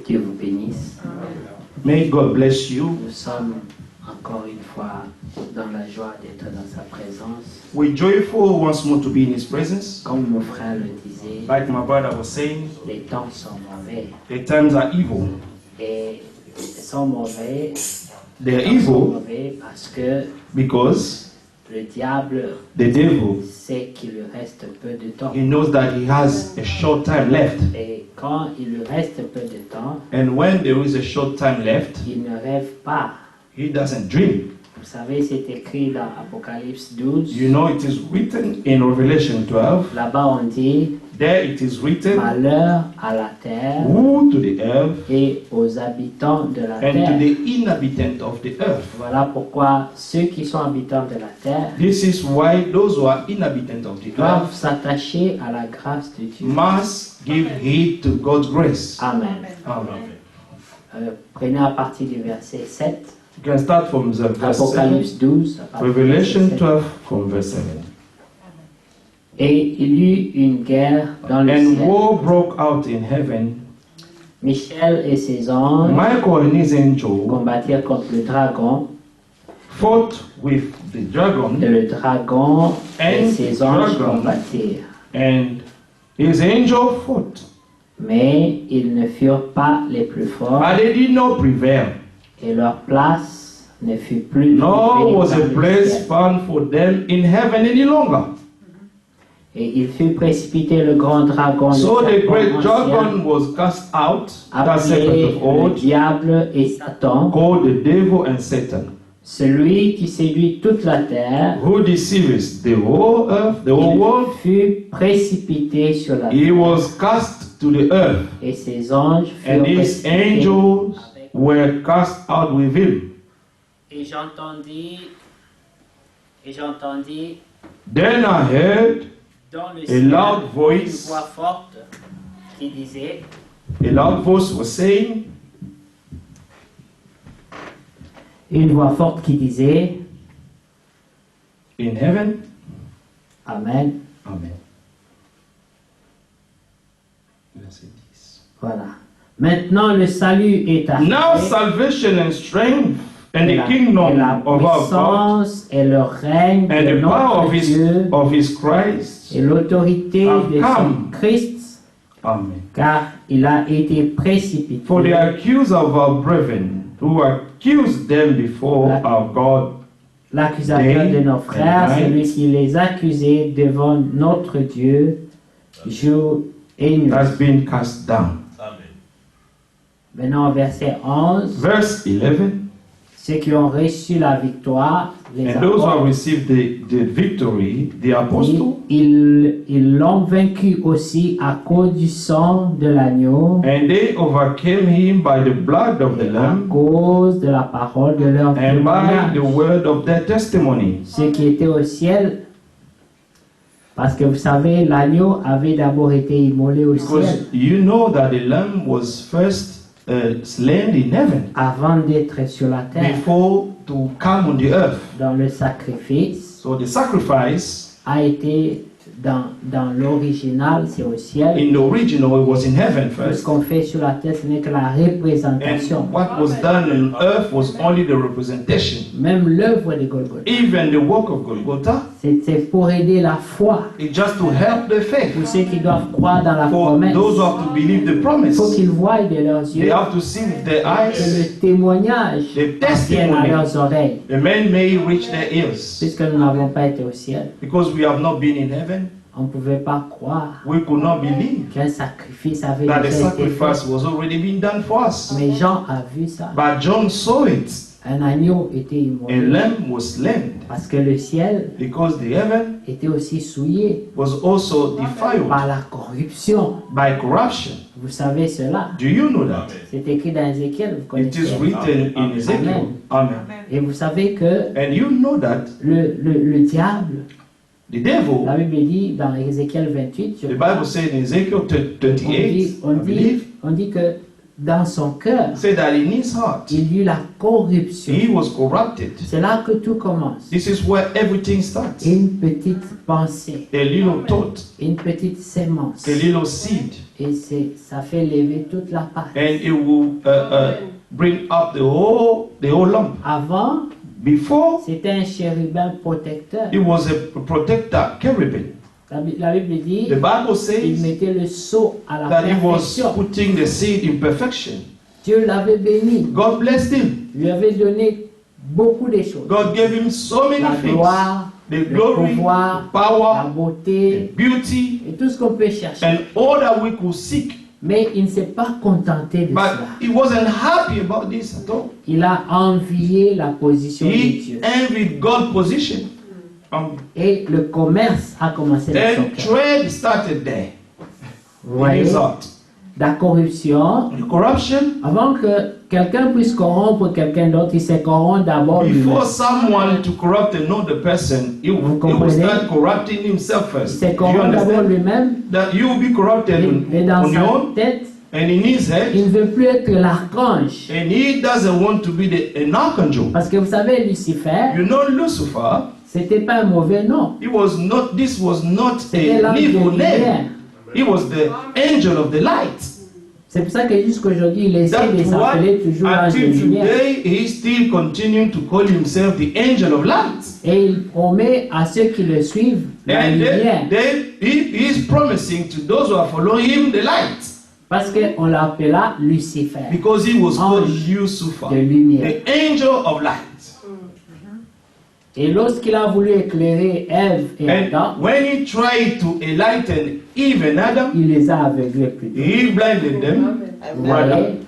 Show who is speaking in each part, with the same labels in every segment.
Speaker 1: Dieu vous bénisse.
Speaker 2: May God bless you.
Speaker 1: Nous sommes encore une fois dans la joie d'être dans sa présence.
Speaker 2: We're joyful once more to be in His presence.
Speaker 1: Comme mon frère le disait,
Speaker 2: Like my brother was saying,
Speaker 1: les temps sont mauvais.
Speaker 2: the times are evil.
Speaker 1: Et ils sont mauvais.
Speaker 2: They're
Speaker 1: Les temps sont
Speaker 2: evil
Speaker 1: mauvais parce que
Speaker 2: because
Speaker 1: le diable
Speaker 2: the devil,
Speaker 1: sait qu'il lui reste peu de temps.
Speaker 2: he knows that he has a short time left.
Speaker 1: Et quand il lui reste peu de temps,
Speaker 2: And when there is a short time left,
Speaker 1: il ne rêve pas.
Speaker 2: he doesn't dream.
Speaker 1: Vous savez, c'est écrit dans Apocalypse 12.
Speaker 2: You know, it is written in Revelation 12.
Speaker 1: Là-bas, on dit
Speaker 2: There it is written,
Speaker 1: malheur à la terre
Speaker 2: woe to the earth
Speaker 1: et aux habitants de la
Speaker 2: and to
Speaker 1: terre.
Speaker 2: the inhabitant of the earth.
Speaker 1: Voilà pourquoi ceux qui sont habitants de la terre
Speaker 2: This is why those who are inhabitants of the
Speaker 1: doivent
Speaker 2: earth
Speaker 1: s'attacher à la grâce de Dieu.
Speaker 2: must give heed to God's grace.
Speaker 1: Amen.
Speaker 2: Amen.
Speaker 1: Prenez à partir du verset 7,
Speaker 2: You can start from the verse 7.
Speaker 1: Apocalypse 12, à partir du
Speaker 2: Revelation
Speaker 1: verset 7.
Speaker 2: 12 from verse 7.
Speaker 1: Et il y eut une guerre dans le
Speaker 2: And
Speaker 1: ciel.
Speaker 2: war broke out in heaven.
Speaker 1: Michel et ses anges
Speaker 2: Michael and his angel
Speaker 1: combattirent contre le dragon,
Speaker 2: fought with the dragon,
Speaker 1: et le dragon et
Speaker 2: And
Speaker 1: ses anges
Speaker 2: dragon.
Speaker 1: combattirent.
Speaker 2: and his angel fought.
Speaker 1: Mais ils ne furent pas les plus forts,
Speaker 2: But they did not prevail,
Speaker 1: et leur place ne fut plus
Speaker 2: nor
Speaker 1: occupée
Speaker 2: was
Speaker 1: dans
Speaker 2: a
Speaker 1: le
Speaker 2: place
Speaker 1: ciel.
Speaker 2: found for them in heaven any longer.
Speaker 1: Et il fut précipité le grand dragon,
Speaker 2: So
Speaker 1: le
Speaker 2: the
Speaker 1: serpent
Speaker 2: great
Speaker 1: ancien,
Speaker 2: dragon was cast out, that serpent
Speaker 1: appelé
Speaker 2: of
Speaker 1: le
Speaker 2: old,
Speaker 1: diable et Satan,
Speaker 2: called the devil and Satan,
Speaker 1: celui qui séduit toute la terre.
Speaker 2: who deceives the whole earth, the whole
Speaker 1: Il
Speaker 2: world.
Speaker 1: fut précipité sur la
Speaker 2: He
Speaker 1: terre,
Speaker 2: was cast to the earth,
Speaker 1: et ses anges furent
Speaker 2: and his
Speaker 1: précipités.
Speaker 2: angels were cast out with him.
Speaker 1: Et j'entendis
Speaker 2: Then I heard
Speaker 1: dans le
Speaker 2: a
Speaker 1: ciel
Speaker 2: loud
Speaker 1: une
Speaker 2: voice,
Speaker 1: voix forte qui disait,
Speaker 2: a loud voice was saying,
Speaker 1: une voix forte qui disait,
Speaker 2: in heaven,
Speaker 1: Amen.
Speaker 2: Amen.
Speaker 1: Voilà. Maintenant le salut est
Speaker 2: Now
Speaker 1: arrivé.
Speaker 2: salvation and strength and
Speaker 1: Et
Speaker 2: the
Speaker 1: la
Speaker 2: kingdom of our God
Speaker 1: puissance et le règne
Speaker 2: and
Speaker 1: de
Speaker 2: the power
Speaker 1: notre
Speaker 2: of
Speaker 1: Dieu
Speaker 2: his Christ.
Speaker 1: et l'autorité
Speaker 2: have
Speaker 1: de son
Speaker 2: come.
Speaker 1: Christ,
Speaker 2: Amen.
Speaker 1: car il a été précipité.
Speaker 2: For the accuse of our brethren who accused them before our God
Speaker 1: L'accusateur
Speaker 2: Day
Speaker 1: de nos frères,
Speaker 2: and night.
Speaker 1: celui qui les accusait devant notre Dieu, jour et nuit.
Speaker 2: has been cast down.
Speaker 1: Maintenant, verset 11,
Speaker 2: Verse 11.
Speaker 1: ceux qui ont reçu la victoire, les
Speaker 2: And those who have
Speaker 1: apôtres,
Speaker 2: received the victory, the apostle,
Speaker 1: ils l'ont vaincu aussi à cause du sang de l'agneau,
Speaker 2: and they overcame him by the blood of the
Speaker 1: et à
Speaker 2: Lamb
Speaker 1: cause de la parole de leur
Speaker 2: and by
Speaker 1: témoignage.
Speaker 2: the word of their testimony.
Speaker 1: Ceux qui étaient au ciel, parce que vous savez, l'agneau avait d'abord été immolé au ciel
Speaker 2: Because you know that the Lamb was first slain in heaven
Speaker 1: avant d'être sur la terre.
Speaker 2: before to come on the earth.
Speaker 1: Dans le sacrifice
Speaker 2: So the sacrifice
Speaker 1: a été dans l'original, c'est au ciel.
Speaker 2: in the original it was in heaven
Speaker 1: Tout ce
Speaker 2: first,
Speaker 1: qu'on fait sur la terre, ce n'est que la
Speaker 2: and
Speaker 1: représentation.
Speaker 2: what was done on earth was only the representation.
Speaker 1: Même l'œuvre de Golgotha,
Speaker 2: Even the work of Golgotha,
Speaker 1: c'est pour aider la foi.
Speaker 2: it's just to help the faith.
Speaker 1: Pour ceux qui doivent croire dans la
Speaker 2: For
Speaker 1: promesse,
Speaker 2: those who have to believe the
Speaker 1: il
Speaker 2: promise,
Speaker 1: faut qu'ils voient de leurs
Speaker 2: they
Speaker 1: yeux
Speaker 2: have to see with their
Speaker 1: que
Speaker 2: eyes,
Speaker 1: le témoignage
Speaker 2: the
Speaker 1: vienne à
Speaker 2: testimony.
Speaker 1: leurs oreilles.
Speaker 2: The men may reach their ears.
Speaker 1: Puisque nous n'avons pas été au ciel,
Speaker 2: Because we have not been in heaven,
Speaker 1: on ne pouvait pas croire
Speaker 2: we could not believe
Speaker 1: qu'un sacrifice avait
Speaker 2: that the
Speaker 1: déjà été
Speaker 2: sacrifice
Speaker 1: fait.
Speaker 2: was already been done for us.
Speaker 1: Mais Jean a vu ça.
Speaker 2: But John saw it.
Speaker 1: Un agneau était
Speaker 2: A
Speaker 1: immolé
Speaker 2: lamb was slain
Speaker 1: parce que le ciel
Speaker 2: because the heaven
Speaker 1: était aussi souillé
Speaker 2: was also defiled
Speaker 1: par la corruption.
Speaker 2: by corruption.
Speaker 1: Vous savez cela.
Speaker 2: Do you know that?
Speaker 1: C'est écrit dans Ézéchiel, vous
Speaker 2: It is
Speaker 1: connaissez.
Speaker 2: written in Ezekiel. Amen.
Speaker 1: Et vous savez que
Speaker 2: And you know that
Speaker 1: le diable,
Speaker 2: the devil,
Speaker 1: la Bible dit dans Ézéchiel 28,
Speaker 2: the Bible says in Ezekiel 28, I believe,
Speaker 1: on dit que dans son cœur,
Speaker 2: Say that in his heart,
Speaker 1: il y eut la corruption.
Speaker 2: he was corrupted.
Speaker 1: C'est là que tout commence.
Speaker 2: This is where everything starts.
Speaker 1: Une petite pensée,
Speaker 2: A little thought,
Speaker 1: une petite sémence.
Speaker 2: a little seed,
Speaker 1: Et ça fait lever toute la pâte.
Speaker 2: and it will bring up the whole lump.
Speaker 1: Avant,
Speaker 2: Before,
Speaker 1: c'était un chérubin protecteur.
Speaker 2: it was a protector, cherubim.
Speaker 1: La Bible dit,
Speaker 2: The Bible
Speaker 1: il
Speaker 2: says
Speaker 1: mettait le sceau à la
Speaker 2: that he was
Speaker 1: perfection.
Speaker 2: putting the seed in perfection.
Speaker 1: Dieu l'avait béni,
Speaker 2: God blessed him.
Speaker 1: lui avait donné beaucoup de choses.
Speaker 2: God gave him so many
Speaker 1: La
Speaker 2: things.
Speaker 1: gloire,
Speaker 2: The
Speaker 1: le
Speaker 2: glory,
Speaker 1: pouvoir,
Speaker 2: the power,
Speaker 1: la beauté,
Speaker 2: the beauty,
Speaker 1: et tout ce qu'on peut chercher.
Speaker 2: and all that we could seek.
Speaker 1: Mais il ne s'est pas contenté de
Speaker 2: But
Speaker 1: cela.
Speaker 2: he wasn't happy about this at all.
Speaker 1: Il a envié la position de
Speaker 2: He
Speaker 1: Dieu.
Speaker 2: envied God's position.
Speaker 1: Et le commerce a commencé dans son
Speaker 2: Then
Speaker 1: cœur.
Speaker 2: trade started there.
Speaker 1: Vous
Speaker 2: In
Speaker 1: voyez,
Speaker 2: his heart.
Speaker 1: la corruption,
Speaker 2: The corruption.
Speaker 1: avant que quelqu'un puisse corrompre quelqu'un d'autre, il se corrompt d'abord
Speaker 2: Before
Speaker 1: lui-même.
Speaker 2: someone to corrupt another person, he will
Speaker 1: comprenez?
Speaker 2: start corrupting himself
Speaker 1: Il
Speaker 2: first.
Speaker 1: se
Speaker 2: Do you
Speaker 1: corrompt d'abord
Speaker 2: understand?
Speaker 1: lui-même,
Speaker 2: That you will be corrupted
Speaker 1: et dans
Speaker 2: on your
Speaker 1: sa
Speaker 2: own,
Speaker 1: tête,
Speaker 2: and in his head,
Speaker 1: il ne veut plus être l'archange.
Speaker 2: and he doesn't want to be an archangel.
Speaker 1: Parce que vous savez, Lucifer,
Speaker 2: You know, Lucifer,
Speaker 1: c'était pas un mauvais nom.
Speaker 2: this was not
Speaker 1: C'était
Speaker 2: a
Speaker 1: l'ange de
Speaker 2: evil
Speaker 1: lumière.
Speaker 2: name. He was the angel of the light.
Speaker 1: C'est pour ça que jusqu'aujourd'hui, il essaie de
Speaker 2: That's why
Speaker 1: s'appeler toujours l'ange de
Speaker 2: until
Speaker 1: lumière.
Speaker 2: today he's still continuing to call himself the angel of light.
Speaker 1: Et il promet à ceux qui le suivent la
Speaker 2: And
Speaker 1: lumière.
Speaker 2: he is promising to those who are following him the light.
Speaker 1: Parce qu'on l'appela Lucifer,
Speaker 2: Because he was called
Speaker 1: Ange
Speaker 2: Lucifer,
Speaker 1: de lumière.
Speaker 2: the angel of light.
Speaker 1: Et lorsqu'il a voulu éclairer Ève et Adam,
Speaker 2: And when he tried to enlighten Eve and Adam,
Speaker 1: il les a aveuglés plutôt.
Speaker 2: he blinded them.
Speaker 1: Vous voyez,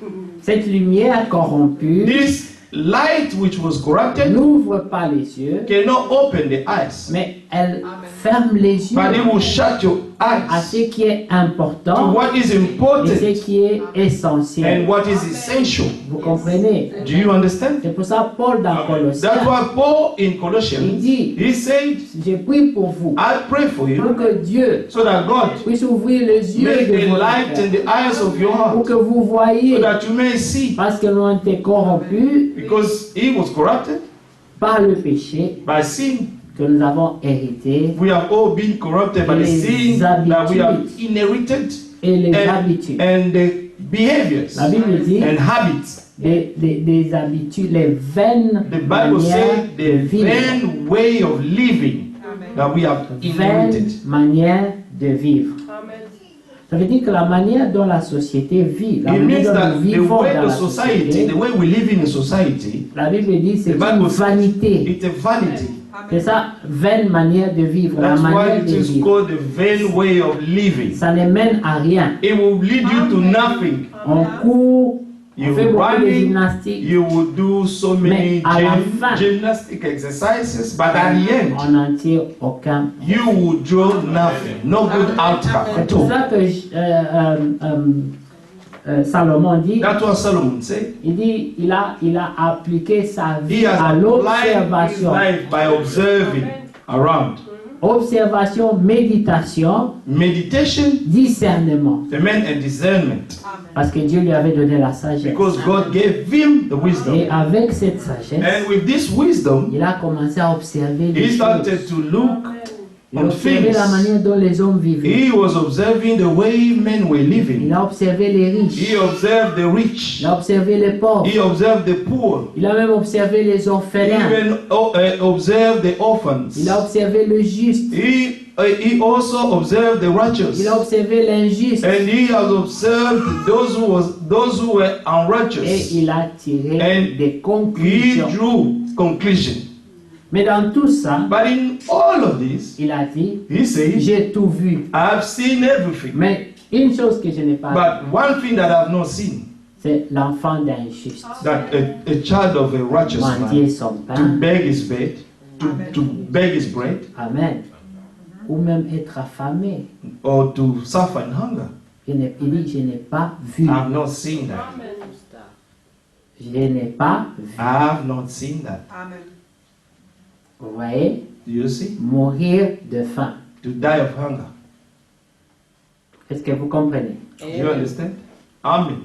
Speaker 1: cette lumière corrompue
Speaker 2: This light which was corrupted
Speaker 1: n'ouvre pas les yeux,
Speaker 2: cannot open the eyes,
Speaker 1: mais elle ferme les yeux
Speaker 2: but it will shut your
Speaker 1: à
Speaker 2: eyes
Speaker 1: ce qui est
Speaker 2: to
Speaker 1: important
Speaker 2: what is
Speaker 1: et
Speaker 2: important
Speaker 1: ce qui est essentiel.
Speaker 2: and what is essential.
Speaker 1: Vous comprenez?
Speaker 2: Do you understand?
Speaker 1: C'est pour ça Paul dans
Speaker 2: That's
Speaker 1: Colossiens,
Speaker 2: why Paul in
Speaker 1: il
Speaker 2: Colossians,
Speaker 1: dit,
Speaker 2: he said,
Speaker 1: je prie pour vous,
Speaker 2: I pray for
Speaker 1: pour
Speaker 2: you
Speaker 1: que Dieu
Speaker 2: so that God
Speaker 1: puisse ouvrir les yeux
Speaker 2: make
Speaker 1: de
Speaker 2: a
Speaker 1: votre
Speaker 2: light
Speaker 1: cœur,
Speaker 2: in the eyes of your
Speaker 1: pour
Speaker 2: heart
Speaker 1: que vous voyez,
Speaker 2: so that you may see,
Speaker 1: parce que nous avons été corrompus
Speaker 2: because he was corrupted
Speaker 1: par le péché
Speaker 2: by sin.
Speaker 1: que nous avons hérité
Speaker 2: We have all been corrupted by the
Speaker 1: Les
Speaker 2: sin that we have
Speaker 1: habitudes.
Speaker 2: inherited
Speaker 1: et les
Speaker 2: and,
Speaker 1: habitudes.
Speaker 2: and the behaviors
Speaker 1: La Bible dit
Speaker 2: and habits.
Speaker 1: des habitudes, les vaines
Speaker 2: The Bible
Speaker 1: manières
Speaker 2: says
Speaker 1: de
Speaker 2: the
Speaker 1: vivre.
Speaker 2: vain way of living that we have
Speaker 1: Vaine
Speaker 2: inherited.
Speaker 1: manière de vivre. Ça veut dire que la manière dont la société vit, la
Speaker 2: It
Speaker 1: manière
Speaker 2: means
Speaker 1: dont
Speaker 2: that
Speaker 1: nous
Speaker 2: the
Speaker 1: vivons
Speaker 2: way
Speaker 1: dans
Speaker 2: the
Speaker 1: la
Speaker 2: society,
Speaker 1: société,
Speaker 2: the way we live in a society,
Speaker 1: la Bible dit c'est
Speaker 2: the
Speaker 1: une
Speaker 2: Bible says
Speaker 1: vanité.
Speaker 2: it's a vanity.
Speaker 1: C'est ça, vaine manière de vivre, la
Speaker 2: That's why
Speaker 1: manière
Speaker 2: it
Speaker 1: de
Speaker 2: is
Speaker 1: vivre.
Speaker 2: called the vain way of living.
Speaker 1: Ça ne mène à rien.
Speaker 2: It will lead you to nothing.
Speaker 1: On court, on
Speaker 2: You
Speaker 1: fait beaucoup de
Speaker 2: running,
Speaker 1: gymnastique,
Speaker 2: you will do so many
Speaker 1: Mais à la fin,
Speaker 2: gymnastic exercises, but at the end,
Speaker 1: on n'en tire aucun.
Speaker 2: you will draw nothing, no good outcome
Speaker 1: C'est
Speaker 2: at
Speaker 1: pour
Speaker 2: all.
Speaker 1: ça que Salomon dit,
Speaker 2: That's what Solomon said.
Speaker 1: il dit, il a appliqué sa
Speaker 2: He
Speaker 1: vie
Speaker 2: has
Speaker 1: à
Speaker 2: applied his
Speaker 1: l'observation.
Speaker 2: life by observing around.
Speaker 1: Observation, méditation,
Speaker 2: Meditation,
Speaker 1: discernement.
Speaker 2: amen, and discernment.
Speaker 1: Parce que Dieu lui avait donné la sagesse.
Speaker 2: Because God gave him the wisdom.
Speaker 1: Et avec cette sagesse,
Speaker 2: And with this wisdom,
Speaker 1: il a commencé à observer les
Speaker 2: he
Speaker 1: choses.
Speaker 2: started to look
Speaker 1: Il a
Speaker 2: on
Speaker 1: observé
Speaker 2: things.
Speaker 1: la manière dont les hommes vivaient.
Speaker 2: He was observing the way men were
Speaker 1: Il
Speaker 2: living.
Speaker 1: a observé les
Speaker 2: He
Speaker 1: riches.
Speaker 2: observed the rich.
Speaker 1: Il a observé les pauvres.
Speaker 2: He observed the poor.
Speaker 1: Il a même observé les
Speaker 2: He
Speaker 1: orphelins.
Speaker 2: even observed the orphans.
Speaker 1: Il a observé le juste.
Speaker 2: He also observed the righteous.
Speaker 1: Il a observé l'injuste.
Speaker 2: And he has observed those who were
Speaker 1: Et
Speaker 2: unrighteous.
Speaker 1: il a tiré
Speaker 2: And
Speaker 1: des
Speaker 2: He
Speaker 1: conclusions.
Speaker 2: drew conclusion.
Speaker 1: Mais dans tout ça,
Speaker 2: But in all of this,
Speaker 1: il a dit,
Speaker 2: he says,
Speaker 1: j'ai tout vu.
Speaker 2: I've seen everything.
Speaker 1: Mais une chose que je n'ai pas vue,
Speaker 2: But one thing that I've not seen,
Speaker 1: c'est l'enfant d'un juste.
Speaker 2: that a child of a righteous
Speaker 1: Mendier
Speaker 2: man
Speaker 1: son
Speaker 2: to
Speaker 1: pain.
Speaker 2: beg his bed, to beg his bread,
Speaker 1: Amen. Ou même être affamé.
Speaker 2: or to suffer in hunger.
Speaker 1: Il dit, je n'ai pas vu.
Speaker 2: I've not seen that.
Speaker 1: Je n'ai pas vu.
Speaker 2: I've not seen that.
Speaker 1: Vous voyez?
Speaker 2: Do you see?
Speaker 1: Mourir de faim.
Speaker 2: To die of hunger.
Speaker 1: Est-ce que vous comprenez?
Speaker 2: Do you understand? Amen.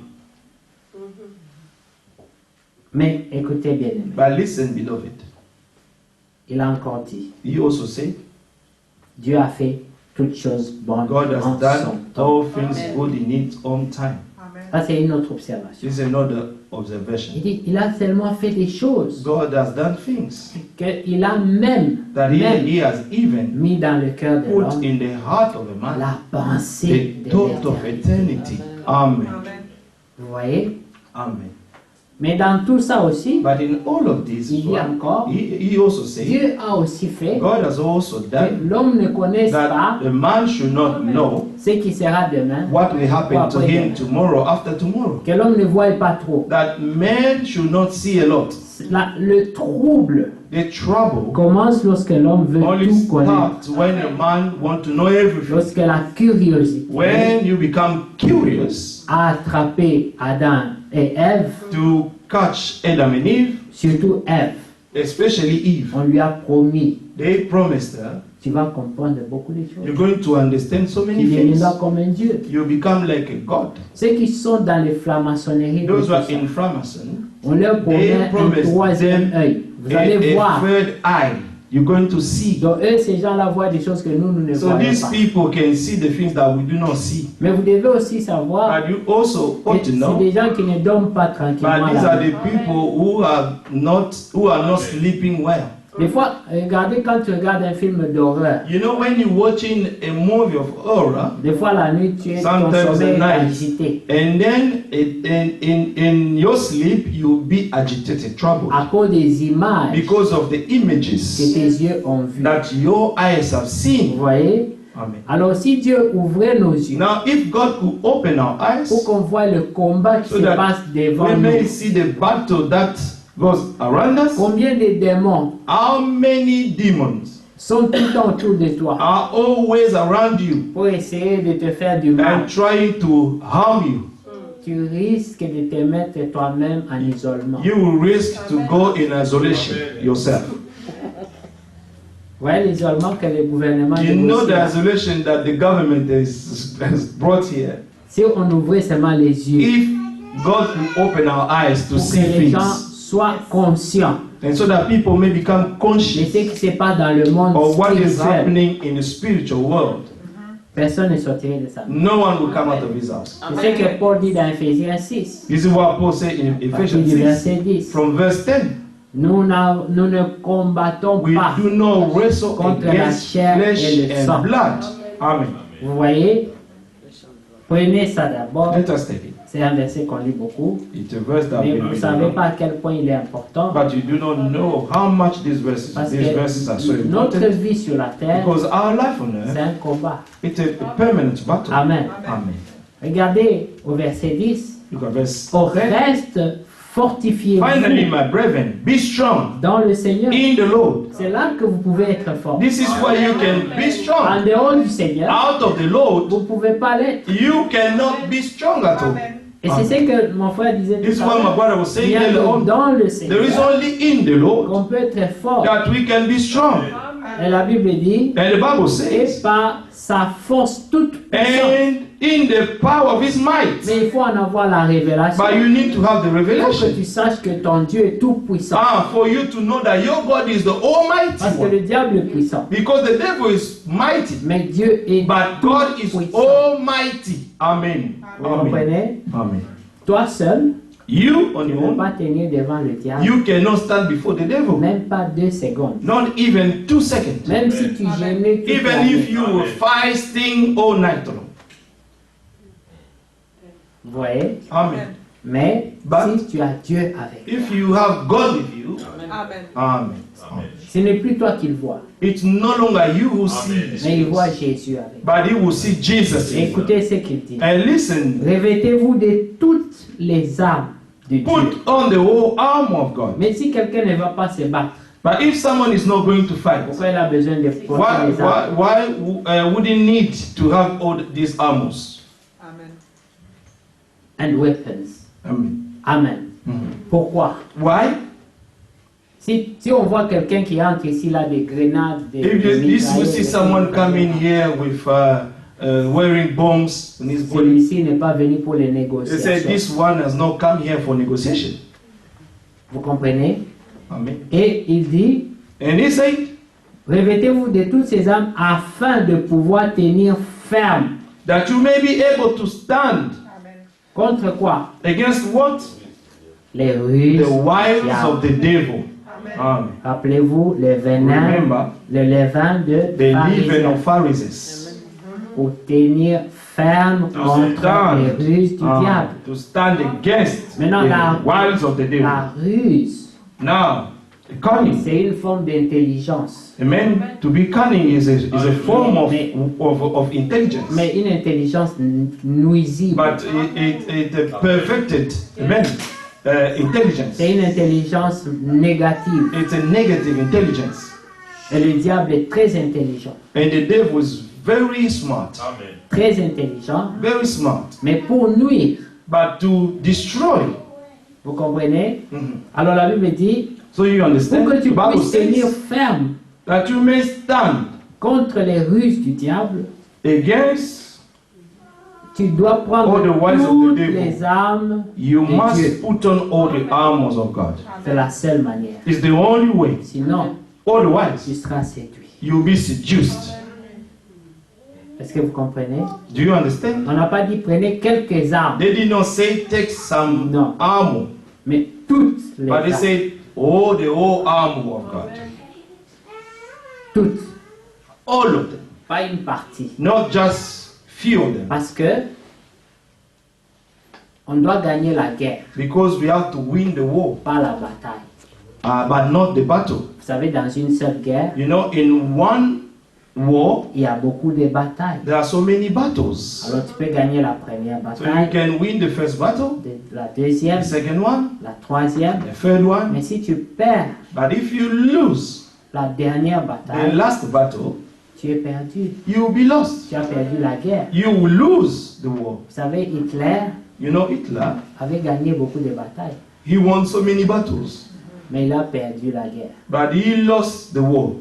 Speaker 1: Mais écoutez bien aimé,
Speaker 2: But listen, beloved.
Speaker 1: il a encore dit,
Speaker 2: He also said,
Speaker 1: Dieu a fait toutes choses bonnes
Speaker 2: God
Speaker 1: en
Speaker 2: has
Speaker 1: son
Speaker 2: done
Speaker 1: temps.
Speaker 2: all things good in its own time.
Speaker 1: Ça c'est une autre observation.
Speaker 2: This is another observation.
Speaker 1: Il dit, il a tellement fait des choses
Speaker 2: God has done things
Speaker 1: qu'il a même
Speaker 2: that he has even
Speaker 1: mis dans le cœur de
Speaker 2: put
Speaker 1: l'homme
Speaker 2: in the heart of a man
Speaker 1: la pensée
Speaker 2: the
Speaker 1: de
Speaker 2: thought of
Speaker 1: l'éternité.
Speaker 2: eternity. Amen.
Speaker 1: Vous voyez?
Speaker 2: Amen.
Speaker 1: Mais dans tout ça aussi,
Speaker 2: But in all of this,
Speaker 1: il dit encore,
Speaker 2: he also said,
Speaker 1: Dieu a aussi fait
Speaker 2: God has also
Speaker 1: que
Speaker 2: done
Speaker 1: l'homme ne connaisse pas
Speaker 2: that the man should not know
Speaker 1: ce qui sera demain,
Speaker 2: what will happen to him tomorrow after tomorrow.
Speaker 1: que l'homme ne voie pas trop.
Speaker 2: That man should not see a lot.
Speaker 1: Le trouble
Speaker 2: The trouble
Speaker 1: commence lorsque l'homme veut
Speaker 2: only
Speaker 1: tout connaître,
Speaker 2: starts when a man wants to know everything.
Speaker 1: lorsque la curiosité
Speaker 2: When you become curious
Speaker 1: a attrapé Adam et Ève,
Speaker 2: to catch Adam and Eve,
Speaker 1: surtout Ève.
Speaker 2: especially Eve,
Speaker 1: On lui a promis,
Speaker 2: they promised her,
Speaker 1: tu vas comprendre beaucoup de
Speaker 2: you're
Speaker 1: choses.
Speaker 2: going to understand so
Speaker 1: Tu
Speaker 2: many things.
Speaker 1: deviendras comme un Dieu.
Speaker 2: You become like a god.
Speaker 1: Ceux qui sont dans les francs-maçonneries, de
Speaker 2: Those
Speaker 1: tout
Speaker 2: who are
Speaker 1: ça,
Speaker 2: in Freemason,
Speaker 1: on leur promet un
Speaker 2: promised
Speaker 1: troisième
Speaker 2: them
Speaker 1: œil. Vous allez
Speaker 2: a
Speaker 1: voir.
Speaker 2: third eye. You're going to see.
Speaker 1: Donc eux, ces gens-là voient des choses que nous ne
Speaker 2: So
Speaker 1: voyons
Speaker 2: these
Speaker 1: pas.
Speaker 2: people can see the things that we do not see.
Speaker 1: Mais vous devez aussi savoir
Speaker 2: And you also
Speaker 1: que
Speaker 2: ought to
Speaker 1: c'est
Speaker 2: know.
Speaker 1: des gens qui ne dorment pas tranquillement.
Speaker 2: But these
Speaker 1: la
Speaker 2: are
Speaker 1: nuit.
Speaker 2: the people who are not sleeping well.
Speaker 1: Des fois, regardez quand tu regardes un film d'horreur.
Speaker 2: You know, when you're watching a movie of horror,
Speaker 1: Des fois, la nuit, ton
Speaker 2: sometimes
Speaker 1: sommeil
Speaker 2: at
Speaker 1: est
Speaker 2: night,
Speaker 1: agité
Speaker 2: and then in your sleep you'll be agitated, troubled,
Speaker 1: à cause des images
Speaker 2: because of the
Speaker 1: que
Speaker 2: images
Speaker 1: tes yeux ont vues.
Speaker 2: that your eyes have
Speaker 1: Vous
Speaker 2: seen.
Speaker 1: voyez?
Speaker 2: Amen.
Speaker 1: Alors, si Dieu ouvrait nos yeux
Speaker 2: Now, if God could open our eyes
Speaker 1: pour qu'on voit le combat qui
Speaker 2: so
Speaker 1: se
Speaker 2: that
Speaker 1: passe devant
Speaker 2: we may
Speaker 1: nous,
Speaker 2: see the battle that goes around us,
Speaker 1: combien de démons
Speaker 2: how many demons
Speaker 1: sont tout le temps autour de toi
Speaker 2: are always around you
Speaker 1: pour essayer de te faire du mal?
Speaker 2: and trying to harm you.
Speaker 1: Tu risques de te mettre toi-même en isolement.
Speaker 2: You will risk to go in isolation yourself.
Speaker 1: Vous voyez l'isolement que le gouvernement
Speaker 2: You know
Speaker 1: négocie
Speaker 2: the
Speaker 1: là.
Speaker 2: isolation that the government has brought here.
Speaker 1: Si on ouvrait seulement les yeux
Speaker 2: If God will open our eyes to
Speaker 1: pour
Speaker 2: see
Speaker 1: que les gens
Speaker 2: things,
Speaker 1: soient conscients
Speaker 2: and so that people may become
Speaker 1: de ce
Speaker 2: conscious
Speaker 1: qui se passe dans le monde
Speaker 2: of what is
Speaker 1: spirituel,
Speaker 2: happening in the spiritual world,
Speaker 1: personne ne sortirait de ça.
Speaker 2: no one will come out of his house.
Speaker 1: C'est ce que Paul dit dans Ephésiens 6,
Speaker 2: This is what Paul said in
Speaker 1: partir
Speaker 2: Ephesians
Speaker 1: du
Speaker 2: 6,
Speaker 1: verset 10.
Speaker 2: from verse 10.
Speaker 1: Nous ne combattons
Speaker 2: We
Speaker 1: pas.
Speaker 2: do not wrestle
Speaker 1: contre la
Speaker 2: against
Speaker 1: chair
Speaker 2: flesh
Speaker 1: et le sang.
Speaker 2: and blood. Amen.
Speaker 1: Vous voyez, prenez ça d'abord.
Speaker 2: Let us take it.
Speaker 1: C'est un verset qu'on lit beaucoup.
Speaker 2: It's a verse that
Speaker 1: Mais
Speaker 2: we
Speaker 1: vous ne
Speaker 2: read
Speaker 1: savez
Speaker 2: a lot.
Speaker 1: pas à quel point il est important.
Speaker 2: But you do not know how much these verses are so
Speaker 1: Parce que notre
Speaker 2: important.
Speaker 1: vie sur la terre,
Speaker 2: Because our life on
Speaker 1: c'est
Speaker 2: earth,
Speaker 1: un combat.
Speaker 2: it's a permanent battle.
Speaker 1: Amen.
Speaker 2: Amen.
Speaker 1: Regardez au verset 10.
Speaker 2: Look at verse
Speaker 1: Au
Speaker 2: 10.
Speaker 1: reste,
Speaker 2: Finally,
Speaker 1: fortifiez-vous
Speaker 2: my brethren, be strong
Speaker 1: dans le Seigneur.
Speaker 2: in the Lord.
Speaker 1: C'est là que vous pouvez être fort.
Speaker 2: This is why you can be
Speaker 1: En
Speaker 2: strong.
Speaker 1: dehors du Seigneur,
Speaker 2: Out of the Lord,
Speaker 1: vous ne pouvez pas l'être.
Speaker 2: you cannot be strong at all.
Speaker 1: Et c'est ce que mon frère disait
Speaker 2: This is
Speaker 1: tout à
Speaker 2: what my
Speaker 1: l'heure.
Speaker 2: brother was
Speaker 1: Il
Speaker 2: saying
Speaker 1: y a
Speaker 2: earlier
Speaker 1: que
Speaker 2: on.
Speaker 1: dans le
Speaker 2: There is
Speaker 1: Seigneur
Speaker 2: only in the Lord
Speaker 1: qu'on peut être fort.
Speaker 2: that we can be strong.
Speaker 1: Et la Bible dit,
Speaker 2: And the Bible
Speaker 1: et
Speaker 2: says,
Speaker 1: par sa force toute puissante.
Speaker 2: and in the power of his might.
Speaker 1: Mais il faut en avoir la révélation.
Speaker 2: But you need to have the
Speaker 1: Il faut que
Speaker 2: revelation.
Speaker 1: tu saches que ton Dieu est tout puissant.
Speaker 2: For you to know that your God is the Almighty
Speaker 1: Parce que
Speaker 2: one.
Speaker 1: le diable est puissant.
Speaker 2: Because the devil is mighty,
Speaker 1: Mais Dieu est
Speaker 2: but God is
Speaker 1: puissant.
Speaker 2: Almighty. Amen.
Speaker 1: Vous
Speaker 2: Amen.
Speaker 1: comprenez?
Speaker 2: Amen.
Speaker 1: Toi seul,
Speaker 2: You on
Speaker 1: tu ne
Speaker 2: your
Speaker 1: peux
Speaker 2: own,
Speaker 1: pas tenir devant le diable.
Speaker 2: you cannot stand before the devil.
Speaker 1: Même pas 2 secondes.
Speaker 2: Not even 2 seconds.
Speaker 1: Même si tu gênais toute la
Speaker 2: Even if
Speaker 1: nuit.
Speaker 2: you were fasting all night long.
Speaker 1: Vous voyez?
Speaker 2: Amen.
Speaker 1: Mais
Speaker 2: But-
Speaker 1: si tu as Dieu avec,
Speaker 2: If you have God with you,
Speaker 3: Amen.
Speaker 2: Amen.
Speaker 1: ce n'est plus toi qui le vois,
Speaker 2: It's no longer you who sees,
Speaker 1: mais il voit Jésus avec.
Speaker 2: but you will see Jesus
Speaker 1: Et
Speaker 2: in you.
Speaker 1: écoutez ce qu'il dit.
Speaker 2: And listen,
Speaker 1: Revêtez-vous de toutes les armes de Dieu.
Speaker 2: put on the whole armor of God.
Speaker 1: Mais si quelqu'un ne va pas se battre,
Speaker 2: But if someone is not going to fight,
Speaker 1: pourquoi il a besoin de porter
Speaker 2: why,
Speaker 1: les armes?
Speaker 2: would he need to have all these armors?
Speaker 3: Amen.
Speaker 1: And weapons.
Speaker 2: Amen.
Speaker 1: Amen. Pourquoi?
Speaker 2: Why?
Speaker 1: Si on voit quelqu'un qui entre ici, là, des grenades, des
Speaker 2: If you
Speaker 1: mitraillettes,
Speaker 2: see
Speaker 1: des
Speaker 2: someone
Speaker 1: trucs
Speaker 2: coming
Speaker 1: comme ça,
Speaker 2: here with wearing bombs in his body.
Speaker 1: Celui-ci n'est pas venu pour les
Speaker 2: They said,
Speaker 1: négociations.
Speaker 2: this one has not come here for negotiation.
Speaker 1: Vous comprenez?
Speaker 2: Amen.
Speaker 1: Et il dit,
Speaker 2: And he said,
Speaker 1: revêtez-vous de toutes ces armes afin de pouvoir tenir ferme.
Speaker 2: that you may be able to stand
Speaker 1: Contre quoi?
Speaker 2: against what?
Speaker 1: Les ruses.
Speaker 2: The wiles
Speaker 1: diables.
Speaker 2: of the devil. Amen.
Speaker 1: Rappelez-vous les venins,
Speaker 2: Remember,
Speaker 1: le levain de
Speaker 2: the leaven
Speaker 1: pharisiens.
Speaker 2: of Pharisees.
Speaker 1: Pour tenir ferme
Speaker 2: To
Speaker 1: contre les
Speaker 2: stand,
Speaker 1: ruses du diable.
Speaker 2: to stand against
Speaker 1: Maintenant,
Speaker 2: the wiles of the devil.
Speaker 1: La ruse,
Speaker 2: Now, cunning.
Speaker 1: c'est une forme d'intelligence.
Speaker 2: Amen. To be cunning is a form of intelligence.
Speaker 1: Mais une intelligence nuisible.
Speaker 2: But it perfected, amen, intelligence.
Speaker 1: C'est une intelligence négative.
Speaker 2: It's a negative intelligence.
Speaker 1: Et le diable est très intelligent.
Speaker 2: And the devil is very smart.
Speaker 1: Très intelligent.
Speaker 2: Very smart.
Speaker 1: Mais pour nuire,
Speaker 2: But to destroy.
Speaker 1: vous comprenez?
Speaker 2: Mhm.
Speaker 1: Alors la Bible dit,
Speaker 2: So you
Speaker 1: pour
Speaker 2: understand?
Speaker 1: que tu
Speaker 2: The Bible
Speaker 1: puisses tenir
Speaker 2: says
Speaker 1: ferme
Speaker 2: that you may stand
Speaker 1: contre les ruses du diable,
Speaker 2: against,
Speaker 1: tu dois prendre
Speaker 2: all the wiles of the
Speaker 1: toutes
Speaker 2: devil.
Speaker 1: les armes
Speaker 2: you
Speaker 1: de Dieu.
Speaker 2: must put on all the armors of God.
Speaker 1: C'est la seule manière.
Speaker 2: It's the only way.
Speaker 1: Sinon, tu
Speaker 2: Otherwise,
Speaker 1: seras séduit.
Speaker 2: you'll be seduced.
Speaker 1: Est-ce que vous comprenez?
Speaker 2: Do you understand?
Speaker 1: On n'a pas dit prenez quelques armes,
Speaker 2: They did not say take some
Speaker 1: No.
Speaker 2: armor,
Speaker 1: mais toutes les
Speaker 2: but they
Speaker 1: armes.
Speaker 2: said all the whole armor of God.
Speaker 1: Toutes.
Speaker 2: All of them.
Speaker 1: Pas une partie.
Speaker 2: Not just few of them.
Speaker 1: Parce que on doit gagner la guerre,
Speaker 2: Because we have to win the war,
Speaker 1: pas la bataille.
Speaker 2: but not the battle.
Speaker 1: Vous savez, dans une seule guerre,
Speaker 2: You know, in one war,
Speaker 1: il y a beaucoup de batailles.
Speaker 2: there are so many battles.
Speaker 1: Alors tu peux gagner la première
Speaker 2: So you
Speaker 1: bataille,
Speaker 2: can win the first battle,
Speaker 1: la deuxième,
Speaker 2: the second one,
Speaker 1: la troisième.
Speaker 2: the third one.
Speaker 1: Mais si tu perds
Speaker 2: But if you lose
Speaker 1: la dernière
Speaker 2: the
Speaker 1: bataille,
Speaker 2: last battle,
Speaker 1: tu es perdu.
Speaker 2: you will be lost.
Speaker 1: Tu as perdu la guerre.
Speaker 2: You will lose the war.
Speaker 1: Vous savez, Hitler
Speaker 2: You know, Hitler,
Speaker 1: avait gagné beaucoup de batailles,
Speaker 2: he won so many battles,
Speaker 1: mais il a perdu la guerre.
Speaker 2: but he lost the war.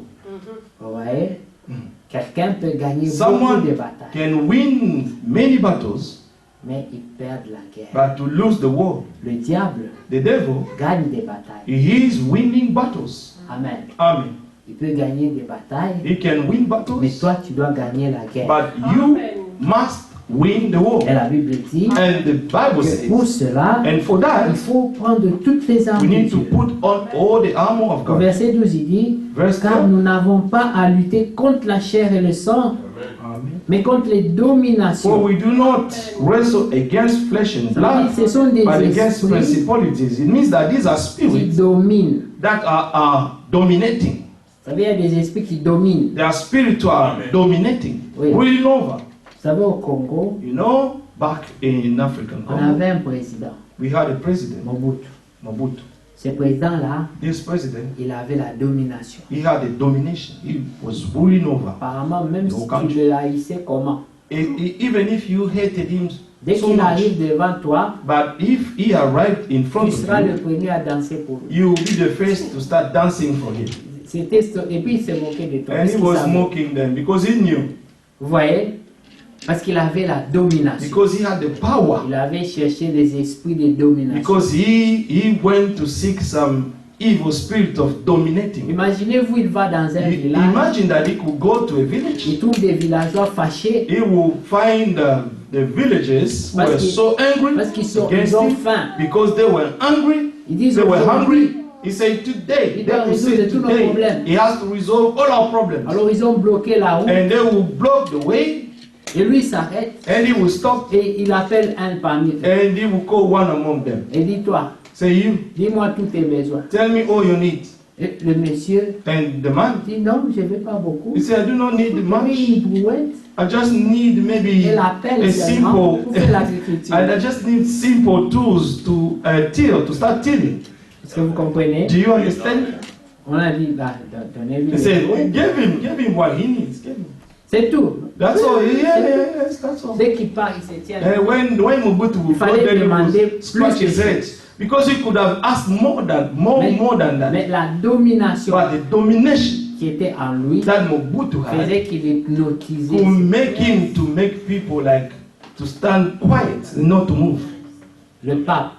Speaker 1: Vous voyez?
Speaker 2: Mhm.
Speaker 1: Quelqu'un peut gagner beaucoup
Speaker 2: Someone
Speaker 1: de batailles,
Speaker 2: can win many battles,
Speaker 1: mais il perd la guerre.
Speaker 2: but to lose the war,
Speaker 1: Le diable
Speaker 2: the devil,
Speaker 1: gagne des batailles.
Speaker 2: he is winning battles.
Speaker 1: Amen.
Speaker 2: Amen.
Speaker 1: Il peut gagner des batailles,
Speaker 2: He can win
Speaker 1: mais
Speaker 2: battles,
Speaker 1: toi, tu dois gagner la guerre.
Speaker 2: but you must win the war.
Speaker 1: Et la Bible dit
Speaker 2: And the Bible
Speaker 1: que pour
Speaker 2: says,
Speaker 1: cela,
Speaker 2: and for
Speaker 1: il
Speaker 2: that,
Speaker 1: faut prendre toutes les armes
Speaker 2: we
Speaker 1: de
Speaker 2: need to
Speaker 1: Dieu.
Speaker 2: put on all the armor of
Speaker 1: Au
Speaker 2: God.
Speaker 1: verset 12, il dit,
Speaker 2: Verse
Speaker 1: car
Speaker 2: 12.
Speaker 1: nous n'avons pas à lutter contre la chair et le sang,
Speaker 2: Amen.
Speaker 1: mais contre les
Speaker 2: For
Speaker 1: dominations.
Speaker 2: we do not wrestle against flesh and
Speaker 1: Ça veut
Speaker 2: blood,
Speaker 1: dire, ce sont des
Speaker 2: but against
Speaker 1: esprits
Speaker 2: principalities. It means that these are
Speaker 1: qui
Speaker 2: spirits
Speaker 1: dominent.
Speaker 2: that are dominating.
Speaker 1: Vous savez, il y a des esprits qui dominent.
Speaker 2: They are spiritual dominating,
Speaker 1: Oui.
Speaker 2: ruling over.
Speaker 1: Vous savez, au Congo,
Speaker 2: You know, back in African
Speaker 1: on
Speaker 2: Congo,
Speaker 1: avait un président,
Speaker 2: we had a president,
Speaker 1: Mobutu.
Speaker 2: Mobutu.
Speaker 1: Ce président-là,
Speaker 2: This president,
Speaker 1: il avait la domination.
Speaker 2: he had a domination. He was ruling over.
Speaker 1: Apparemment, même
Speaker 2: No
Speaker 1: si
Speaker 2: country.
Speaker 1: tu le haïssais comment,
Speaker 2: Even if you hated him
Speaker 1: dès
Speaker 2: so
Speaker 1: qu'il
Speaker 2: much,
Speaker 1: arrive devant toi,
Speaker 2: but if he arrived in front
Speaker 1: tu
Speaker 2: of
Speaker 1: seras le
Speaker 2: you,
Speaker 1: premier à danser pour lui.
Speaker 2: you will be the first to start dancing for him.
Speaker 1: Et puis il se moquait de toi.
Speaker 2: And
Speaker 1: parce
Speaker 2: he
Speaker 1: qu'il
Speaker 2: was
Speaker 1: savait.
Speaker 2: mocking them because he knew,
Speaker 1: Vous voyez? Parce qu'il avait la domination.
Speaker 2: because he had the power,
Speaker 1: Il avait cherché les esprits de domination.
Speaker 2: because he went to seek some evil spirit of dominating.
Speaker 1: Imaginez-vous, il va dans un village,
Speaker 2: Imagine that he could go to a village.
Speaker 1: il trouve des villageois fâchés
Speaker 2: He will find the villagers who
Speaker 1: Parce
Speaker 2: were
Speaker 1: qu'ils-
Speaker 2: so angry
Speaker 1: parce qu'ils
Speaker 2: against
Speaker 1: ont
Speaker 2: him
Speaker 1: faim.
Speaker 2: because they were angry.
Speaker 1: Ils disent
Speaker 2: They were
Speaker 1: aujourd'hui,
Speaker 2: hungry. He said today,
Speaker 1: Il
Speaker 2: they
Speaker 1: doit
Speaker 2: will say
Speaker 1: résoudre tous nos
Speaker 2: today,
Speaker 1: problèmes.
Speaker 2: he has to resolve all our problems.
Speaker 1: alors ils ont bloqué la route
Speaker 2: And they will block the way,
Speaker 1: et lui s'arrête
Speaker 2: and he will stop,
Speaker 1: et il appelle un parmi eux.
Speaker 2: and he will call one among them.
Speaker 1: Et dis-toi,
Speaker 2: Say, you,
Speaker 1: dis-moi tous tes besoins.
Speaker 2: tell me all you need.
Speaker 1: Et le monsieur
Speaker 2: And the man,
Speaker 1: dit non, je ne veux pas beaucoup.
Speaker 2: he said, I do not need
Speaker 1: Je veux
Speaker 2: much.
Speaker 1: une brouette
Speaker 2: I just need maybe
Speaker 1: et la pelle
Speaker 2: a
Speaker 1: seulement
Speaker 2: simple,
Speaker 1: pour faire l'agriculture.
Speaker 2: and I just need simple tools to till, to start tilling.
Speaker 1: Est-ce que vous comprenez?
Speaker 2: Do you understand?
Speaker 1: On a dit, bah, donnez-lui
Speaker 2: He
Speaker 1: les
Speaker 2: said,
Speaker 1: brouettes.
Speaker 2: give him what he needs. Give him.
Speaker 1: C'est tout.
Speaker 2: That's all. Yes, that's all.
Speaker 1: Dès qu'il part, il se tient.
Speaker 2: And when Mobutu
Speaker 1: Il
Speaker 2: would go,
Speaker 1: fallait
Speaker 2: then he
Speaker 1: demander
Speaker 2: would scratch
Speaker 1: plus
Speaker 2: his
Speaker 1: que
Speaker 2: head because he could have asked more than that.
Speaker 1: Mais la domination,
Speaker 2: But the domination,
Speaker 1: qui était en lui
Speaker 2: that Mobutu had
Speaker 1: faisait qu'il hypnotisait.
Speaker 2: to make him to make people like to stand quiet, not to move.
Speaker 1: Le pape,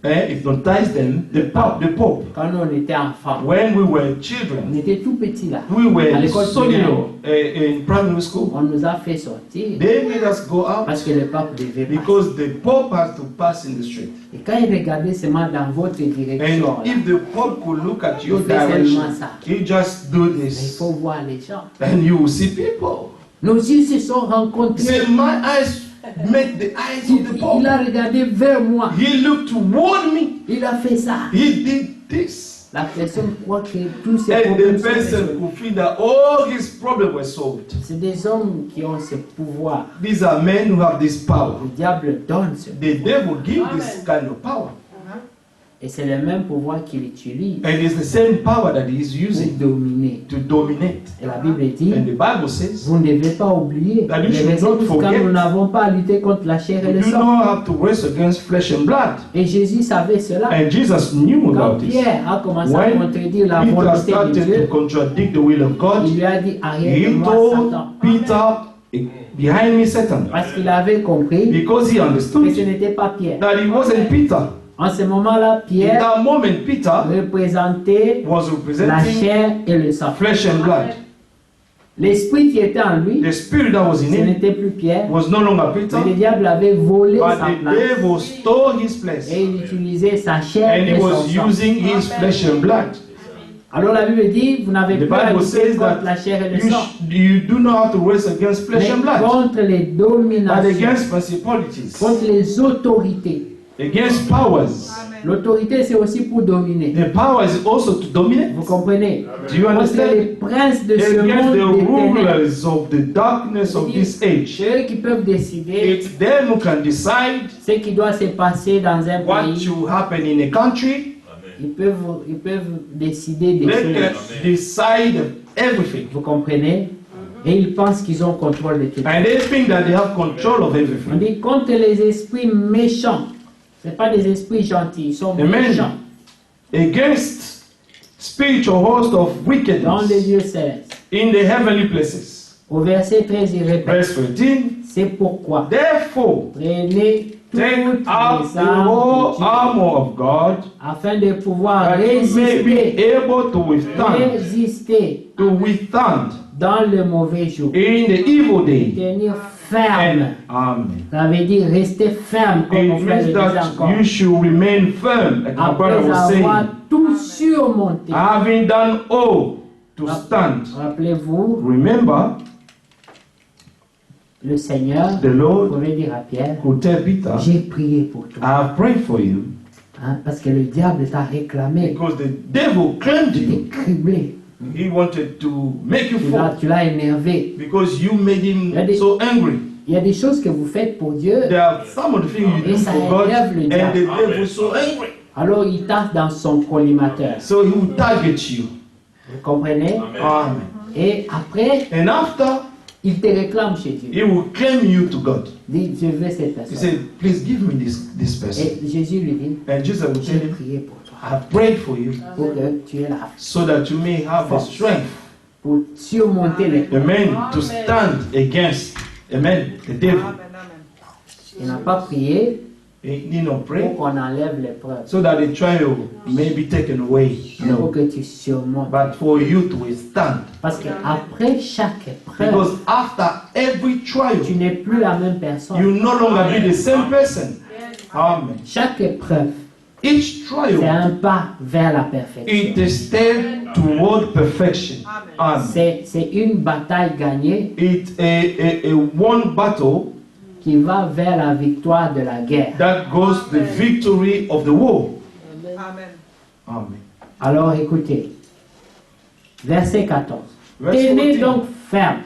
Speaker 2: Hypnotize them. The Pope.
Speaker 1: quand on était enfant,
Speaker 2: When we were
Speaker 1: on
Speaker 2: children,
Speaker 1: était tout petit là.
Speaker 2: we were
Speaker 1: À
Speaker 2: in
Speaker 1: l'école
Speaker 2: Solino in primary school.
Speaker 1: On nous a fait sortir
Speaker 2: They made us go out
Speaker 1: parce que le pape devait passer.
Speaker 2: because the Pope has to pass in the street.
Speaker 1: Et quand il regardait seulement dans votre direction,
Speaker 2: And
Speaker 1: là,
Speaker 2: if the Pope could look at your
Speaker 1: il fait seulement
Speaker 2: direction,
Speaker 1: ça.
Speaker 2: he just do
Speaker 1: Mais il
Speaker 2: this,
Speaker 1: faut voir les gens.
Speaker 2: and you will see people.
Speaker 1: Nos yeux se sont rencontrés.
Speaker 2: Say, my eyes met the eyes of the
Speaker 1: Il
Speaker 2: Pope.
Speaker 1: a regardé vers moi.
Speaker 2: He looked toward me.
Speaker 1: Il a fait ça.
Speaker 2: He did this.
Speaker 1: La personne croit que tous ses
Speaker 2: And
Speaker 1: problèmes
Speaker 2: the
Speaker 1: sont
Speaker 2: person
Speaker 1: résolus.
Speaker 2: could feel that all his problems were solved.
Speaker 1: C'est des hommes qui ont ce pouvoir.
Speaker 2: These are men who have this power.
Speaker 1: Le diable donne ce
Speaker 2: The devil give this kind of power.
Speaker 1: Et c'est le même pouvoir qu'il utilise
Speaker 2: And it's the same power that he is
Speaker 1: pour
Speaker 2: using
Speaker 1: dominer.
Speaker 2: to dominate.
Speaker 1: Et la Bible dit,
Speaker 2: And the Bible says,
Speaker 1: vous ne devez pas oublier
Speaker 2: That you
Speaker 1: les
Speaker 2: should
Speaker 1: raisons
Speaker 2: not
Speaker 1: quand
Speaker 2: forget.
Speaker 1: nous n'avons pas à lutter contre la chair et
Speaker 2: we
Speaker 1: le
Speaker 2: do
Speaker 1: sang.
Speaker 2: not have to race against flesh and blood.
Speaker 1: Et Jésus savait cela.
Speaker 2: And Jesus knew
Speaker 1: Quand
Speaker 2: about this.
Speaker 1: Pierre a commencé à
Speaker 2: When
Speaker 1: contredire la
Speaker 2: Peter
Speaker 1: volonté de
Speaker 2: started to
Speaker 1: Dieu,
Speaker 2: contradict the will of God,
Speaker 1: il lui a dit, arrête de
Speaker 2: he
Speaker 1: moi,
Speaker 2: told
Speaker 1: Satan.
Speaker 2: Peter, behind me, Satan.
Speaker 1: Parce qu'il avait compris
Speaker 2: Because he
Speaker 1: que ce
Speaker 2: understood
Speaker 1: n'était pas Pierre.
Speaker 2: that it wasn't Peter.
Speaker 1: En ce moment-là,
Speaker 2: In
Speaker 1: Pierre
Speaker 2: that moment, Peter
Speaker 1: représentait
Speaker 2: was
Speaker 1: la
Speaker 2: representing
Speaker 1: chair et le sang.
Speaker 2: flesh and blood.
Speaker 1: L'esprit qui était en lui,
Speaker 2: The spirit that was in
Speaker 1: ce
Speaker 2: him
Speaker 1: n'était plus Pierre,
Speaker 2: was no longer Peter,
Speaker 1: mais le diable avait volé
Speaker 2: but
Speaker 1: sa
Speaker 2: the
Speaker 1: place
Speaker 2: devil stole his place.
Speaker 1: et il utilisait sa chair
Speaker 2: And he
Speaker 1: et son
Speaker 2: was
Speaker 1: sang.
Speaker 2: using his flesh and blood.
Speaker 1: Alors la Bible dit, vous n'avez
Speaker 2: The
Speaker 1: pas à
Speaker 2: Bible
Speaker 1: lutter
Speaker 2: says
Speaker 1: contre la
Speaker 2: that
Speaker 1: chair et le
Speaker 2: you,
Speaker 1: sang,
Speaker 2: you do not have to race against flesh and
Speaker 1: mais
Speaker 2: blood,
Speaker 1: contre les
Speaker 2: but
Speaker 1: dominations,
Speaker 2: against principalities,
Speaker 1: contre les autorités.
Speaker 2: against powers.
Speaker 1: L'autorité, c'est aussi pour dominer.
Speaker 2: The power is also to dominate.
Speaker 1: Vous comprenez?
Speaker 2: Do you
Speaker 1: Contre
Speaker 2: understand?
Speaker 1: les princes de ce
Speaker 2: Against
Speaker 1: monde
Speaker 2: the
Speaker 1: des ténèbres.
Speaker 2: rulers of the darkness of this age.
Speaker 1: C'est eux qui peuvent décider
Speaker 2: It's them who can decide
Speaker 1: ce qui doit se passer dans un
Speaker 2: what
Speaker 1: pays.
Speaker 2: should happen in a country.
Speaker 1: Ils peuvent décider des
Speaker 2: They can
Speaker 1: choses.
Speaker 2: decide everything.
Speaker 1: Vous comprenez? Et ils pensent qu'ils ont contrôle de tout.
Speaker 2: And they think that they have control of
Speaker 1: On
Speaker 2: everything.
Speaker 1: dit contre les esprits méchants. Ce pas des esprits gentils, ils sont
Speaker 2: Amen.
Speaker 1: méchants
Speaker 2: Against spiritual host of
Speaker 1: dans les
Speaker 2: wickedness
Speaker 1: lieux célestes.
Speaker 2: in the heavenly places.
Speaker 1: Au verset 13, il répète,
Speaker 2: Verse 13.
Speaker 1: c'est pourquoi
Speaker 2: Therefore,
Speaker 1: prenez toutes
Speaker 2: take out
Speaker 1: les
Speaker 2: the
Speaker 1: armes
Speaker 2: whole
Speaker 1: de Dieu
Speaker 2: armor of God
Speaker 1: afin de pouvoir
Speaker 2: that you may be
Speaker 1: résister,
Speaker 2: able to withstand
Speaker 1: dans le mauvais jour.
Speaker 2: in the evil day.
Speaker 1: Tenir ferme.
Speaker 2: And amen.
Speaker 1: Ça veut dire rester ferme, comme mon
Speaker 2: It
Speaker 1: frère
Speaker 2: means
Speaker 1: le disait
Speaker 2: that
Speaker 1: encore.
Speaker 2: you should remain firm, like my brother
Speaker 1: Après
Speaker 2: was
Speaker 1: avoir
Speaker 2: saying,
Speaker 1: tout surmonté.
Speaker 2: having done all to stand.
Speaker 1: Rappelez-vous,
Speaker 2: Remember,
Speaker 1: le Seigneur,
Speaker 2: the
Speaker 1: vous
Speaker 2: Lord
Speaker 1: pouvez dire à Pierre,
Speaker 2: who tell Peter,
Speaker 1: j'ai prié pour toi.
Speaker 2: I have prayed for you
Speaker 1: Hein, parce que le diable t'a réclamé.
Speaker 2: because the devil claimed
Speaker 1: Tu
Speaker 2: you.
Speaker 1: t'es criblé.
Speaker 2: He wanted to make you fall
Speaker 1: Tu l'as énervé.
Speaker 2: because you made him
Speaker 1: Il y a des-
Speaker 2: so angry.
Speaker 1: Il y a des choses que vous faites pour Dieu.
Speaker 2: There are some of the things you do
Speaker 1: Et ça
Speaker 2: for God,
Speaker 1: énerve le
Speaker 2: and
Speaker 1: diable.
Speaker 2: the devil is so angry.
Speaker 1: Alors il tape dans son collimateur.
Speaker 2: So he will target you.
Speaker 1: Vous comprenez?
Speaker 2: Amen.
Speaker 1: Et après,
Speaker 2: And after,
Speaker 1: il te réclame chez Dieu.
Speaker 2: he will claim you to God.
Speaker 1: Dit, je veux cette
Speaker 2: He
Speaker 1: personne.
Speaker 2: said, please give me this person.
Speaker 1: Et Jésus lui dit,
Speaker 2: And Jesus will
Speaker 1: j'ai
Speaker 2: tell him,
Speaker 1: prié pour toi.
Speaker 2: I have prayed for you
Speaker 1: Pour que tu aies la
Speaker 2: so that you may have the strength,
Speaker 1: pour surmonter les
Speaker 2: amen, to stand against, amen, the devil.
Speaker 1: Il n'a pas prié
Speaker 2: He need not
Speaker 1: pour
Speaker 2: pray
Speaker 1: qu'on enlève l'épreuve.
Speaker 2: so that the trial may be taken away.
Speaker 1: Il faut
Speaker 2: No.
Speaker 1: que tu surmontes.
Speaker 2: But for you to withstand.
Speaker 1: Parce qu'après chaque épreuve,
Speaker 2: Because after every trial,
Speaker 1: tu n'es plus la même personne.
Speaker 2: you no longer be the same person. Amen.
Speaker 1: Chaque épreuve,
Speaker 2: Each
Speaker 1: c'est
Speaker 2: trial,
Speaker 1: un pas vers la perfection.
Speaker 2: it is step toward perfection. Amen.
Speaker 1: C'est une bataille gagnée
Speaker 2: It's a one battle
Speaker 1: qui va vers la victoire de la guerre.
Speaker 2: that goes the victory of the war.
Speaker 3: Amen.
Speaker 2: Amen.
Speaker 1: Alors écoutez, verset 14.
Speaker 2: Verse
Speaker 1: Tenez
Speaker 2: 14.
Speaker 1: donc ferme.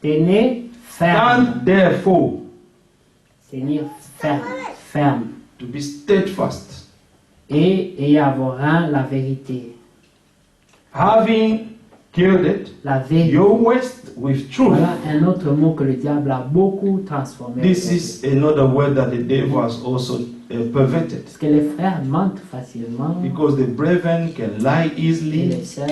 Speaker 1: Tenez ferme.
Speaker 2: Stand therefore
Speaker 1: Tenir ferme. Ferme.
Speaker 2: to be steadfast,
Speaker 1: Et à vos reins la vérité.
Speaker 2: having girded
Speaker 1: La vérité.
Speaker 2: your waist with truth.
Speaker 1: Voilà un autre mot que le diable a beaucoup transformé.
Speaker 2: This is another word that the devil has also perverted.
Speaker 1: Parce que les frères mentent facilement.
Speaker 2: Because the brethren can lie
Speaker 1: Et
Speaker 2: easily,
Speaker 1: les sœurs.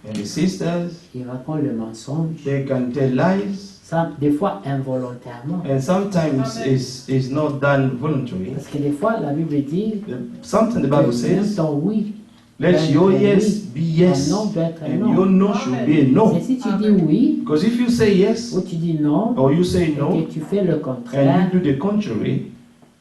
Speaker 2: And the sisters,
Speaker 1: ils racontent le mensonge,
Speaker 2: they can tell lies.
Speaker 1: ça, des fois involontairement.
Speaker 2: And sometimes it's not done voluntarily.
Speaker 1: Parce que des fois, la Bible dit
Speaker 2: Something the
Speaker 1: que
Speaker 2: Bible
Speaker 1: même
Speaker 2: says,
Speaker 1: ton oui,
Speaker 2: let your yes be yes,
Speaker 1: un non peut être un
Speaker 2: and
Speaker 1: non.
Speaker 2: your no should be a no.
Speaker 1: C'est si tu dis oui,
Speaker 2: Because if you say yes,
Speaker 1: ou tu dis non,
Speaker 2: or you say
Speaker 1: et
Speaker 2: no,
Speaker 1: que tu fais le
Speaker 2: and
Speaker 1: contraire,
Speaker 2: you do the contrary,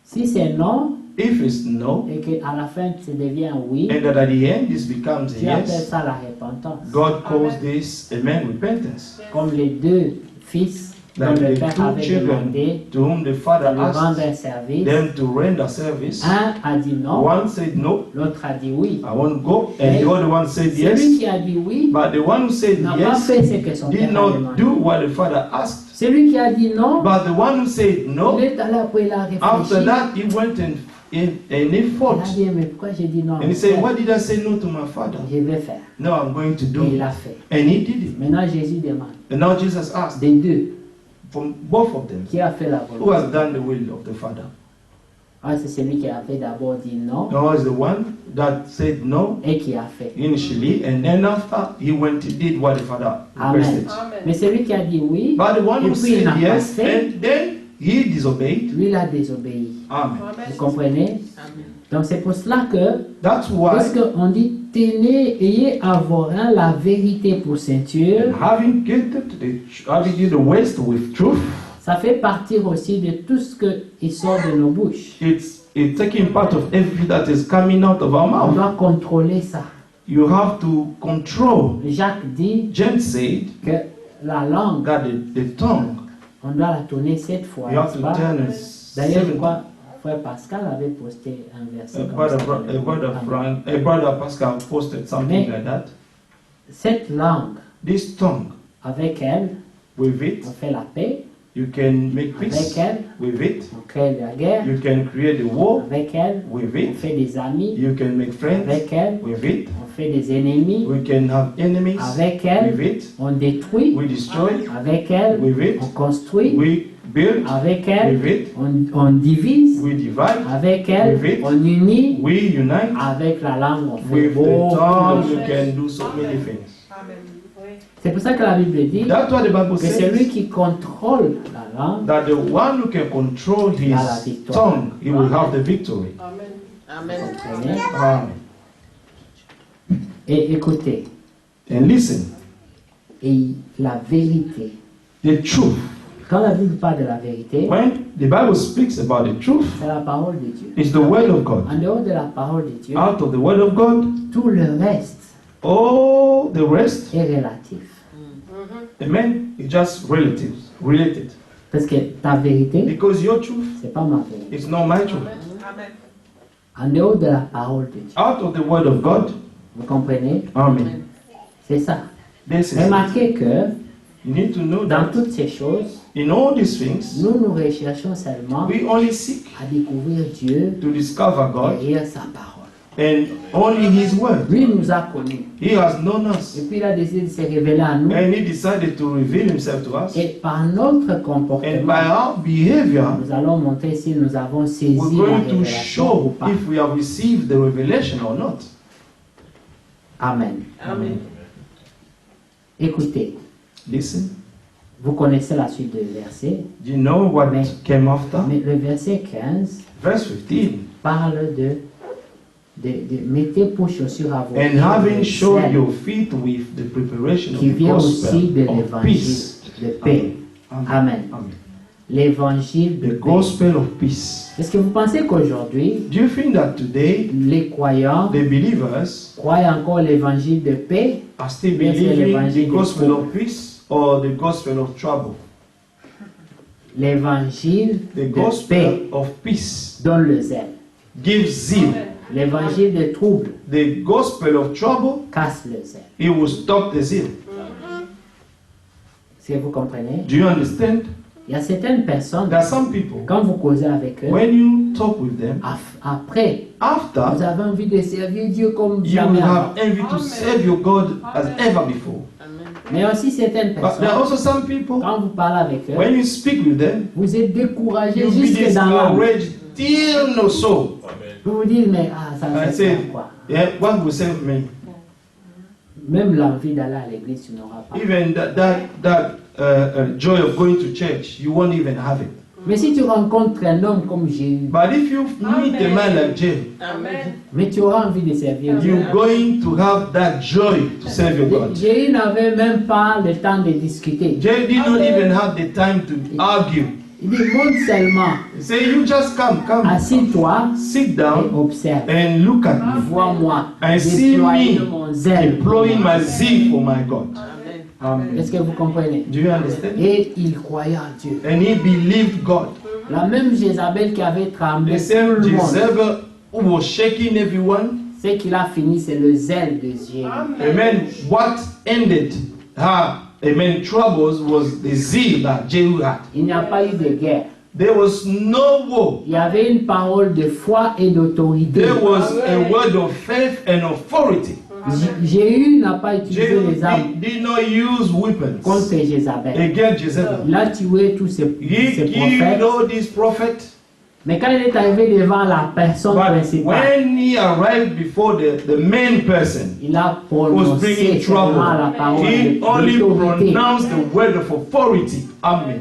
Speaker 1: si c'est non,
Speaker 2: if it's no,
Speaker 1: et qu'à la fin, ça devient oui,
Speaker 2: and that at the end this becomes a
Speaker 1: tu appelles
Speaker 2: yes,
Speaker 1: ça la repentance.
Speaker 2: God calls this amen repentance.
Speaker 1: Comme les deux fils dont
Speaker 2: Like
Speaker 1: le
Speaker 2: the
Speaker 1: père
Speaker 2: two
Speaker 1: avait
Speaker 2: children
Speaker 1: demandé
Speaker 2: to whom the
Speaker 1: de
Speaker 2: father
Speaker 1: lui rendre
Speaker 2: asked
Speaker 1: un service.
Speaker 2: them to render service.
Speaker 1: Un a dit non,
Speaker 2: One said no,
Speaker 1: l'autre a dit oui.
Speaker 2: I won't go, and the other one said
Speaker 1: Celui
Speaker 2: yes.
Speaker 1: qui a dit oui
Speaker 2: But the one who said
Speaker 1: n'a pas
Speaker 2: yes
Speaker 1: fait ce que son
Speaker 2: did
Speaker 1: père a
Speaker 2: not
Speaker 1: demandé.
Speaker 2: do what the father asked.
Speaker 1: Celui qui a dit non,
Speaker 2: But the one who said
Speaker 1: il
Speaker 2: no,
Speaker 1: est allé après, il a
Speaker 2: after
Speaker 1: réfléchi.
Speaker 2: that he went and he
Speaker 1: Il
Speaker 2: fought.
Speaker 1: a dit, mais pourquoi j'ai dit non?
Speaker 2: And he said, why did I say no to my father?
Speaker 1: Je vais faire.
Speaker 2: No, I'm going to do
Speaker 1: Et il
Speaker 2: it.
Speaker 1: l'a fait.
Speaker 2: And he did it.
Speaker 1: Maintenant, Jésus demande
Speaker 2: And now Jesus asked
Speaker 1: des deux,
Speaker 2: from both of them,
Speaker 1: qui a fait la
Speaker 2: who has
Speaker 1: volonté?
Speaker 2: done the will of the father?
Speaker 1: Ah, c'est celui qui avait d'abord dit non
Speaker 2: Now is the one that said no
Speaker 1: et qui a fait.
Speaker 2: initially, and then after he went and did what the father requested.
Speaker 1: Mais celui qui a dit oui,
Speaker 2: But the one
Speaker 1: et
Speaker 2: who
Speaker 1: puis il n'a
Speaker 2: said
Speaker 1: pas
Speaker 2: yes,
Speaker 1: fait,
Speaker 2: and then he disobeyed.
Speaker 1: lui, il a désobéi.
Speaker 2: Amen.
Speaker 1: Vous comprenez? Donc, c'est pour cela que,
Speaker 2: That's why,
Speaker 1: lorsqu'on dit tenez, ayez à vos reins la vérité pour ceinture,
Speaker 2: having girded the waist with truth,
Speaker 1: ça fait partir aussi de tout ce qui sort de nos bouches.
Speaker 2: it's taking part of everything that is coming out of our
Speaker 1: On
Speaker 2: mouth.
Speaker 1: doit contrôler ça.
Speaker 2: You have to control.
Speaker 1: Jacques dit
Speaker 2: James said
Speaker 1: que la langue,
Speaker 2: that the tongue,
Speaker 1: on doit la tourner 7 fois.
Speaker 2: you have
Speaker 1: n'est-ce
Speaker 2: to
Speaker 1: pas?
Speaker 2: turn it
Speaker 1: D'ailleurs, je
Speaker 2: 7.
Speaker 1: crois, frère Pascal avait posté un verset comme
Speaker 2: Brother,
Speaker 1: ça.
Speaker 2: brother Pascal posted something like that.
Speaker 1: Cette langue,
Speaker 2: This tongue,
Speaker 1: avec elle,
Speaker 2: with it,
Speaker 1: on fait la paix.
Speaker 2: you can make
Speaker 1: Avec
Speaker 2: peace.
Speaker 1: elle,
Speaker 2: With it,
Speaker 1: on crée la guerre.
Speaker 2: you can create a war.
Speaker 1: Avec elle,
Speaker 2: With
Speaker 1: on
Speaker 2: it,
Speaker 1: fait des amis.
Speaker 2: you can make friends.
Speaker 1: Avec elle,
Speaker 2: With it,
Speaker 1: on fait des ennemis.
Speaker 2: we can have enemies.
Speaker 1: Avec
Speaker 2: With
Speaker 1: elle,
Speaker 2: it,
Speaker 1: on détruit.
Speaker 2: we destroy.
Speaker 1: Avec elle,
Speaker 2: With it,
Speaker 1: on construit.
Speaker 2: we build.
Speaker 1: Avec elle,
Speaker 2: With it,
Speaker 1: on divise.
Speaker 2: we divide.
Speaker 1: Avec elle,
Speaker 2: With it,
Speaker 1: on unit.
Speaker 2: we unite.
Speaker 1: Avec la langue, on fait
Speaker 2: With the
Speaker 1: beaucoup
Speaker 2: tongue,
Speaker 1: de
Speaker 2: you
Speaker 1: choses.
Speaker 2: can do so many things.
Speaker 1: C'est pour ça que la Bible dit
Speaker 2: That's what the Bible
Speaker 1: que celui
Speaker 2: says.
Speaker 1: qui contrôle la langue,
Speaker 2: That the one who can control his
Speaker 1: la victoire.
Speaker 2: tongue, he will have the victory.
Speaker 1: comprenez?
Speaker 2: Amen.
Speaker 1: Et écoutez,
Speaker 2: And listen,
Speaker 1: et la vérité.
Speaker 2: the truth.
Speaker 1: Quand la Bible parle de la vérité,
Speaker 2: When the Bible speaks about the truth,
Speaker 1: c'est la parole de Dieu.
Speaker 2: it's the word of God.
Speaker 1: En dehors de la parole de Dieu,
Speaker 2: Out of the word of God,
Speaker 1: tout le reste
Speaker 2: all the rest,
Speaker 1: est relatif.
Speaker 2: amen, is just related.
Speaker 1: Parce que ta vérité,
Speaker 2: Because your truth
Speaker 1: c'est pas ma vérité.
Speaker 2: is not my truth.
Speaker 1: En dehors de la parole de Dieu,
Speaker 2: Out of the word of God,
Speaker 1: vous comprenez?
Speaker 2: amen.
Speaker 1: C'est ça.
Speaker 2: This is it.
Speaker 1: Remarquez que
Speaker 2: You need to know
Speaker 1: dans
Speaker 2: that
Speaker 1: toutes ces choses,
Speaker 2: in all these things,
Speaker 1: nous recherchons seulement
Speaker 2: we only seek
Speaker 1: à découvrir Dieu
Speaker 2: to discover God
Speaker 1: derrière sa parole.
Speaker 2: and only His word.
Speaker 1: Lui nous a connus.
Speaker 2: He has known us
Speaker 1: Et puis il a décidé de se révéler à nous.
Speaker 2: and He decided to reveal Himself to us.
Speaker 1: Et par notre
Speaker 2: And by
Speaker 1: comportement,
Speaker 2: our behavior,
Speaker 1: nous allons montrer si nous avons saisi
Speaker 2: we're
Speaker 1: la
Speaker 2: going to
Speaker 1: révélation ou
Speaker 2: show
Speaker 1: pas.
Speaker 2: if we have received the revelation or not.
Speaker 1: Amen.
Speaker 3: Amen.
Speaker 1: Écoutez,
Speaker 2: Listen,
Speaker 1: vous connaissez la suite du verset,
Speaker 2: do you know what
Speaker 1: Amen.
Speaker 2: came after?
Speaker 1: mais le verset 15
Speaker 2: Verse 15.
Speaker 1: parle de mettez pour chaussures à vos
Speaker 2: And
Speaker 1: pieds
Speaker 2: having
Speaker 1: le
Speaker 2: shod
Speaker 1: sel
Speaker 2: your feet with the preparation of
Speaker 1: qui
Speaker 2: the
Speaker 1: vient aussi de
Speaker 2: gospel of
Speaker 1: l'évangile
Speaker 2: peace.
Speaker 1: de paix.
Speaker 2: Amen.
Speaker 1: Amen.
Speaker 2: Amen.
Speaker 1: L'évangile de
Speaker 2: The
Speaker 1: paix.
Speaker 2: gospel of peace.
Speaker 1: Est-ce que vous pensez qu'aujourd'hui,
Speaker 2: Do you think that today
Speaker 1: les croyants
Speaker 2: the believers
Speaker 1: croient encore l'évangile de paix?
Speaker 2: are still
Speaker 1: Yes,
Speaker 2: believing the
Speaker 1: l'évangile
Speaker 2: gospel
Speaker 1: de
Speaker 2: of peace or the gospel of trouble?
Speaker 1: L'évangile
Speaker 2: The
Speaker 1: de paix
Speaker 2: gospel of peace
Speaker 1: donne le zèle.
Speaker 2: gives zeal.
Speaker 1: L'évangile de trouble
Speaker 2: The gospel of trouble,
Speaker 1: casse le zèle.
Speaker 2: it will stop the zeal.
Speaker 1: Est-ce que vous comprenez?
Speaker 2: Do you understand?
Speaker 1: Il y a certaines personnes,
Speaker 2: There are some people,
Speaker 1: quand vous causez avec eux,
Speaker 2: when you talk with them,
Speaker 1: après, vous
Speaker 2: after
Speaker 1: avez envie de servir Dieu comme
Speaker 2: you
Speaker 1: jamais
Speaker 2: will
Speaker 1: avant.
Speaker 2: have envy to serve your God as ever before.
Speaker 1: Mais aussi certaines
Speaker 2: But there are
Speaker 1: personnes,
Speaker 2: also some people,
Speaker 1: quand vous parlez avec eux,
Speaker 2: when you speak with them,
Speaker 1: vous êtes découragé
Speaker 2: you'll be
Speaker 1: jusque dans l'âme.
Speaker 2: discouraged till no soul.
Speaker 1: Vous vous dites, mais ça
Speaker 2: I
Speaker 1: ne
Speaker 2: said,
Speaker 1: sert à quoi?
Speaker 2: yeah, what will save me?
Speaker 1: même l'envie d'aller à l'église, tu n'auras pas.
Speaker 2: Even that joy of going to church, you won't even have it.
Speaker 1: Mais si tu rencontres un homme comme Jésus,
Speaker 2: But if you meet a man like Jerry,
Speaker 1: mais tu auras envie de servir Dieu.
Speaker 2: you're going to have that joy to serve your God.
Speaker 1: Jésus n'avait même pas le temps de discuter.
Speaker 2: Jerry did not even have the time to argue.
Speaker 1: Il dit, monte seulement,
Speaker 2: He said, you just come,
Speaker 1: assis-toi
Speaker 2: sit
Speaker 1: et
Speaker 2: down
Speaker 1: observe.
Speaker 2: and look at me.
Speaker 1: Vois-moi
Speaker 2: And see
Speaker 1: déployer
Speaker 2: me
Speaker 1: mon zèle.
Speaker 2: deploying my zeal for my God. Amen.
Speaker 1: Est-ce que vous comprenez?
Speaker 2: Do you understand?
Speaker 1: Et il croyait en Dieu.
Speaker 2: And he believed God.
Speaker 1: La même Jézabel qui avait tremblé
Speaker 2: The
Speaker 1: tout
Speaker 2: same
Speaker 1: le monde,
Speaker 2: Jezebel who was shaking everyone.
Speaker 1: ce qu'il a fini, c'est le zèle de Dieu.
Speaker 2: Amen. What ended her, amen, troubles was the zeal that Jehu had.
Speaker 1: Il n'y a pas eu de guerre.
Speaker 2: There was no war.
Speaker 1: Il y avait une parole de foi et d'autorité.
Speaker 2: There was a word of faith and authority.
Speaker 1: Jéhu n'a pas utilisé
Speaker 2: Jehu
Speaker 1: les armes
Speaker 2: did not use weapons
Speaker 1: contre Jézabel.
Speaker 2: against Jezebel.
Speaker 1: Il a tué tous ces
Speaker 2: He killed
Speaker 1: prophètes.
Speaker 2: all these prophets.
Speaker 1: Mais quand il est arrivé devant la personne
Speaker 2: But
Speaker 1: principale,
Speaker 2: when he arrived before the main person
Speaker 1: il a
Speaker 2: who was
Speaker 1: prononcé
Speaker 2: bringing
Speaker 1: seulement la
Speaker 2: trouble,
Speaker 1: parole
Speaker 2: he only
Speaker 1: d'autorité.
Speaker 2: pronounced the word of authority. Amen.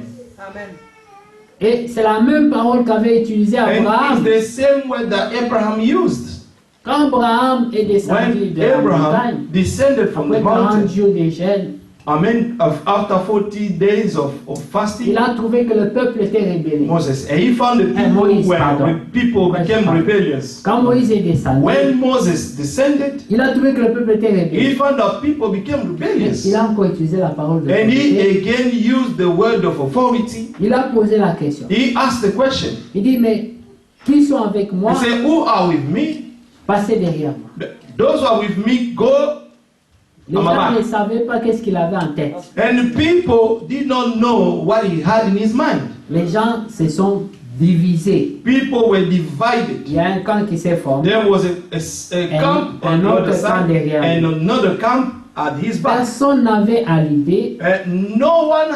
Speaker 1: Et c'est la même parole qu'avait utilisée
Speaker 2: And
Speaker 1: Abraham.
Speaker 2: it's the same word that Abraham used.
Speaker 1: Quand Abraham est descendu
Speaker 2: When
Speaker 1: de la montagne,
Speaker 2: Abraham descended from
Speaker 1: après
Speaker 2: the
Speaker 1: 40
Speaker 2: mountain,
Speaker 1: jours de jeûne,
Speaker 2: amen, after 40 days of
Speaker 1: il
Speaker 2: fasting,
Speaker 1: a trouvé que le peuple était rébellé.
Speaker 2: Moses, and he found the people
Speaker 1: Moïse, pardon.
Speaker 2: when people became rebellious.
Speaker 1: Quand Moïse est descendu,
Speaker 2: When Moses descended,
Speaker 1: il a trouvé que le peuple était
Speaker 2: he
Speaker 1: rébellé.
Speaker 2: found that people became rebellious.
Speaker 1: Il a encore utilisé la parole de
Speaker 2: And he
Speaker 1: Dieu.
Speaker 2: again used the word of authority.
Speaker 1: Il a posé la question.
Speaker 2: He asked the question.
Speaker 1: Il dit, mais qui sont avec moi?
Speaker 2: He said, who are with me?
Speaker 1: Passez derrière moi.
Speaker 2: Those who are with me, go.
Speaker 1: Les gens ne savaient pas qu'est-ce qu'il avait en tête.
Speaker 2: And the people did not know what he had in his mind.
Speaker 1: Les gens se sont divisés.
Speaker 2: People were divided.
Speaker 1: Il y a un camp qui s'est formé.
Speaker 2: There was a camp on the other side and another camp at his back.
Speaker 1: Personne n'avait à l'idée
Speaker 2: No one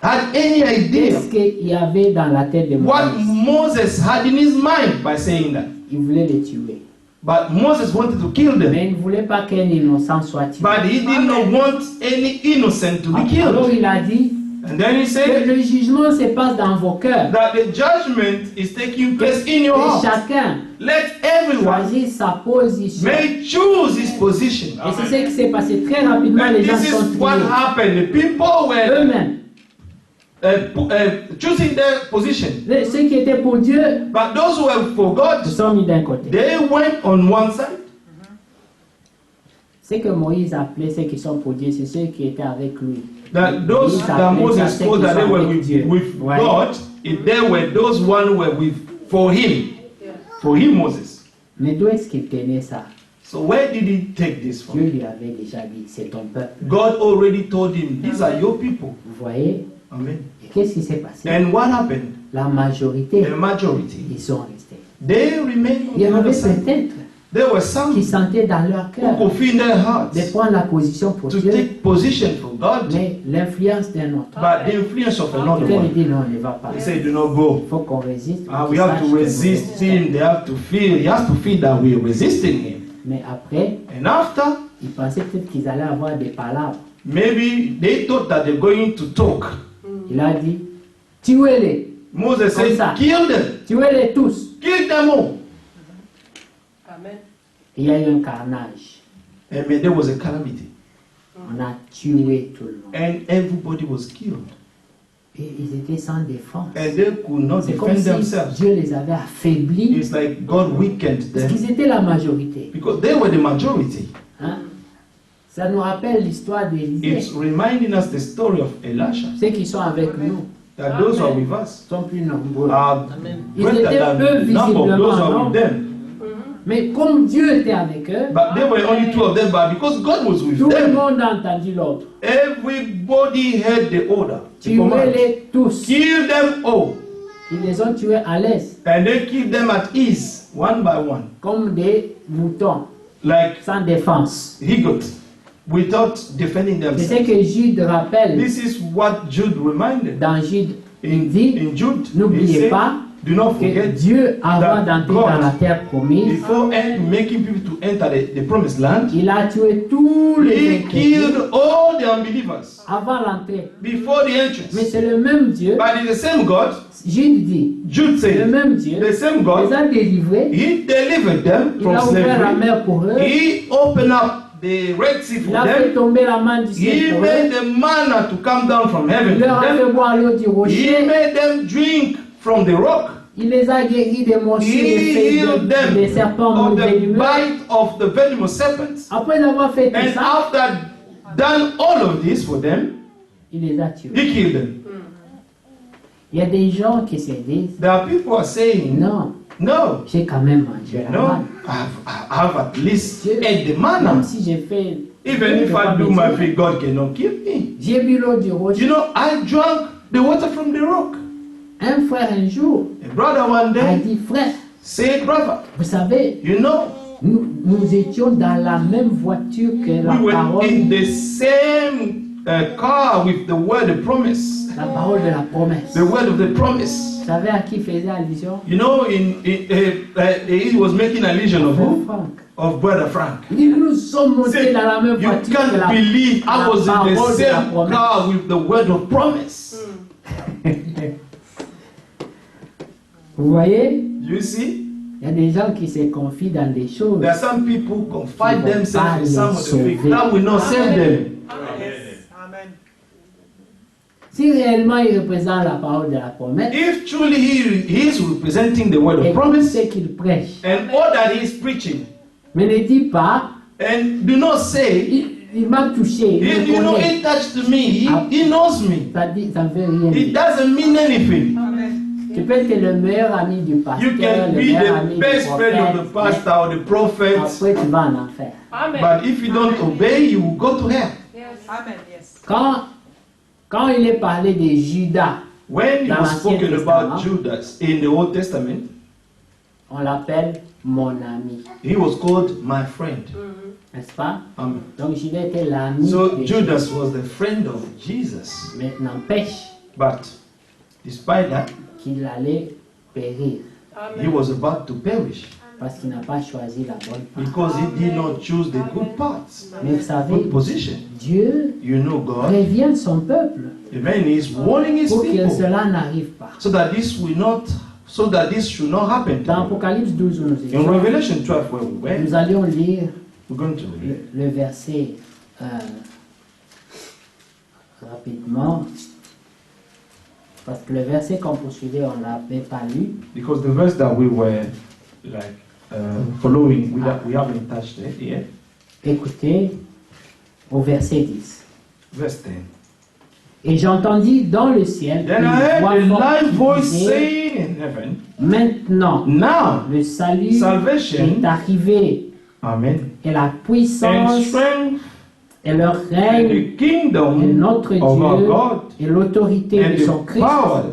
Speaker 2: had any idea
Speaker 1: qu'est-ce qu'il y avait dans la tête de
Speaker 2: what
Speaker 1: Moïse.
Speaker 2: Moses had in his mind by saying that.
Speaker 1: Il voulait les tuer.
Speaker 2: But Moses wanted to kill them.
Speaker 1: Mais il ne voulait pas qu'un innocent soit tué.
Speaker 2: But he did not want any innocent to be
Speaker 1: Alors
Speaker 2: killed.
Speaker 1: il a dit
Speaker 2: And then he
Speaker 1: que
Speaker 2: said
Speaker 1: le jugement se passe dans vos cœurs.
Speaker 2: that the judgment is taking place in your
Speaker 1: Et
Speaker 2: heart.
Speaker 1: chacun
Speaker 2: Let everyone
Speaker 1: choisit sa position.
Speaker 2: may choose his position.
Speaker 1: Et c'est ce qui s'est passé très rapidement.
Speaker 2: And
Speaker 1: Les gens
Speaker 2: this
Speaker 1: sont
Speaker 2: is what
Speaker 1: tués
Speaker 2: happened. The people were
Speaker 1: eux-mêmes.
Speaker 2: choosing their position.
Speaker 1: Ceux qui étaient pour Dieu
Speaker 2: But those who were for God,
Speaker 1: se sont mis d'un côté.
Speaker 2: they went on one side.
Speaker 1: Ce que Moïse appelait ceux qui sont pour Dieu, c'est ceux qui étaient avec lui.
Speaker 2: That those that Moses called that they were with God, if they were those one who were with for him Moses.
Speaker 1: Mais d'où est-ce qu'il tenait ça?
Speaker 2: So where did he take this
Speaker 1: Dieu
Speaker 2: from?
Speaker 1: lui avait déjà dit, c'est ton peuple.
Speaker 2: God already told him, these are your people.
Speaker 1: Vous voyez?
Speaker 2: Amen.
Speaker 1: Et qu'est-ce qui s'est passé?
Speaker 2: And what happened?
Speaker 1: La majorité,
Speaker 2: The majority,
Speaker 1: ils sont restés.
Speaker 2: they remained
Speaker 1: Il y
Speaker 2: on the
Speaker 1: en avait
Speaker 2: other side.
Speaker 1: peut-être
Speaker 2: There were some
Speaker 1: qui sentaient dans leur
Speaker 2: who
Speaker 1: cœur
Speaker 2: could feel in their hearts
Speaker 1: de prendre la position pour
Speaker 2: to
Speaker 1: Dieu,
Speaker 2: take position for God,
Speaker 1: mais l'influence d'un autre.
Speaker 2: but the influence of another
Speaker 1: Quelqu'un lui
Speaker 2: one.
Speaker 1: dit non, on ne va pas.
Speaker 2: He said, do not go.
Speaker 1: Il faut qu'on résiste.
Speaker 2: We have to resist him. They have to feel. He has to feel that we are resisting him.
Speaker 1: Mais après,
Speaker 2: And after,
Speaker 1: ils pensaient peut-être qu'ils allaient avoir des palabres.
Speaker 2: maybe they thought that they're going to talk.
Speaker 1: Il a dit, tuez-les,
Speaker 2: Moses
Speaker 1: Comme
Speaker 2: said,
Speaker 1: ça.
Speaker 2: kill them.
Speaker 1: tuez-les tous.
Speaker 2: Kill them all.
Speaker 1: Il y a eu un carnage.
Speaker 2: And there was a calamity.
Speaker 1: On a tué tout le monde.
Speaker 2: And everybody was killed.
Speaker 1: Et ils étaient sans défense.
Speaker 2: And they could not
Speaker 1: C'est comme
Speaker 2: defend
Speaker 1: si
Speaker 2: themselves.
Speaker 1: Dieu les avait affaiblis
Speaker 2: It's like God weakened
Speaker 1: parce
Speaker 2: them
Speaker 1: qu'ils étaient la majorité.
Speaker 2: because they were the majority.
Speaker 1: Hein? Ça nous rappelle l'histoire d'Élisée.
Speaker 2: It's reminding us the story of Elisha.
Speaker 1: Ceux qui sont avec nous
Speaker 2: That those who are with us
Speaker 1: sont plus nombreux.
Speaker 2: are
Speaker 1: Ils
Speaker 2: greater
Speaker 1: étaient
Speaker 2: than
Speaker 1: peu
Speaker 2: the number of those who
Speaker 1: visiblement,
Speaker 2: are with them.
Speaker 1: Mais comme Dieu était avec eux,
Speaker 2: But there were only two of them, but because God was with
Speaker 1: tout le
Speaker 2: them,
Speaker 1: monde a entendu l'ordre.
Speaker 2: everybody heard the order. The command.
Speaker 1: Tuez-les tous.
Speaker 2: Kill them all.
Speaker 1: Ils les ont tués à l'aise,
Speaker 2: And they killed them at ease, one by one,
Speaker 1: comme des moutons,
Speaker 2: like
Speaker 1: sans défense.
Speaker 2: he-goats, without defending
Speaker 1: C'est ce
Speaker 2: themselves.
Speaker 1: que Jude rappelle
Speaker 2: This is what Jude reminded.
Speaker 1: dans Jude. Il dit,
Speaker 2: In Jude, he
Speaker 1: n'oubliez
Speaker 2: said,
Speaker 1: pas
Speaker 2: Do not
Speaker 1: que
Speaker 2: forget
Speaker 1: Dieu, avant
Speaker 2: that
Speaker 1: d'entrer dans la
Speaker 2: God,
Speaker 1: terre promise,
Speaker 2: before making people to enter the promised land,
Speaker 1: il a tué tous les
Speaker 2: He
Speaker 1: incrédules
Speaker 2: killed all the unbelievers
Speaker 1: avant l'entrée.
Speaker 2: before the
Speaker 1: Mais
Speaker 2: entrance.
Speaker 1: c'est le même Dieu,
Speaker 2: But it's the same God.
Speaker 1: Jude dit,
Speaker 2: Jude
Speaker 1: le
Speaker 2: said,
Speaker 1: même Dieu,
Speaker 2: the same
Speaker 1: les
Speaker 2: God.
Speaker 1: a délivrés,
Speaker 2: He delivered them
Speaker 1: il
Speaker 2: from
Speaker 1: a ouvert la
Speaker 2: slavery.
Speaker 1: mer pour eux,
Speaker 2: He opened up the Red Sea
Speaker 1: il
Speaker 2: for
Speaker 1: a fait
Speaker 2: them.
Speaker 1: tomber la main du ciel
Speaker 2: He
Speaker 1: pour
Speaker 2: made
Speaker 1: eux,
Speaker 2: the manna to come down from heaven
Speaker 1: il leur
Speaker 2: to
Speaker 1: a fait
Speaker 2: them.
Speaker 1: boire l'eau du
Speaker 2: He
Speaker 1: rocher,
Speaker 2: made them drink from the rock.
Speaker 1: il les a guéris des morsures, des
Speaker 2: He
Speaker 1: feuilles,
Speaker 2: healed
Speaker 1: des
Speaker 2: them
Speaker 1: serpents
Speaker 2: of the
Speaker 1: venimeux.
Speaker 2: bite of the venomous serpents.
Speaker 1: Après avoir fait tout
Speaker 2: And
Speaker 1: ça,
Speaker 2: after done all of this for them,
Speaker 1: il les a tués.
Speaker 2: He killed them.
Speaker 1: Il y a des gens qui se disent,
Speaker 2: There are people who are saying,
Speaker 1: non,
Speaker 2: no,
Speaker 1: j'ai quand même mangé la manne.
Speaker 2: I have at least ate the
Speaker 1: Même
Speaker 2: manna.
Speaker 1: si j'ai fait,
Speaker 2: Even if I do my thing, God cannot kill me.
Speaker 1: j'ai bu l'eau du
Speaker 2: You
Speaker 1: rocher.
Speaker 2: know, I drank the water from the rock.
Speaker 1: Un frère un jour
Speaker 2: A brother one
Speaker 1: a
Speaker 2: day
Speaker 1: dit, frère,
Speaker 2: said, brother,
Speaker 1: vous savez,
Speaker 2: you know,
Speaker 1: nous étions dans la même voiture que la
Speaker 2: we were in
Speaker 1: parole,
Speaker 2: the same car with the word of promise.
Speaker 1: la parole de la promesse.
Speaker 2: The word of the promise.
Speaker 1: Vous savez à qui il faisait allusion?
Speaker 2: You know, he was making allusion of
Speaker 1: Frère
Speaker 2: who?
Speaker 1: Franck.
Speaker 2: Of Brother Frank.
Speaker 1: Il dit, nous sommes montés
Speaker 2: Say,
Speaker 1: dans la même
Speaker 2: you
Speaker 1: voiture que
Speaker 2: can't
Speaker 1: la,
Speaker 2: believe I
Speaker 1: la
Speaker 2: was in the
Speaker 1: parole de la
Speaker 2: same
Speaker 1: promesse.
Speaker 2: car with the word of promise.
Speaker 1: Vous voyez?
Speaker 2: You see?
Speaker 1: Il y a des gens qui se confient dans des choses.
Speaker 2: There are some people who confide
Speaker 1: Qui vont
Speaker 2: themselves
Speaker 1: pas
Speaker 2: in some of the
Speaker 1: les
Speaker 2: things
Speaker 1: sauver.
Speaker 2: that will not save them.
Speaker 1: Si réellement il représente la parole de la promesse,
Speaker 2: If truly he is representing the word
Speaker 1: et
Speaker 2: of promise
Speaker 1: ce qu'il prêche,
Speaker 2: and all that he is preaching,
Speaker 1: mais ne dit pas,
Speaker 2: and do not say,
Speaker 1: il m'a touché, il me
Speaker 2: you know,
Speaker 1: connaît.
Speaker 2: he touched me, he knows me.
Speaker 1: Ça ne veut rien
Speaker 2: It
Speaker 1: dire.
Speaker 2: doesn't mean anything.
Speaker 1: Tu peux être le meilleur ami du pasteur,
Speaker 2: You can
Speaker 1: le
Speaker 2: be
Speaker 1: meilleur
Speaker 2: the
Speaker 1: ami du
Speaker 2: best friend of the
Speaker 1: prophète,
Speaker 2: pastor or the
Speaker 1: mais
Speaker 2: prophet,
Speaker 1: après tu vas en enfer.
Speaker 2: but if you don't obey, you will go to hell.
Speaker 1: Quand il est parlé de Judas,
Speaker 2: When he
Speaker 1: Dans
Speaker 2: was
Speaker 1: l'Ancien
Speaker 2: spoken
Speaker 1: Testament,
Speaker 2: about Judas in the Old Testament,
Speaker 1: on l'appelle mon ami,
Speaker 2: he was called my friend.
Speaker 1: n'est-ce pas?
Speaker 2: Amen.
Speaker 1: Donc Judas était l'ami
Speaker 2: So
Speaker 1: de
Speaker 2: Judas was the friend of Jesus,
Speaker 1: mais n'empêche
Speaker 2: but despite that,
Speaker 1: qu'il allait périr
Speaker 2: he was about to perish
Speaker 1: parce qu'il n'a pas choisi la bonne part.
Speaker 2: because he did not choose the good parts,
Speaker 1: Mais vous savez,
Speaker 2: good position.
Speaker 1: Dieu
Speaker 2: You know, God,
Speaker 1: prévient son peuple
Speaker 2: amen, is warning his
Speaker 1: pour que
Speaker 2: people
Speaker 1: cela n'arrive pas.
Speaker 2: so that this should not happen to
Speaker 1: Dans
Speaker 2: them.
Speaker 1: Apocalypse 12 où nous
Speaker 2: In
Speaker 1: étions,
Speaker 2: Revelation 12, where we were,
Speaker 1: nous allions lire
Speaker 2: we're going to read.
Speaker 1: le verset rapidement, parce que le verset qu'on poursuivait, on ne l'avait pas lu.
Speaker 2: Because the verse that we were following, we haven't touched it yet.
Speaker 1: Écoutez au verset 10.
Speaker 2: Verse 10.
Speaker 1: Et j'entendis dans le ciel
Speaker 2: Then I
Speaker 1: une
Speaker 2: heard a
Speaker 1: voix
Speaker 2: loud
Speaker 1: forte qui
Speaker 2: voice
Speaker 1: disait,
Speaker 2: saying in heaven,
Speaker 1: maintenant
Speaker 2: now
Speaker 1: le salut
Speaker 2: salvation,
Speaker 1: est arrivé
Speaker 2: amen,
Speaker 1: et la
Speaker 2: and
Speaker 1: puissance
Speaker 2: strength
Speaker 1: et le
Speaker 2: and
Speaker 1: règne
Speaker 2: the
Speaker 1: et
Speaker 2: kingdom
Speaker 1: notre
Speaker 2: of our
Speaker 1: Dieu
Speaker 2: God
Speaker 1: et l'autorité
Speaker 2: and
Speaker 1: de son
Speaker 2: the
Speaker 1: Christ.
Speaker 2: power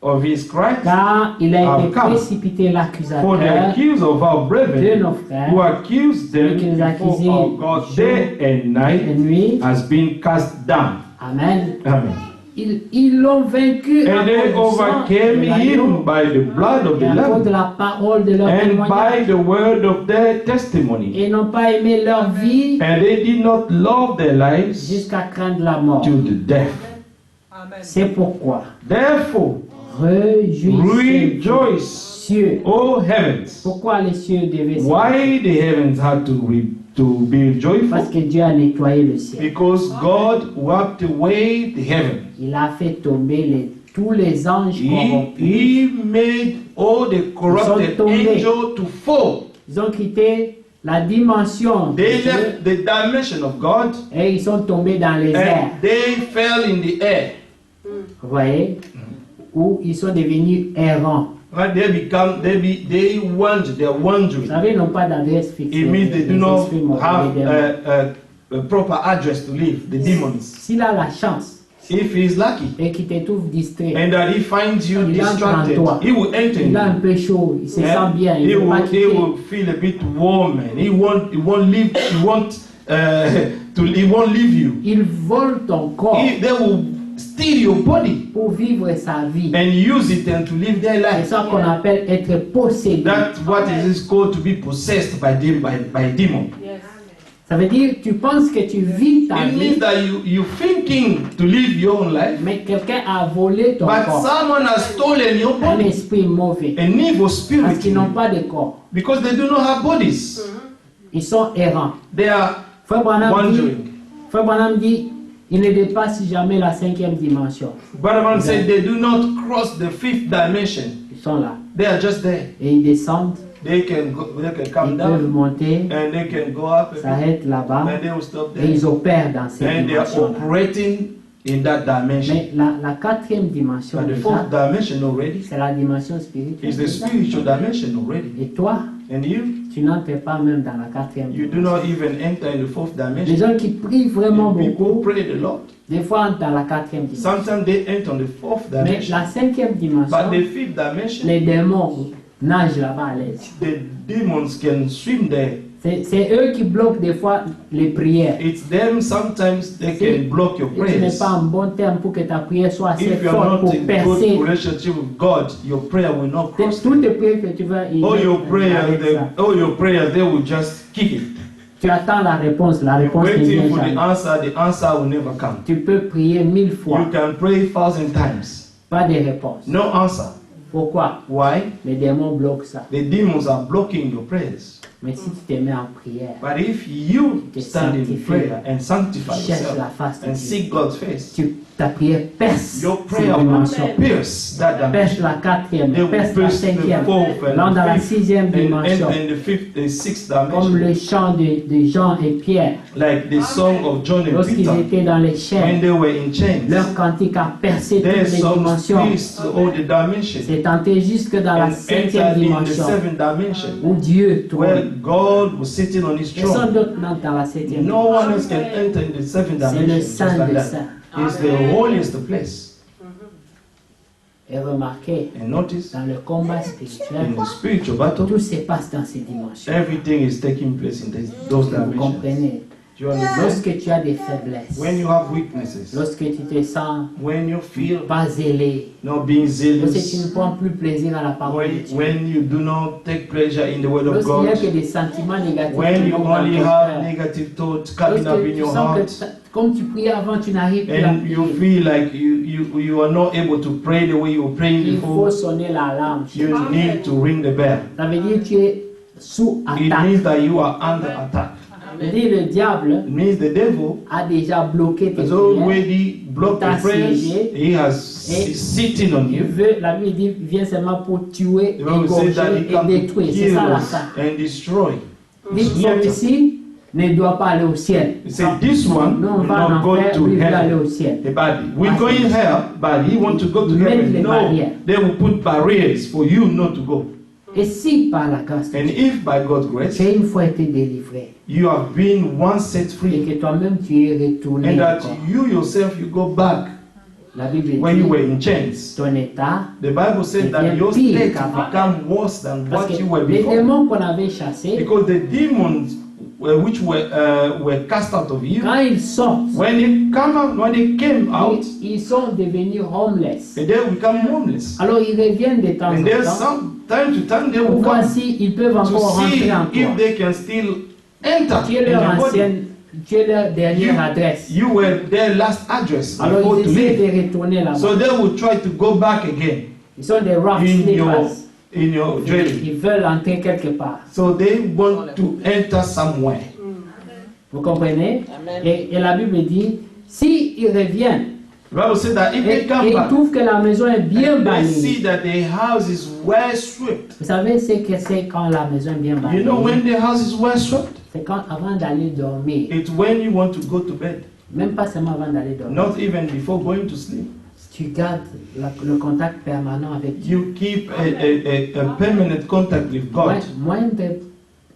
Speaker 2: of his Christ,
Speaker 1: Car il a
Speaker 2: have
Speaker 1: été
Speaker 2: come.
Speaker 1: précipité
Speaker 2: for the
Speaker 1: l'accusateur
Speaker 2: accuse of our
Speaker 1: de
Speaker 2: brethren
Speaker 1: nos
Speaker 2: who
Speaker 1: frères
Speaker 2: accused them
Speaker 1: qui nous
Speaker 2: before
Speaker 1: accusaient
Speaker 2: our God
Speaker 1: jour
Speaker 2: day and
Speaker 1: et
Speaker 2: night
Speaker 1: nuit.
Speaker 2: has been cast down.
Speaker 1: Amen.
Speaker 2: Amen.
Speaker 1: Ils l'ont vaincu à
Speaker 2: And they
Speaker 1: cause du sang
Speaker 2: overcame
Speaker 1: de l'agneau
Speaker 2: him by the blood of
Speaker 1: et
Speaker 2: the
Speaker 1: à cause de
Speaker 2: Lamb
Speaker 1: la parole de leur
Speaker 2: and by
Speaker 1: témoignage.
Speaker 2: the word of their testimony.
Speaker 1: Et n'ont pas aimé leur vie
Speaker 2: And they did not love their lives
Speaker 1: jusqu'à craindre la mort.
Speaker 2: to the death.
Speaker 1: C'est pourquoi
Speaker 2: Therefore,
Speaker 1: réjouissez-vous,
Speaker 2: rejoice,
Speaker 1: cieux.
Speaker 2: O heavens.
Speaker 1: Pourquoi les cieux devaient se
Speaker 2: Why the heavens had to be
Speaker 1: Parce
Speaker 2: joyful?
Speaker 1: que Dieu a nettoyé le ciel.
Speaker 2: Because God wiped away the heaven.
Speaker 1: Il a fait tomber tous les anges corrompus.
Speaker 2: He made all the corrupted angels to fall.
Speaker 1: Ils ont quitté la dimension de
Speaker 2: They
Speaker 1: Dieu
Speaker 2: left the dimension of God
Speaker 1: et ils sont tombés dans les airs.
Speaker 2: and they fell in the air.
Speaker 1: Vous voyez? Où ils sont devenus errants.
Speaker 2: Right? They're
Speaker 1: Vous
Speaker 2: wandering.
Speaker 1: savez, ils n'ont pas d'adresse fixe.
Speaker 2: It means they do
Speaker 1: Les
Speaker 2: not
Speaker 1: esprits mauvais,
Speaker 2: have
Speaker 1: les démons.
Speaker 2: a proper address to live, the demons.
Speaker 1: S'il a la chance
Speaker 2: If he is lucky
Speaker 1: et qu'il te trouve distrait,
Speaker 2: and that he finds you
Speaker 1: Il entre en
Speaker 2: distracted,
Speaker 1: toi.
Speaker 2: he will enter
Speaker 1: il a un
Speaker 2: you.
Speaker 1: peu chaud, il se sent
Speaker 2: And
Speaker 1: bien, il
Speaker 2: he
Speaker 1: ne veut pas
Speaker 2: will
Speaker 1: quitter.
Speaker 2: feel a bit warm and he won't leave you.
Speaker 1: Il vole ton corps.
Speaker 2: They will steal your body
Speaker 1: pour vivre sa vie.
Speaker 2: and use it and to live their
Speaker 1: C'est
Speaker 2: life.
Speaker 1: ça qu'on appelle être possédé.
Speaker 2: That's what it is called to be possessed by a demon.
Speaker 1: Ça veut dire tu penses que tu vis ta
Speaker 2: It
Speaker 1: vie,
Speaker 2: means that you're thinking to live your own life,
Speaker 1: mais quelqu'un a volé ton
Speaker 2: but
Speaker 1: corps.
Speaker 2: someone has stolen your
Speaker 1: Un
Speaker 2: body.
Speaker 1: esprit mauvais.
Speaker 2: An evil
Speaker 1: Parce
Speaker 2: spirit.
Speaker 1: qu'ils n'ont pas de corps.
Speaker 2: Because they do not have bodies.
Speaker 1: Ils sont errants.
Speaker 2: They are
Speaker 1: Frère
Speaker 2: wandering.
Speaker 1: Branham dit, il ne dépasse jamais la 5e dimension.
Speaker 2: Brother said they do not cross the 5th dimension.
Speaker 1: Ils sont là.
Speaker 2: They are just there.
Speaker 1: Et ils descendent,
Speaker 2: They can come
Speaker 1: ils peuvent
Speaker 2: down
Speaker 1: monter,
Speaker 2: and they can go up
Speaker 1: s'arrêtent là-bas,
Speaker 2: and they will stop
Speaker 1: et
Speaker 2: there.
Speaker 1: ils opèrent dans cette
Speaker 2: And they are
Speaker 1: dimension-là.
Speaker 2: operating in that dimension.
Speaker 1: Mais la 4e dimension,
Speaker 2: But the
Speaker 1: déjà,
Speaker 2: 4th dimension already
Speaker 1: c'est la dimension spirituelle.
Speaker 2: is the spiritual dimension already.
Speaker 1: Et toi,
Speaker 2: And you
Speaker 1: tu n'entres pas même dans la 4e
Speaker 2: do
Speaker 1: dimension.
Speaker 2: not even enter in the 4th
Speaker 1: Les
Speaker 2: dimension.
Speaker 1: gens qui prient vraiment
Speaker 2: And people
Speaker 1: beaucoup,
Speaker 2: pray the Lord.
Speaker 1: des fois entrent dans la 4e dimension.
Speaker 2: Sometimes they enter on the 4th
Speaker 1: Mais
Speaker 2: dimension.
Speaker 1: la 5e dimension,
Speaker 2: But the 5th dimension,
Speaker 1: les démons nagent là-bas à l'aise.
Speaker 2: the demons can swim there.
Speaker 1: C'est eux qui bloquent des fois les prières.
Speaker 2: It's them, sometimes they can block your
Speaker 1: Et tu n'es
Speaker 2: prayers.
Speaker 1: pas en bon terme pour que ta prière soit assez
Speaker 2: If you are
Speaker 1: forte
Speaker 2: not
Speaker 1: pour
Speaker 2: in good
Speaker 1: percer.
Speaker 2: relationship with God, your prayer will not cross.
Speaker 1: Toutes les prières que tu vas
Speaker 2: All your prayers,
Speaker 1: avec ça.
Speaker 2: all your prayers, they will just kick it.
Speaker 1: Tu attends la réponse ne
Speaker 2: Waiting
Speaker 1: vient
Speaker 2: for
Speaker 1: jamais.
Speaker 2: the answer will never come.
Speaker 1: Tu peux prier 1000 fois,
Speaker 2: You can pray 1,000 times,
Speaker 1: pas de réponse.
Speaker 2: no answer.
Speaker 1: Pourquoi?
Speaker 2: Why?
Speaker 1: Les démons bloquent ça.
Speaker 2: The demons are blocking your prayers.
Speaker 1: Mais si tu te mets en prière,
Speaker 2: But if you
Speaker 1: Te
Speaker 2: stand in
Speaker 1: sanctifie.
Speaker 2: prayer and sanctify
Speaker 1: cherche la
Speaker 2: yourself
Speaker 1: face de
Speaker 2: and
Speaker 1: Dieu,
Speaker 2: seek God's face,
Speaker 1: ta prière perce
Speaker 2: your
Speaker 1: cette
Speaker 2: prayer will
Speaker 1: dimension.
Speaker 2: pierce that
Speaker 1: Perce
Speaker 2: dimension.
Speaker 1: la 4e,
Speaker 2: They will
Speaker 1: perce la
Speaker 2: pierce the
Speaker 1: 5e,
Speaker 2: 4th and
Speaker 1: dans la
Speaker 2: the 5th
Speaker 1: 6e
Speaker 2: and
Speaker 1: dimension.
Speaker 2: the 5th and 6th
Speaker 1: Comme le
Speaker 2: dimension.
Speaker 1: chant de Jean et Pierre,
Speaker 2: Like the song of John and
Speaker 1: lorsqu'ils
Speaker 2: Peter
Speaker 1: étaient dans les
Speaker 2: when
Speaker 1: chaînes,
Speaker 2: they were in chains.
Speaker 1: leur cantique a percé toutes
Speaker 2: Their
Speaker 1: les
Speaker 2: songs
Speaker 1: dimensions.
Speaker 2: pierced all the dimensions
Speaker 1: C'est tenté jusque dans la
Speaker 2: and
Speaker 1: 5e
Speaker 2: entered in the
Speaker 1: dimension,
Speaker 2: 7th dimension
Speaker 1: où Dieu
Speaker 2: where
Speaker 1: tourne.
Speaker 2: God was sitting on his
Speaker 1: Personne
Speaker 2: throne.
Speaker 1: d'autre n'entre dans la 7e
Speaker 2: No
Speaker 1: dimension.
Speaker 2: one else can enter in the 7th
Speaker 1: C'est
Speaker 2: dimension
Speaker 1: le
Speaker 2: just
Speaker 1: Saint
Speaker 2: like
Speaker 1: des
Speaker 2: that.
Speaker 1: Saints.
Speaker 2: It's the holiest place.
Speaker 1: Et remarquez,
Speaker 2: And notice,
Speaker 1: dans le combat spirituel,
Speaker 2: in the spiritual battle,
Speaker 1: tout se passe dans ces dimensions.
Speaker 2: everything is taking place in those
Speaker 1: Vous
Speaker 2: dimensions.
Speaker 1: comprenez?
Speaker 2: Do you understand?
Speaker 1: Lorsque tu as des faiblesses,
Speaker 2: When you have weaknesses,
Speaker 1: lorsque tu te sens
Speaker 2: when you feel
Speaker 1: pas zélé,
Speaker 2: not being
Speaker 1: lorsque tu
Speaker 2: zealous,
Speaker 1: ne prends plus plaisir à la parole de Dieu,
Speaker 2: when you do not take pleasure in the word of
Speaker 1: lorsqu'il n'y a
Speaker 2: God,
Speaker 1: que des sentiments négatifs
Speaker 2: when
Speaker 1: qui
Speaker 2: you
Speaker 1: montent dans
Speaker 2: only
Speaker 1: ton
Speaker 2: have
Speaker 1: cœur,
Speaker 2: negative thoughts coming up
Speaker 1: lorsque
Speaker 2: in
Speaker 1: tu
Speaker 2: your
Speaker 1: sens
Speaker 2: heart,
Speaker 1: que comme tu priais avant, tu n'arrives plus à
Speaker 2: and you
Speaker 1: prier,
Speaker 2: feel like you are not able to pray the way you were praying
Speaker 1: il faut
Speaker 2: before,
Speaker 1: sonner l'alarme.
Speaker 2: you need to ring the bell.
Speaker 1: Ça veut dire que tu es sous
Speaker 2: It
Speaker 1: attaque.
Speaker 2: means that you are under attack.
Speaker 1: Ça veut dire que le diable
Speaker 2: It means the devil
Speaker 1: a déjà bloqué tes
Speaker 2: has
Speaker 1: prières.
Speaker 2: already blocked your prayers. He is sitting on
Speaker 1: Il
Speaker 2: you.
Speaker 1: veut, la Bible dit, il vient seulement pour tuer,
Speaker 2: The Bible says that he
Speaker 1: égorger et
Speaker 2: comes to
Speaker 1: détruire. C'est
Speaker 2: kill
Speaker 1: ça la
Speaker 2: us
Speaker 1: fin.
Speaker 2: and destroy.
Speaker 1: Dit celui-ci ne doit pas aller au ciel.
Speaker 2: He said, this one
Speaker 1: Non, on
Speaker 2: will
Speaker 1: va
Speaker 2: not
Speaker 1: en
Speaker 2: go
Speaker 1: enfer,
Speaker 2: to
Speaker 1: lui il veut aller au
Speaker 2: heaven.
Speaker 1: ciel.
Speaker 2: The body. We're going here, but he wants to go to
Speaker 1: Mettre les
Speaker 2: heaven. No,
Speaker 1: barrières.
Speaker 2: they will put barriers for you not to go.
Speaker 1: Et si par la grâce de
Speaker 2: And
Speaker 1: Dieu,
Speaker 2: if by God's grace,
Speaker 1: tu as une fois été délivré
Speaker 2: you have been once set
Speaker 1: et
Speaker 2: free,
Speaker 1: que toi-même tu es retourné
Speaker 2: and that
Speaker 1: encore,
Speaker 2: you yourself, you go back
Speaker 1: la Bible
Speaker 2: when you were
Speaker 1: dit
Speaker 2: in chains.
Speaker 1: ton état,
Speaker 2: The Bible said that your state become worse than
Speaker 1: parce
Speaker 2: what
Speaker 1: que
Speaker 2: you were
Speaker 1: les
Speaker 2: before.
Speaker 1: démons qu'on avait chassés,
Speaker 2: Because the demons which were cast out of you,
Speaker 1: quand ils sortent,
Speaker 2: when they came out,
Speaker 1: ils sont devenus homeless.
Speaker 2: and they become homeless.
Speaker 1: Alors ils reviennent de temps en
Speaker 2: And then
Speaker 1: temps
Speaker 2: some time to time they
Speaker 1: pour
Speaker 2: will
Speaker 1: voir
Speaker 2: come
Speaker 1: s'ils peuvent
Speaker 2: to
Speaker 1: encore
Speaker 2: see
Speaker 1: rentrer en
Speaker 2: if
Speaker 1: toi.
Speaker 2: they can still enter
Speaker 1: Tu es
Speaker 2: in
Speaker 1: leur
Speaker 2: your body.
Speaker 1: ancienne, tu es leur dernière adresse.
Speaker 2: You were their last address
Speaker 1: Alors
Speaker 2: before
Speaker 1: ils
Speaker 2: to
Speaker 1: essaient
Speaker 2: leave.
Speaker 1: de retourner là-bas.
Speaker 2: So they will try to go back again
Speaker 1: Ils sont des rock
Speaker 2: in your
Speaker 1: sleepers.
Speaker 2: dwelling.
Speaker 1: Ils veulent entrer quelque part.
Speaker 2: So they want to enter somewhere.
Speaker 1: Vous comprenez? Et la Bible dit, s'ils reviennent
Speaker 2: The Bible said that if
Speaker 1: et
Speaker 2: they come
Speaker 1: ils
Speaker 2: back,
Speaker 1: trouvent que la maison est bien
Speaker 2: they
Speaker 1: balayée.
Speaker 2: see that the house is well swept.
Speaker 1: Vous savez ce que c'est quand la maison est bien
Speaker 2: You know
Speaker 1: balayée?
Speaker 2: when the house is well swept?
Speaker 1: C'est quand avant d'aller dormir.
Speaker 2: It's when you want to go to bed.
Speaker 1: Même pas seulement avant d'aller dormir.
Speaker 2: Not even before going to sleep.
Speaker 1: Tu gardes le contact permanent avec Dieu.
Speaker 2: You keep a permanent contact with God.
Speaker 1: Moins de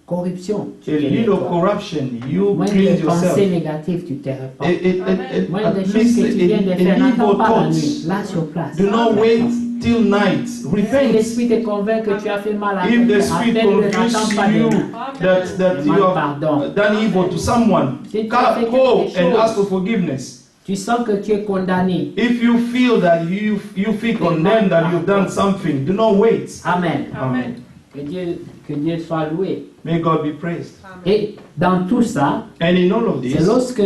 Speaker 1: corruption.
Speaker 2: A little corruption, you
Speaker 1: Moins
Speaker 2: cleanse
Speaker 1: de pensées
Speaker 2: yourself.
Speaker 1: négatives, tu te répands. Moins
Speaker 2: At
Speaker 1: de choses
Speaker 2: least
Speaker 1: que tu viens de faire.
Speaker 2: an
Speaker 1: N'attends
Speaker 2: evil
Speaker 1: pas la
Speaker 2: thought.
Speaker 1: nuit. Là sur place.
Speaker 2: Do not wait till night.
Speaker 1: Si
Speaker 2: Repent.
Speaker 1: l'esprit te convainc que tu as fait mal à
Speaker 2: If the
Speaker 1: quelqu'un,
Speaker 2: Spirit
Speaker 1: appelle-le,
Speaker 2: convinces
Speaker 1: n'attends pas de
Speaker 2: you
Speaker 1: nuit.
Speaker 2: that you
Speaker 1: Demande
Speaker 2: have
Speaker 1: pardon.
Speaker 2: done evil to someone,
Speaker 1: Si tu as fait
Speaker 2: go
Speaker 1: quelque
Speaker 2: and
Speaker 1: chose,
Speaker 2: ask for forgiveness.
Speaker 1: tu sens que tu es condamné.
Speaker 2: If you feel that you feel condemned that you've done something, do not wait.
Speaker 1: Amen.
Speaker 2: Amen.
Speaker 1: Que Dieu soit loué.
Speaker 2: May God be praised.
Speaker 1: Et dans tout ça,
Speaker 2: And in all of
Speaker 1: c'est
Speaker 2: this,
Speaker 1: lorsque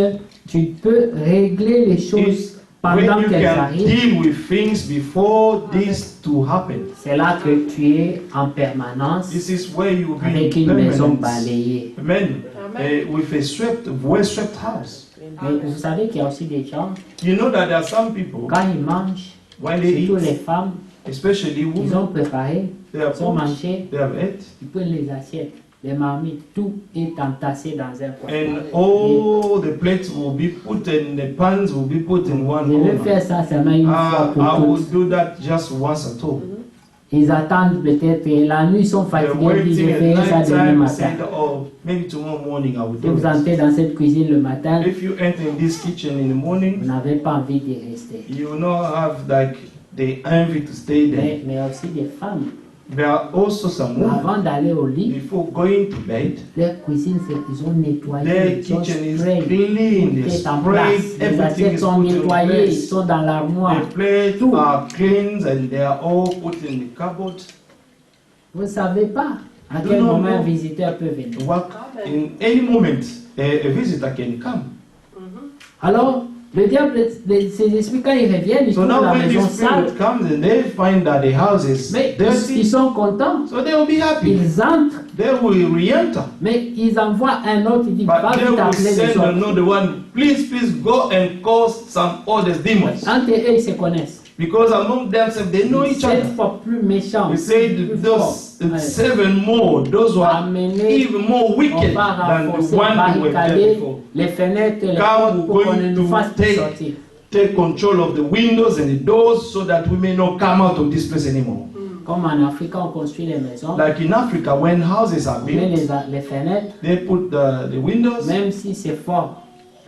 Speaker 1: tu peux régler les choses
Speaker 2: when
Speaker 1: pendant
Speaker 2: you
Speaker 1: qu'elles
Speaker 2: can
Speaker 1: arrivent,
Speaker 2: deal with things before this to happen,
Speaker 1: c'est là que tu es en permanence
Speaker 2: this is where you will be
Speaker 1: avec
Speaker 2: in
Speaker 1: une maison
Speaker 2: permanence.
Speaker 1: balayée.
Speaker 2: Amen. With a well-swept house.
Speaker 1: Mais vous savez qu'il y a aussi des gens,
Speaker 2: You know that there are some people,
Speaker 1: quand ils mangent,
Speaker 2: when they
Speaker 1: surtout les
Speaker 2: eat,
Speaker 1: femmes,
Speaker 2: especially
Speaker 1: ils ont
Speaker 2: women,
Speaker 1: préparé,
Speaker 2: they have
Speaker 1: ils ont
Speaker 2: cooked,
Speaker 1: mangé,
Speaker 2: they have ate,
Speaker 1: ils prennent les assiettes, les marmites, tout est entassé dans un coin.
Speaker 2: and all the plates will be put and the pans will be put in one
Speaker 1: Je vais
Speaker 2: corner.
Speaker 1: faire ça seulement une fois
Speaker 2: I
Speaker 1: pour
Speaker 2: will
Speaker 1: toutes.
Speaker 2: do that just once at all.
Speaker 1: Ils attendent peut-être, et la nuit ils sont
Speaker 2: They're
Speaker 1: fatigués, ils disent je
Speaker 2: waiting
Speaker 1: ferai ça
Speaker 2: at
Speaker 1: demain
Speaker 2: night time,
Speaker 1: matin.
Speaker 2: say, oh, maybe tomorrow morning I will
Speaker 1: Si
Speaker 2: do
Speaker 1: vous
Speaker 2: it.
Speaker 1: entrez dans cette cuisine le matin,
Speaker 2: If you enter in this kitchen in the
Speaker 1: vous
Speaker 2: morning,
Speaker 1: n'avez pas envie d'y rester.
Speaker 2: you will not have like the envy to stay there.
Speaker 1: Mais aussi des femmes,
Speaker 2: There are also some women,
Speaker 1: avant d'aller au lit,
Speaker 2: before going to bed,
Speaker 1: leur cuisine, ils ont nettoyé,
Speaker 2: their
Speaker 1: ils ont
Speaker 2: kitchen is
Speaker 1: spray,
Speaker 2: clean,
Speaker 1: tout
Speaker 2: they
Speaker 1: est en
Speaker 2: spray,
Speaker 1: place. Les
Speaker 2: everything
Speaker 1: assiettes
Speaker 2: is
Speaker 1: sont
Speaker 2: put in
Speaker 1: nettoyées, ils
Speaker 2: place.
Speaker 1: sont dans l'armoire.
Speaker 2: The plates
Speaker 1: Tout.
Speaker 2: are cleaned and they are all put in the cupboard.
Speaker 1: Vous ne savez pas à
Speaker 2: Do
Speaker 1: quel
Speaker 2: not
Speaker 1: moment un
Speaker 2: know.
Speaker 1: visiteur peut venir.
Speaker 2: What, in any moment, a visitor can come.
Speaker 1: Alors, le diable, ces esprits, quand ils reviennent, ils
Speaker 2: So
Speaker 1: trouvent
Speaker 2: now
Speaker 1: la
Speaker 2: when
Speaker 1: maison
Speaker 2: this
Speaker 1: sale.
Speaker 2: spirit comes and they find that the house is
Speaker 1: Mais ils
Speaker 2: dirty,
Speaker 1: sont contents.
Speaker 2: so they will be happy.
Speaker 1: Ils entrent,
Speaker 2: They will re-enter.
Speaker 1: mais ils envoient un autre, ils disent, va
Speaker 2: But they
Speaker 1: vite
Speaker 2: will
Speaker 1: appeler les
Speaker 2: send
Speaker 1: autres.
Speaker 2: another one. Please go and call some other demons.
Speaker 1: Entre eux, ils se connaissent.
Speaker 2: Because among themselves they know each
Speaker 1: 7
Speaker 2: other.
Speaker 1: fois plus méchants.
Speaker 2: He said
Speaker 1: plus
Speaker 2: those
Speaker 1: forts. Ouais.
Speaker 2: 7 more, those who are
Speaker 1: Amener,
Speaker 2: even more
Speaker 1: on
Speaker 2: wicked
Speaker 1: va
Speaker 2: than the
Speaker 1: renforcer,
Speaker 2: one who were there
Speaker 1: barricader
Speaker 2: before.
Speaker 1: les fenêtres, les
Speaker 2: God
Speaker 1: portes pour qu'on ne
Speaker 2: going
Speaker 1: nous
Speaker 2: to
Speaker 1: fasse plus
Speaker 2: take-
Speaker 1: sortir.
Speaker 2: Take control of the windows and the doors so that we may not come out of this place anymore.
Speaker 1: Comme en Afrique, on construit les maisons,
Speaker 2: Like in Africa, when houses are
Speaker 1: on met
Speaker 2: built,
Speaker 1: les fenêtres,
Speaker 2: they put the windows,
Speaker 1: même si c'est fort,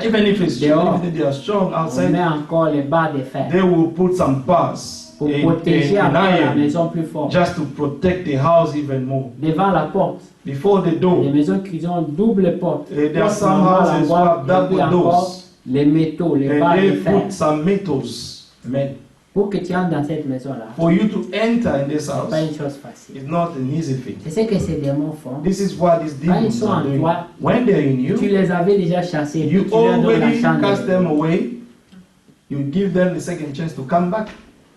Speaker 2: even if it's
Speaker 1: Dehors.
Speaker 2: even if they are strong
Speaker 1: on
Speaker 2: outside,
Speaker 1: met encore les barres de fer
Speaker 2: they will put some bars
Speaker 1: pour
Speaker 2: in
Speaker 1: protéger encore la
Speaker 2: iron
Speaker 1: maison plus fort.
Speaker 2: just to protect the house even more.
Speaker 1: Devant la porte,
Speaker 2: Before the door,
Speaker 1: les maisons qui ont double porte.
Speaker 2: there are
Speaker 1: Porte
Speaker 2: some
Speaker 1: normale,
Speaker 2: houses who
Speaker 1: on
Speaker 2: have
Speaker 1: voit, et puis
Speaker 2: double
Speaker 1: encore
Speaker 2: doors,
Speaker 1: les métaux, les barres
Speaker 2: and
Speaker 1: de
Speaker 2: they
Speaker 1: fer.
Speaker 2: put some metals. Amen.
Speaker 1: Pour que tu entres dans cette maison-là,
Speaker 2: For you to enter in this
Speaker 1: c'est pas
Speaker 2: house
Speaker 1: une chose facile.
Speaker 2: is not an easy thing.
Speaker 1: C'est ce que ces démons font.
Speaker 2: This is what these
Speaker 1: Quand ils
Speaker 2: demons
Speaker 1: sont
Speaker 2: are
Speaker 1: en
Speaker 2: doing.
Speaker 1: toi,
Speaker 2: When they're in
Speaker 1: tu
Speaker 2: you,
Speaker 1: les avais déjà chassés,
Speaker 2: you
Speaker 1: puis tu leur donnes la
Speaker 2: already
Speaker 1: chance.
Speaker 2: cast them away. You give them the second chance to come back.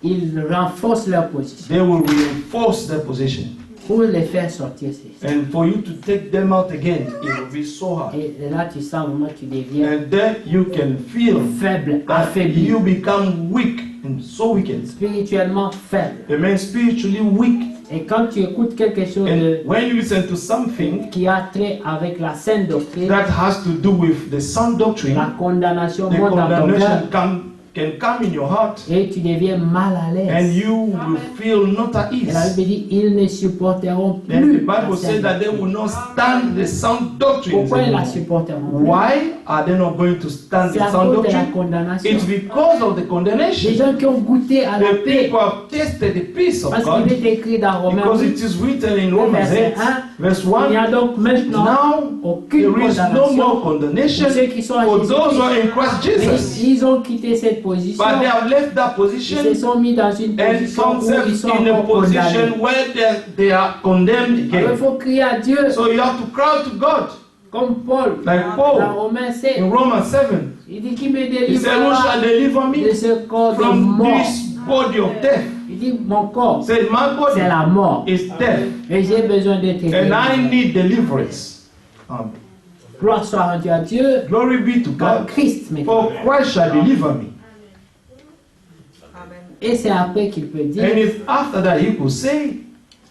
Speaker 1: Ils renforcent leur position
Speaker 2: They will reinforce their position.
Speaker 1: pour les faire sortir.
Speaker 2: And for you to take them out again, it will be so hard.
Speaker 1: Et là, tu sens vraiment que tu deviens
Speaker 2: And then you can feel
Speaker 1: faible,
Speaker 2: that
Speaker 1: affaibli,
Speaker 2: you become weak and so wicked.
Speaker 1: spirituellement faible.
Speaker 2: Amen. Spiritually weak.
Speaker 1: Et quand tu écoutes quelque chose
Speaker 2: And when you listen to something
Speaker 1: qui a trait avec la saine doctrine,
Speaker 2: that has to do with the sound doctrine,
Speaker 1: la condamnation
Speaker 2: the
Speaker 1: monte dans ton cœur
Speaker 2: condemnation can come in your heart,
Speaker 1: et tu deviens mal à
Speaker 2: and
Speaker 1: l'aise.
Speaker 2: you will feel not at
Speaker 1: Et la
Speaker 2: ease.
Speaker 1: Bible dit, ils ne supporteront
Speaker 2: And the
Speaker 1: plus
Speaker 2: Bible
Speaker 1: la
Speaker 2: says
Speaker 1: saine
Speaker 2: that they will
Speaker 1: doctrine.
Speaker 2: not stand the sound doctrine.
Speaker 1: Pourquoi ils la supporteront plus?
Speaker 2: Why are they not going to stand
Speaker 1: C'est
Speaker 2: the
Speaker 1: à
Speaker 2: sound
Speaker 1: cause de la
Speaker 2: doctrine?
Speaker 1: condamnation.
Speaker 2: It's because of the
Speaker 1: Les
Speaker 2: condemnation.
Speaker 1: gens qui ont goûté à la
Speaker 2: The
Speaker 1: paix,
Speaker 2: people have tasted the peace of
Speaker 1: parce
Speaker 2: God.
Speaker 1: qu'il est écrit dans Romains
Speaker 2: Because
Speaker 1: 8,
Speaker 2: it is written in Romans 8, verse
Speaker 1: il n'y a
Speaker 2: 1,
Speaker 1: donc maintenant
Speaker 2: now
Speaker 1: aucune
Speaker 2: there is no more
Speaker 1: condamnation pour
Speaker 2: condemnation
Speaker 1: ceux qui sont
Speaker 2: for
Speaker 1: en
Speaker 2: those who are in Christ
Speaker 1: Mais
Speaker 2: Jesus.
Speaker 1: ils ont quitté cette position,
Speaker 2: But they have left that
Speaker 1: ils
Speaker 2: position
Speaker 1: se sont mis dans une
Speaker 2: and
Speaker 1: position
Speaker 2: found
Speaker 1: où ils
Speaker 2: themselves
Speaker 1: sont
Speaker 2: in a
Speaker 1: encore condamnés.
Speaker 2: position where they are condemned
Speaker 1: Alors il
Speaker 2: again.
Speaker 1: faut crier à Dieu,
Speaker 2: So you have to cry to God.
Speaker 1: comme Paul,
Speaker 2: Like
Speaker 1: dans
Speaker 2: Paul
Speaker 1: Romains 7,
Speaker 2: in Romans 7.
Speaker 1: il dit qui me
Speaker 2: He said, Who shall
Speaker 1: délivrera
Speaker 2: deliver
Speaker 1: de
Speaker 2: me
Speaker 1: ce corps de
Speaker 2: from
Speaker 1: mort.
Speaker 2: this body of death?
Speaker 1: Il dit mon corps,
Speaker 2: He said, My body
Speaker 1: c'est la mort.
Speaker 2: is death,
Speaker 1: Et j'ai besoin d'être
Speaker 2: and I
Speaker 1: délivré.
Speaker 2: need deliverance.
Speaker 1: Gloire soit rendue à Dieu,
Speaker 2: Glory be to
Speaker 1: car
Speaker 2: God.
Speaker 1: Christ me
Speaker 2: For Christ shall deliver me.
Speaker 1: Et c'est après qu'il peut dire,
Speaker 2: And it's after that he could say,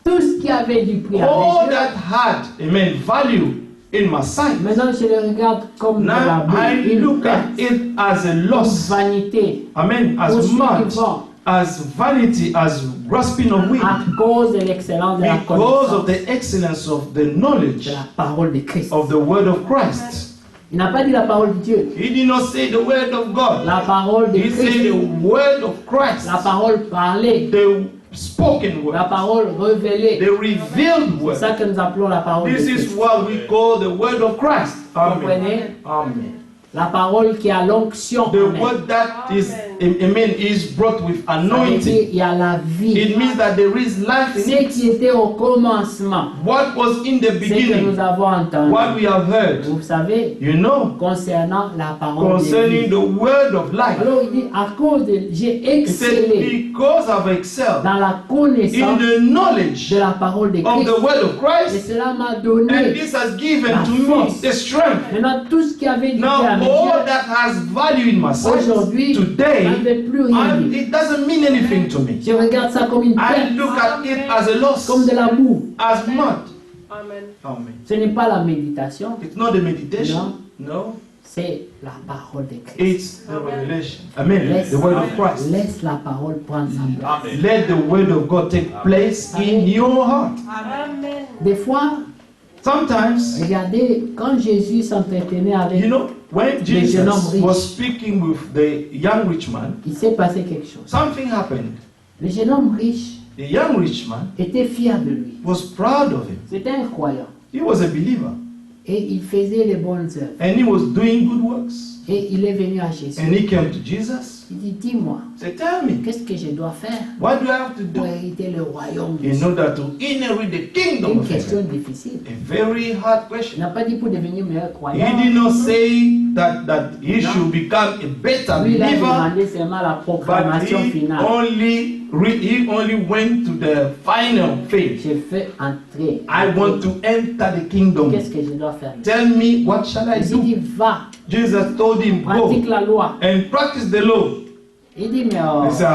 Speaker 1: tout ce qui avait du prix à
Speaker 2: all
Speaker 1: mes yeux,
Speaker 2: that had, amen, value in my sight.
Speaker 1: maintenant je le regarde comme de la
Speaker 2: Now I
Speaker 1: boue, une
Speaker 2: look
Speaker 1: perte,
Speaker 2: at it as a
Speaker 1: une
Speaker 2: loss.
Speaker 1: vanité,
Speaker 2: Amen.
Speaker 1: pour
Speaker 2: As
Speaker 1: ceux qui
Speaker 2: much
Speaker 1: vont,
Speaker 2: as vanity, as grasping of wind.
Speaker 1: à cause de l'excellence de la
Speaker 2: Because of
Speaker 1: connaissance
Speaker 2: the excellence of the knowledge
Speaker 1: de la parole de Christ.
Speaker 2: of the word of Christ.
Speaker 1: Il n'a pas dit la parole de Dieu,
Speaker 2: He did not say the word of God.
Speaker 1: la parole de
Speaker 2: He said
Speaker 1: Christ,
Speaker 2: the word of Christ.
Speaker 1: la parole parlée,
Speaker 2: The spoken word.
Speaker 1: la parole révélée.
Speaker 2: The revealed
Speaker 1: C'est
Speaker 2: word.
Speaker 1: ça que nous appelons la parole de
Speaker 2: This is
Speaker 1: Christ.
Speaker 2: what we call the word of Christ. Amen.
Speaker 1: Comprenez?
Speaker 2: Amen.
Speaker 1: La parole qui a l'onction.
Speaker 2: The word that is, is brought with anointing.
Speaker 1: Il y a la vie.
Speaker 2: It means that there is life in
Speaker 1: Ce
Speaker 2: it.
Speaker 1: qui était au commencement.
Speaker 2: What was in the
Speaker 1: Ce que
Speaker 2: beginning,
Speaker 1: nous avons entendu.
Speaker 2: what we have heard,
Speaker 1: Vous savez,
Speaker 2: you know,
Speaker 1: concernant la parole de
Speaker 2: concerning
Speaker 1: vie.
Speaker 2: the word of life.
Speaker 1: Alors il dit, à cause de, j'ai
Speaker 2: It said,
Speaker 1: excellé
Speaker 2: because I've excelled
Speaker 1: dans la
Speaker 2: in
Speaker 1: connaissance
Speaker 2: the knowledge
Speaker 1: de la parole de
Speaker 2: of
Speaker 1: Christ.
Speaker 2: the word of
Speaker 1: Et
Speaker 2: Christ,
Speaker 1: cela m'a
Speaker 2: and
Speaker 1: donné.
Speaker 2: this has given
Speaker 1: La
Speaker 2: to me
Speaker 1: force.
Speaker 2: the strength.
Speaker 1: Maintenant, tout ce qui avait du
Speaker 2: Now,
Speaker 1: à mes
Speaker 2: all
Speaker 1: yeux,
Speaker 2: that has value in my sight
Speaker 1: aujourd'hui, ça
Speaker 2: today,
Speaker 1: n'avait plus rien dire.
Speaker 2: it doesn't mean anything to me.
Speaker 1: Je regarde ça comme une
Speaker 2: I
Speaker 1: perte,
Speaker 2: look at it as a loss,
Speaker 1: comme de la boue.
Speaker 2: as mud.
Speaker 3: Amen.
Speaker 2: Amen.
Speaker 1: Ce n'est pas la méditation,
Speaker 2: It's not the meditation, no.
Speaker 1: c'est la parole de Christ.
Speaker 2: It's the revelation. Amen.
Speaker 1: Laisse,
Speaker 2: The word of Christ.
Speaker 1: laisse la parole prendre sa place.
Speaker 2: Let the word of God take place in your heart.
Speaker 3: Amen.
Speaker 1: Des fois,
Speaker 2: Sometimes,
Speaker 1: regardez, quand Jésus s'entretenait avec,
Speaker 2: you know, when
Speaker 1: Les jeunes hommes
Speaker 2: Jesus
Speaker 1: riches.
Speaker 2: was speaking with the young rich man,
Speaker 1: il s'est passé quelque chose.
Speaker 2: something happened.
Speaker 1: Le jeune homme riche
Speaker 2: The young rich man
Speaker 1: était fier de lui.
Speaker 2: was proud of him.
Speaker 1: C'était un croyant.
Speaker 2: He was a believer
Speaker 1: Et il faisait les bonnes œuvres.
Speaker 2: and he was doing good works.
Speaker 1: Et il est venu à Jésus.
Speaker 2: And he came to Jesus.
Speaker 1: Il dit, dis-moi,
Speaker 2: Say, tell me,
Speaker 1: qu'est-ce que je dois faire
Speaker 2: what do I have to
Speaker 1: pour
Speaker 2: do
Speaker 1: hériter le royaume de
Speaker 2: in
Speaker 1: Dieu?
Speaker 2: order to inherit the kingdom
Speaker 1: Une
Speaker 2: of
Speaker 1: question
Speaker 2: heaven?
Speaker 1: difficile.
Speaker 2: A very hard
Speaker 1: Il
Speaker 2: question.
Speaker 1: n'a pas dit pour devenir meilleur
Speaker 2: He
Speaker 1: croyant.
Speaker 2: did not say that he should become a better
Speaker 1: Lui, il a
Speaker 2: believer,
Speaker 1: demandé seulement la
Speaker 2: but
Speaker 1: proclamation finale.
Speaker 2: he only went to the final phase.
Speaker 1: Je fais entrer.
Speaker 2: I want to enter the kingdom.
Speaker 1: Qu'est-ce que je dois faire?
Speaker 2: Tell me, what shall I
Speaker 1: Il
Speaker 2: do?
Speaker 1: dit, va,
Speaker 2: Jesus told him,
Speaker 1: pratique
Speaker 2: go
Speaker 1: la loi.
Speaker 2: and practice the law.
Speaker 1: Il dit, mais oh,
Speaker 2: He said,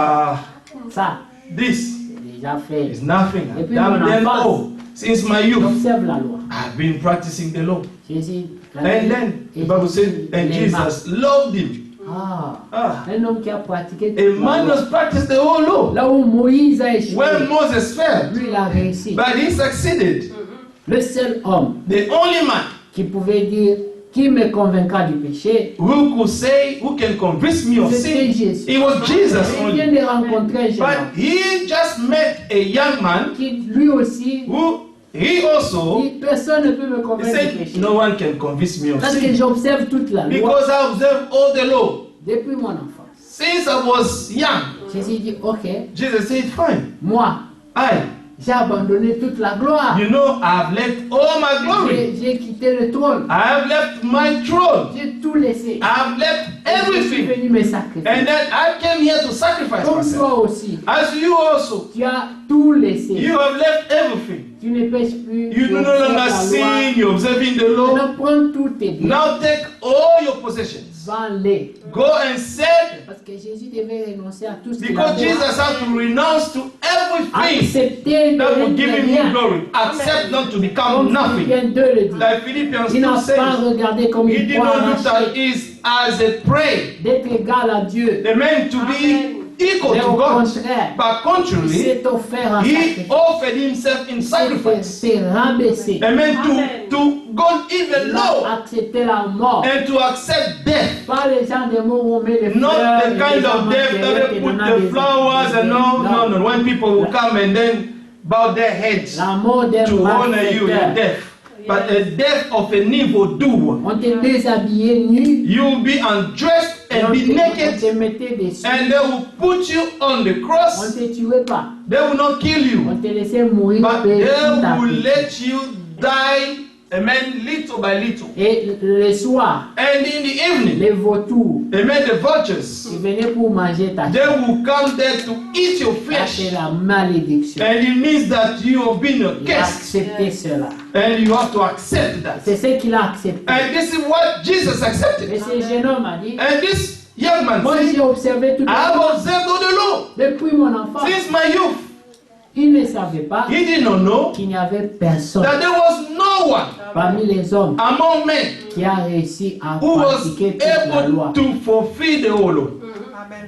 Speaker 1: ça,
Speaker 2: this
Speaker 1: c'est déjà fait.
Speaker 2: is nothing.
Speaker 1: Et puis,
Speaker 2: I've
Speaker 1: mon
Speaker 2: done
Speaker 1: enfance.
Speaker 2: all. Since my youth,
Speaker 1: J'observe la loi.
Speaker 2: I've been practicing the law.
Speaker 1: Jésus, la
Speaker 2: And
Speaker 1: Bible-
Speaker 2: then the
Speaker 1: et
Speaker 2: Bible
Speaker 1: Jésus
Speaker 2: said, and
Speaker 1: l'aima.
Speaker 2: Jesus loved him.
Speaker 1: Ah, un homme qui a pratiqué
Speaker 2: A
Speaker 1: toute la
Speaker 2: man
Speaker 1: loi.
Speaker 2: has practiced the whole law.
Speaker 1: Là où Moïse a échoué,
Speaker 2: When Moses failed,
Speaker 1: lui il a réussi.
Speaker 2: but he succeeded.
Speaker 1: Le seul homme
Speaker 2: The only man
Speaker 1: qui pouvait dire qui me convaincra du péché,
Speaker 2: who could say, who can convince me of
Speaker 1: c'était
Speaker 2: sin,
Speaker 1: Jésus.
Speaker 2: it was Jesus
Speaker 1: Il vient
Speaker 2: only.
Speaker 1: de rencontrer un jeune homme
Speaker 2: But he just met a young man
Speaker 1: qui lui aussi
Speaker 2: who he also
Speaker 1: dit personne ne peut me
Speaker 2: he
Speaker 1: convaincre du
Speaker 2: said,
Speaker 1: péché.
Speaker 2: no one can convince me of
Speaker 1: Parce que
Speaker 2: sin
Speaker 1: j'observe toute la loi
Speaker 2: because I observed all the law
Speaker 1: depuis mon enfance.
Speaker 2: since I was young.
Speaker 1: Jésus dit ok,
Speaker 2: Jesus said, fine,
Speaker 1: moi j'ai abandonné toute la gloire.
Speaker 2: you know, I've left all my glory.
Speaker 1: J'ai quitté le trône.
Speaker 2: I have left my throne.
Speaker 1: J'ai tout laissé.
Speaker 2: I've left
Speaker 1: Je suis
Speaker 2: everything.
Speaker 1: venu me sacrifier.
Speaker 2: And then I came here to sacrifice
Speaker 1: Comme
Speaker 2: myself.
Speaker 1: toi aussi,
Speaker 2: As you also,
Speaker 1: tu as tout laissé.
Speaker 2: you have left everything.
Speaker 1: Tu ne pêches plus.
Speaker 2: You
Speaker 1: tu
Speaker 2: no
Speaker 1: observes
Speaker 2: longer
Speaker 1: la loi.
Speaker 2: sin, you're observing the law.
Speaker 1: Maintenant, prends tous tes biens.
Speaker 2: Now take all your possessions.
Speaker 1: Vends-les.
Speaker 2: Go and sell,
Speaker 1: Parce que Jésus devait renoncer à tout ce qu'il
Speaker 2: because
Speaker 1: avait.
Speaker 2: Jesus had to renounce to everything
Speaker 1: Accepter de
Speaker 2: that would give him
Speaker 1: rien.
Speaker 2: more glory. Accept not to
Speaker 1: Comme
Speaker 2: become nothing.
Speaker 1: Philippiens 2 le dit.
Speaker 2: Like Philippians
Speaker 1: Il
Speaker 2: 2
Speaker 1: n'a pas
Speaker 2: says,
Speaker 1: regardé comme
Speaker 2: he
Speaker 1: il
Speaker 2: did
Speaker 1: croit
Speaker 2: not look at
Speaker 1: arracher
Speaker 2: it as a prey.
Speaker 1: d'être égal à Dieu.
Speaker 2: The man to be equal
Speaker 1: Mais
Speaker 2: to
Speaker 1: au
Speaker 2: God.
Speaker 1: contraire,
Speaker 2: But
Speaker 1: il
Speaker 2: contrary,
Speaker 1: s'est offert en
Speaker 2: he
Speaker 1: sacrifice.
Speaker 2: offered himself in
Speaker 1: Il
Speaker 2: sacrifice.
Speaker 1: s'est rabaissé.
Speaker 2: Amen.
Speaker 3: Amen.
Speaker 2: To go even
Speaker 1: Il
Speaker 2: low
Speaker 1: a accepté la mort.
Speaker 2: and to accept death.
Speaker 1: Pas les gens des mots où on met les
Speaker 2: Not
Speaker 1: fleurs.
Speaker 2: the
Speaker 1: et
Speaker 2: kind
Speaker 1: les
Speaker 2: of
Speaker 1: hommes
Speaker 2: death
Speaker 1: qui
Speaker 2: that they
Speaker 1: et
Speaker 2: put
Speaker 1: donnant
Speaker 2: the
Speaker 1: des-
Speaker 2: flowers and no. When people will come and then bow their heads
Speaker 1: La mort d'un
Speaker 2: to honor you, your
Speaker 1: malfaiteur.
Speaker 2: death. But a death of an evildoer.
Speaker 1: On te déshabillait nu.
Speaker 2: You will be undressed
Speaker 1: Et
Speaker 2: and
Speaker 1: on
Speaker 2: be
Speaker 1: te
Speaker 2: naked,
Speaker 1: mettait dessus.
Speaker 2: and they will put you on the
Speaker 1: On
Speaker 2: cross.
Speaker 1: ne te tuait pas.
Speaker 2: They will not kill
Speaker 1: On
Speaker 2: you,
Speaker 1: te laissait mourir
Speaker 2: but
Speaker 1: petit à
Speaker 2: they will
Speaker 1: petit.
Speaker 2: let you die, amen, little by little.
Speaker 1: Et le soir,
Speaker 2: And in the evening,
Speaker 1: les vautours,
Speaker 2: amen, the vultures,
Speaker 1: ils venaient pour manger ta
Speaker 2: they
Speaker 1: chair.
Speaker 2: will come there to eat your
Speaker 1: Ça, c'est
Speaker 2: flesh.
Speaker 1: la malédiction.
Speaker 2: And it means that you have been
Speaker 1: Il a
Speaker 2: cursed.
Speaker 1: accepté cela.
Speaker 2: And you have to accept that.
Speaker 1: C'est ce qu'il a accepté.
Speaker 2: And this is what Jesus
Speaker 1: Et
Speaker 2: accepted.
Speaker 1: ce jeune homme a dit,
Speaker 2: And this young man
Speaker 1: moi
Speaker 2: said,
Speaker 1: j'ai observé tout
Speaker 2: I have observed all the law
Speaker 1: depuis mon enfance.
Speaker 2: since my youth.
Speaker 1: Il ne savait pas
Speaker 2: He did not know
Speaker 1: qu'il n'y avait personne
Speaker 2: that there was no one
Speaker 1: parmi les hommes
Speaker 2: among men
Speaker 1: qui a réussi à
Speaker 2: who was
Speaker 1: pratiquer toute la loi.
Speaker 2: able to fulfill the whole law.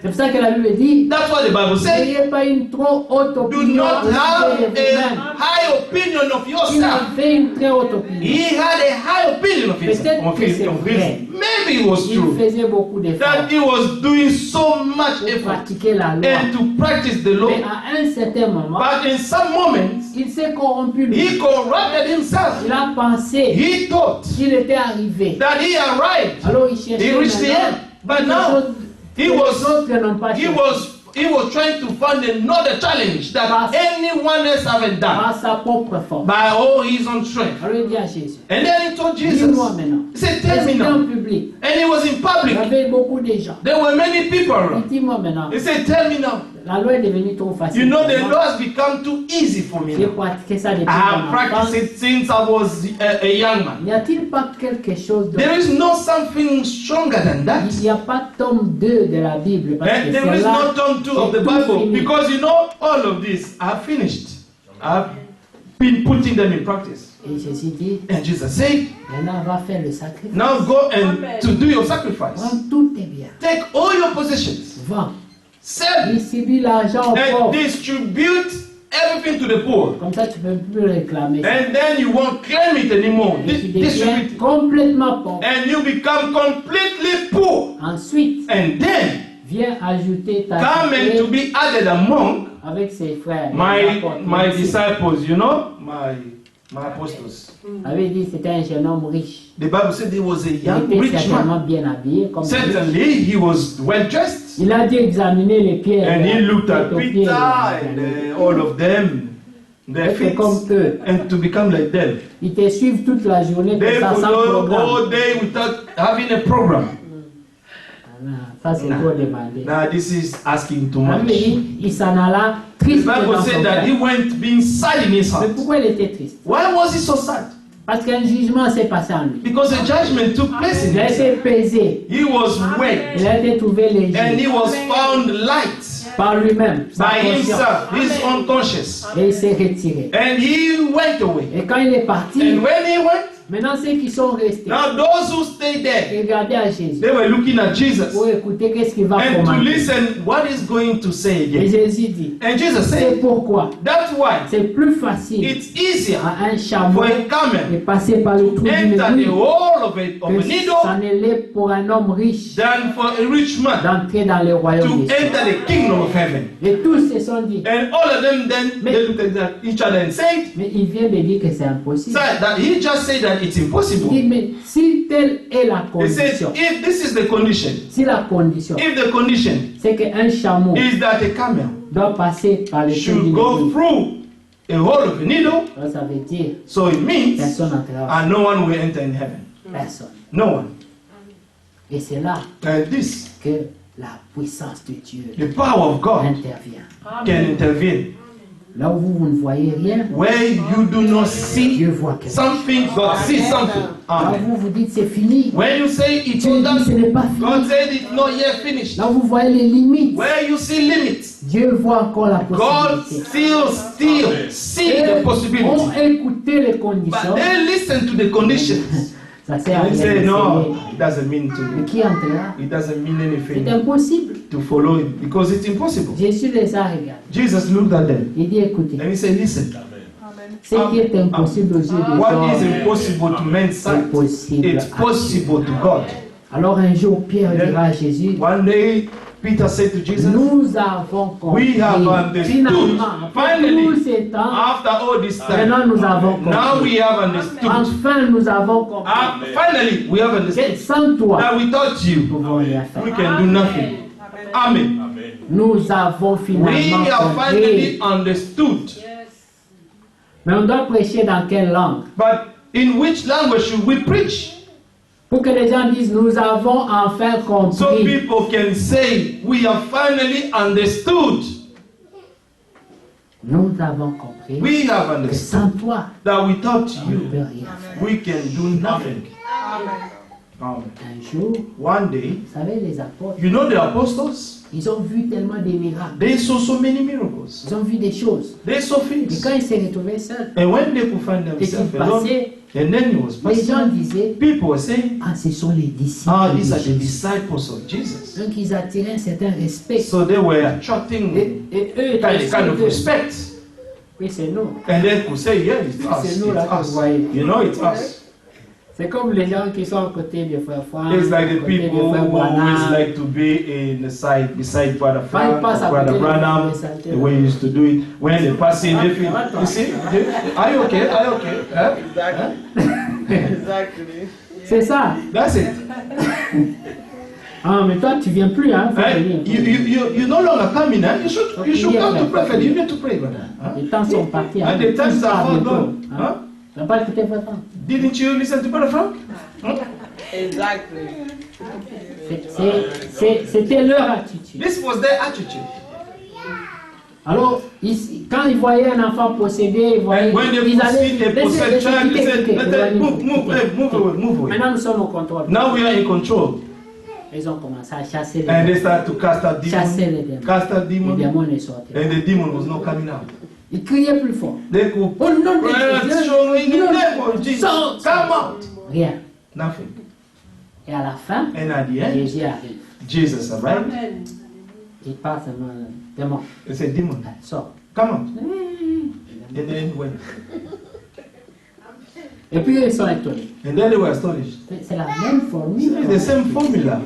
Speaker 1: C'est pour ça que la Bible dit,
Speaker 2: That's what the Bible says.
Speaker 1: n'ayez pas une trop haute
Speaker 2: Do
Speaker 1: opinion
Speaker 2: not
Speaker 1: au
Speaker 2: have
Speaker 1: sujet de vous-même.
Speaker 2: a high opinion of
Speaker 1: Il
Speaker 2: yourself.
Speaker 1: avait une très haute opinion.
Speaker 2: He had a high opinion of himself.
Speaker 1: Peut-être que c'est vrai.
Speaker 2: Maybe it was
Speaker 1: Il
Speaker 2: true
Speaker 1: faisait beaucoup d'efforts
Speaker 2: that he was doing so much
Speaker 1: pour
Speaker 2: effort
Speaker 1: pratiquer la loi.
Speaker 2: and to practice the law.
Speaker 1: Mais à un certain moment,
Speaker 2: But in some moments,
Speaker 1: il s'est corrompu lui.
Speaker 2: he corrupted himself.
Speaker 1: Il a pensé
Speaker 2: He thought
Speaker 1: qu'il était arrivé.
Speaker 2: that he arrived.
Speaker 1: Alors il cherchait
Speaker 2: He reached the end. But now, he was trying to find another challenge that anyone else haven't
Speaker 1: par
Speaker 2: done
Speaker 1: sa propre force.
Speaker 2: by all his own strength.
Speaker 1: Alors il dit à Jésus,
Speaker 2: And then he told Jesus,
Speaker 1: dis-moi maintenant.
Speaker 2: he said, tell me
Speaker 1: C'était en
Speaker 2: now.
Speaker 1: public.
Speaker 2: And he was in
Speaker 1: Il y
Speaker 2: public.
Speaker 1: avait beaucoup de gens.
Speaker 2: There were many people
Speaker 1: Il
Speaker 2: around.
Speaker 1: dit, dis-moi maintenant.
Speaker 2: He said, tell me now.
Speaker 1: La loi est devenue trop facile.
Speaker 2: You know,
Speaker 1: pour
Speaker 2: the
Speaker 1: moi.
Speaker 2: law has become too easy for me
Speaker 1: J'ai
Speaker 2: now.
Speaker 1: pratiqué ça depuis
Speaker 2: I have
Speaker 1: mon enfance.
Speaker 2: practiced it since I was a young man.
Speaker 1: N'y a-t-il pas quelque chose de...
Speaker 2: There is no something stronger than that.
Speaker 1: Il n'y a pas tome 2 de la Bible. Parce que
Speaker 2: And there is
Speaker 1: c'est là,
Speaker 2: no tome 2 of the
Speaker 1: c'est tout
Speaker 2: Bible
Speaker 1: fini.
Speaker 2: because you know all of this are finished. I've been putting them in practice.
Speaker 1: Et Jésus dit,
Speaker 2: And Jesus said,
Speaker 1: maintenant va faire le sacrifice.
Speaker 2: now go and to do your sacrifice.
Speaker 1: Prends tous tes biens.
Speaker 2: Take all your possessions,
Speaker 1: Vends.
Speaker 2: sell
Speaker 1: Distribue l'argent aux
Speaker 2: and
Speaker 1: pauvres.
Speaker 2: distribute everything to the poor.
Speaker 1: Comme ça, tu ne peux plus réclamer ça.
Speaker 2: And then you won't claim it anymore.
Speaker 1: Et tu deviens
Speaker 2: Distribute it.
Speaker 1: complètement pauvre.
Speaker 2: And you become completely poor.
Speaker 1: Ensuite,
Speaker 2: And then
Speaker 1: viens ajouter ta
Speaker 2: come and to
Speaker 1: cité
Speaker 2: be added among
Speaker 1: avec ses frères.
Speaker 2: my disciples, you know, my apostles.
Speaker 1: avait dit c'était un jeune homme riche.
Speaker 2: The Bible said he was a
Speaker 1: Il
Speaker 2: young
Speaker 1: était
Speaker 2: rich man.
Speaker 1: certainement bien habillé. Comme
Speaker 2: Certainly, he was well dressed.
Speaker 1: il a dû examiner les pieds.
Speaker 2: And he looked at
Speaker 1: aux pieds,
Speaker 2: Peter and all of them, their
Speaker 1: était
Speaker 2: feet,
Speaker 1: comme eux.
Speaker 2: and to become like them.
Speaker 1: Ils te suivent toute la journée
Speaker 2: They
Speaker 1: comme ça, sans
Speaker 2: follow
Speaker 1: programme.
Speaker 2: all day without having a program.
Speaker 1: Ça, c'est trop demandé.
Speaker 2: Now, this is asking too
Speaker 1: La Bible
Speaker 2: much.
Speaker 1: dit, il s'en alla
Speaker 2: The
Speaker 1: triste dans
Speaker 2: Bible
Speaker 1: son
Speaker 2: said that he
Speaker 1: cœur.
Speaker 2: went being sad in his
Speaker 1: Mais
Speaker 2: heart.
Speaker 1: pourquoi il était triste?
Speaker 2: Why was he so sad?
Speaker 1: Parce qu'un jugement s'est passé en lui.
Speaker 2: Because a judgment took place in
Speaker 1: Il a
Speaker 2: him.
Speaker 1: été pesé.
Speaker 2: He was weighed
Speaker 1: Il a été trouvé
Speaker 2: and he
Speaker 1: léger
Speaker 2: was found light
Speaker 1: par lui-même, sa
Speaker 2: by
Speaker 1: conscience.
Speaker 2: himself, his own conscience.
Speaker 1: Et il s'est retiré.
Speaker 2: And he went away.
Speaker 1: Et quand il est parti,
Speaker 2: And when he went,
Speaker 1: maintenant ceux qui sont restés,
Speaker 2: now those who stayed there,
Speaker 1: regardaient à Jésus
Speaker 2: they were looking at Jesus
Speaker 1: pour écouter qu'est-ce qu'il va
Speaker 2: and to
Speaker 1: commander.
Speaker 2: listen what he's going to say
Speaker 1: Et
Speaker 2: again.
Speaker 1: Jésus dit,
Speaker 2: And Jesus
Speaker 1: c'est
Speaker 2: said,
Speaker 1: pourquoi
Speaker 2: that's why
Speaker 1: c'est plus facile
Speaker 2: it's easier
Speaker 1: à un chameau
Speaker 2: for a
Speaker 1: de
Speaker 2: camel
Speaker 1: passer par le trou d'une
Speaker 2: enter the
Speaker 1: aiguille
Speaker 2: hole of a
Speaker 1: que
Speaker 2: needle
Speaker 1: ça ne l'est pour un homme riche
Speaker 2: than for a rich man
Speaker 1: d'entrer dans le
Speaker 2: to
Speaker 1: royaume des cieux.
Speaker 2: enter the kingdom of heaven.
Speaker 1: Et tous se sont dit,
Speaker 2: And all of them then they looked at each other and said,
Speaker 1: mais il vient de dire que c'est impossible.
Speaker 2: that he just said that it's
Speaker 1: Il
Speaker 2: impossible.
Speaker 1: dit, mais si telle est la
Speaker 2: He said,
Speaker 1: condition,
Speaker 2: if this is the condition,
Speaker 1: si la condition,
Speaker 2: if the condition
Speaker 1: c'est qu'un chameau
Speaker 2: is that a camel
Speaker 1: doit passer par le trou
Speaker 2: should
Speaker 1: d'une
Speaker 2: go
Speaker 1: aiguille,
Speaker 2: through a hole of a needle,
Speaker 1: alors ça veut dire
Speaker 2: so it means
Speaker 1: personne n'entrera.
Speaker 2: and no one will enter in heaven.
Speaker 1: Personne.
Speaker 2: No one.
Speaker 1: Et c'est là
Speaker 2: And this,
Speaker 1: que la puissance de Dieu
Speaker 2: the power of God
Speaker 1: intervient.
Speaker 2: can intervene.
Speaker 1: Là où vous ne voyez rien,
Speaker 2: Where you do not see
Speaker 1: Dieu voit quelque chose.
Speaker 2: something, God sees something.
Speaker 1: Là où
Speaker 2: Amen.
Speaker 1: vous vous dites c'est fini,
Speaker 2: When you say it's
Speaker 1: Dieu
Speaker 2: all
Speaker 1: dit ce
Speaker 2: done,
Speaker 1: n'est pas
Speaker 2: God
Speaker 1: fini.
Speaker 2: said it's not yet finished.
Speaker 1: Là où vous voyez les limites,
Speaker 2: Where you see limits,
Speaker 1: Dieu voit encore la
Speaker 2: God
Speaker 1: possibilité.
Speaker 2: still see
Speaker 1: Et
Speaker 2: the
Speaker 1: on
Speaker 2: possibility.
Speaker 1: écouté les
Speaker 2: But
Speaker 1: conditions,
Speaker 2: they listen to the conditions.
Speaker 1: ça sert à
Speaker 2: They
Speaker 1: rien
Speaker 2: say,
Speaker 1: d'essayer.
Speaker 2: no, it doesn't mean
Speaker 1: Mais
Speaker 2: to.
Speaker 1: qui entrera?
Speaker 2: It doesn't mean
Speaker 1: C'est
Speaker 2: anything
Speaker 1: impossible.
Speaker 2: to follow it because it's impossible.
Speaker 1: Jésus les a regardés.
Speaker 2: Jesus looked at them
Speaker 1: Il dit écoutez,
Speaker 2: and he said, listen,
Speaker 1: ce qui est impossible aux yeux des
Speaker 2: what
Speaker 1: hommes
Speaker 2: is impossible to man's
Speaker 1: est
Speaker 2: sight,
Speaker 1: possible
Speaker 2: it's
Speaker 1: à Dieu.
Speaker 2: possible to God.
Speaker 1: Alors un jour, Pierre dira à Jésus,
Speaker 2: One day, Peter said to Jesus,
Speaker 1: nous avons compris.
Speaker 2: we have understood,
Speaker 1: Finalement, après
Speaker 2: finally,
Speaker 1: tous ces temps,
Speaker 2: after all this time,
Speaker 1: maintenant nous avons
Speaker 2: now
Speaker 1: compris.
Speaker 2: we have understood.
Speaker 1: Enfin, nous avons compris
Speaker 2: Finally, we have
Speaker 1: que
Speaker 2: understood
Speaker 1: sans toi,
Speaker 2: that without
Speaker 1: nous
Speaker 2: you,
Speaker 1: ne pouvons rien faire.
Speaker 2: we can do nothing. Amen.
Speaker 1: Nous avons
Speaker 2: We
Speaker 1: finalement
Speaker 2: have finally
Speaker 1: compris.
Speaker 2: understood.
Speaker 1: Mais on doit prêcher dans quelle langue?
Speaker 2: But in which language should we preach?
Speaker 1: Pour que les gens disent, nous avons enfin
Speaker 2: So
Speaker 1: compris.
Speaker 2: people can say, we have finally understood.
Speaker 1: Nous avons compris
Speaker 2: We have
Speaker 1: que
Speaker 2: understood
Speaker 1: sans toi,
Speaker 2: that without
Speaker 1: on ne
Speaker 2: you,
Speaker 1: peut rien faire.
Speaker 2: we can do nothing. Amen.
Speaker 1: Un jour,
Speaker 2: One day,
Speaker 1: vous savez, les apôtres,
Speaker 2: you know the apostles,
Speaker 1: ils ont vu tellement de miracles.
Speaker 2: they saw so many miracles.
Speaker 1: Ils ont vu des choses.
Speaker 2: They saw
Speaker 1: Et
Speaker 2: things.
Speaker 1: quand ils s'est retrouvés seuls,
Speaker 2: And when they could find
Speaker 1: qu'est-ce qui
Speaker 2: themselves
Speaker 1: s'est
Speaker 2: alone,
Speaker 1: passé?
Speaker 2: And then he was
Speaker 1: Les gens
Speaker 2: fasting.
Speaker 1: disaient,
Speaker 2: People were saying,
Speaker 1: ah, ce sont les disciples.
Speaker 2: ah,
Speaker 1: de
Speaker 2: these are the
Speaker 1: Jésus.
Speaker 2: disciples of Jesus.
Speaker 1: Donc ils attiraient un certain respect.
Speaker 2: So they were attracting
Speaker 1: Et eux,
Speaker 2: kind of respect.
Speaker 1: oui, c'est nous.
Speaker 2: And then could say, yeah, it's us.
Speaker 1: C'est nous là que
Speaker 2: It's
Speaker 1: vous voyez.
Speaker 2: us. You know, it's us.
Speaker 1: C'est comme les gens qui sont à côté des frères Franck,
Speaker 2: It's like
Speaker 1: à
Speaker 2: the
Speaker 1: côté des
Speaker 2: people
Speaker 1: frères
Speaker 2: who always
Speaker 1: Branham.
Speaker 2: like to be in the side beside Brother
Speaker 1: Quand ils
Speaker 2: Frank
Speaker 1: passent
Speaker 2: or
Speaker 1: à
Speaker 2: Brother
Speaker 1: côté
Speaker 2: Branham,
Speaker 1: des saltés,
Speaker 2: the way he used to do it. When they pass in, they feel, you see, are you okay? Are you okay? Huh?
Speaker 3: Exactly. Exactly.
Speaker 1: C'est ça.
Speaker 2: That's it.
Speaker 1: Ah, mais toi, tu viens plus, hein? Faut venir.
Speaker 2: And you no longer come in. You should come to pray. You need to pray, brother. Huh?
Speaker 1: Les temps sont partis. Hein?
Speaker 2: And the times are far
Speaker 1: bientôt,
Speaker 2: gone.
Speaker 1: hein?
Speaker 2: Huh?
Speaker 1: Tu n'as pas écouté frère Franck?
Speaker 2: Didn't you listen to Brother Frank? Huh?
Speaker 3: Exactly.
Speaker 1: C'était leur attitude.
Speaker 2: This was their attitude.
Speaker 1: Alors, quand ils voyaient un enfant possédé, ils voyaient.
Speaker 2: And when they
Speaker 1: Ils
Speaker 2: could
Speaker 1: allaient.
Speaker 2: see a possessed child, they said, move away, move away.
Speaker 1: Maintenant, nous sommes au contrôle.
Speaker 2: Now we are in control.
Speaker 1: Ils ont commencé à chasser les
Speaker 2: And they
Speaker 1: démons.
Speaker 2: start to cast out
Speaker 1: Chasser les
Speaker 2: demons.
Speaker 1: démons.
Speaker 2: Cast out
Speaker 1: Les
Speaker 2: demons.
Speaker 1: démons ne sortaient pas.
Speaker 2: And the demon was not coming out.
Speaker 1: Ils criaient plus fort.
Speaker 2: They could
Speaker 1: Au nom de
Speaker 2: show in the
Speaker 1: Jésus.
Speaker 2: name of Jesus.
Speaker 1: Sors.
Speaker 2: Come out.
Speaker 1: Rien.
Speaker 2: Nothing.
Speaker 1: Et à la fin,
Speaker 2: And at the end,
Speaker 1: Jésus arrive.
Speaker 2: Jesus arrived.
Speaker 1: Il passe un démon.
Speaker 2: They said, demon,
Speaker 1: Sors.
Speaker 2: come out. And then he went.
Speaker 1: Et puis ils sont étonnés.
Speaker 2: And then they were astonished.
Speaker 1: C'est la même formule.
Speaker 2: It's the same formula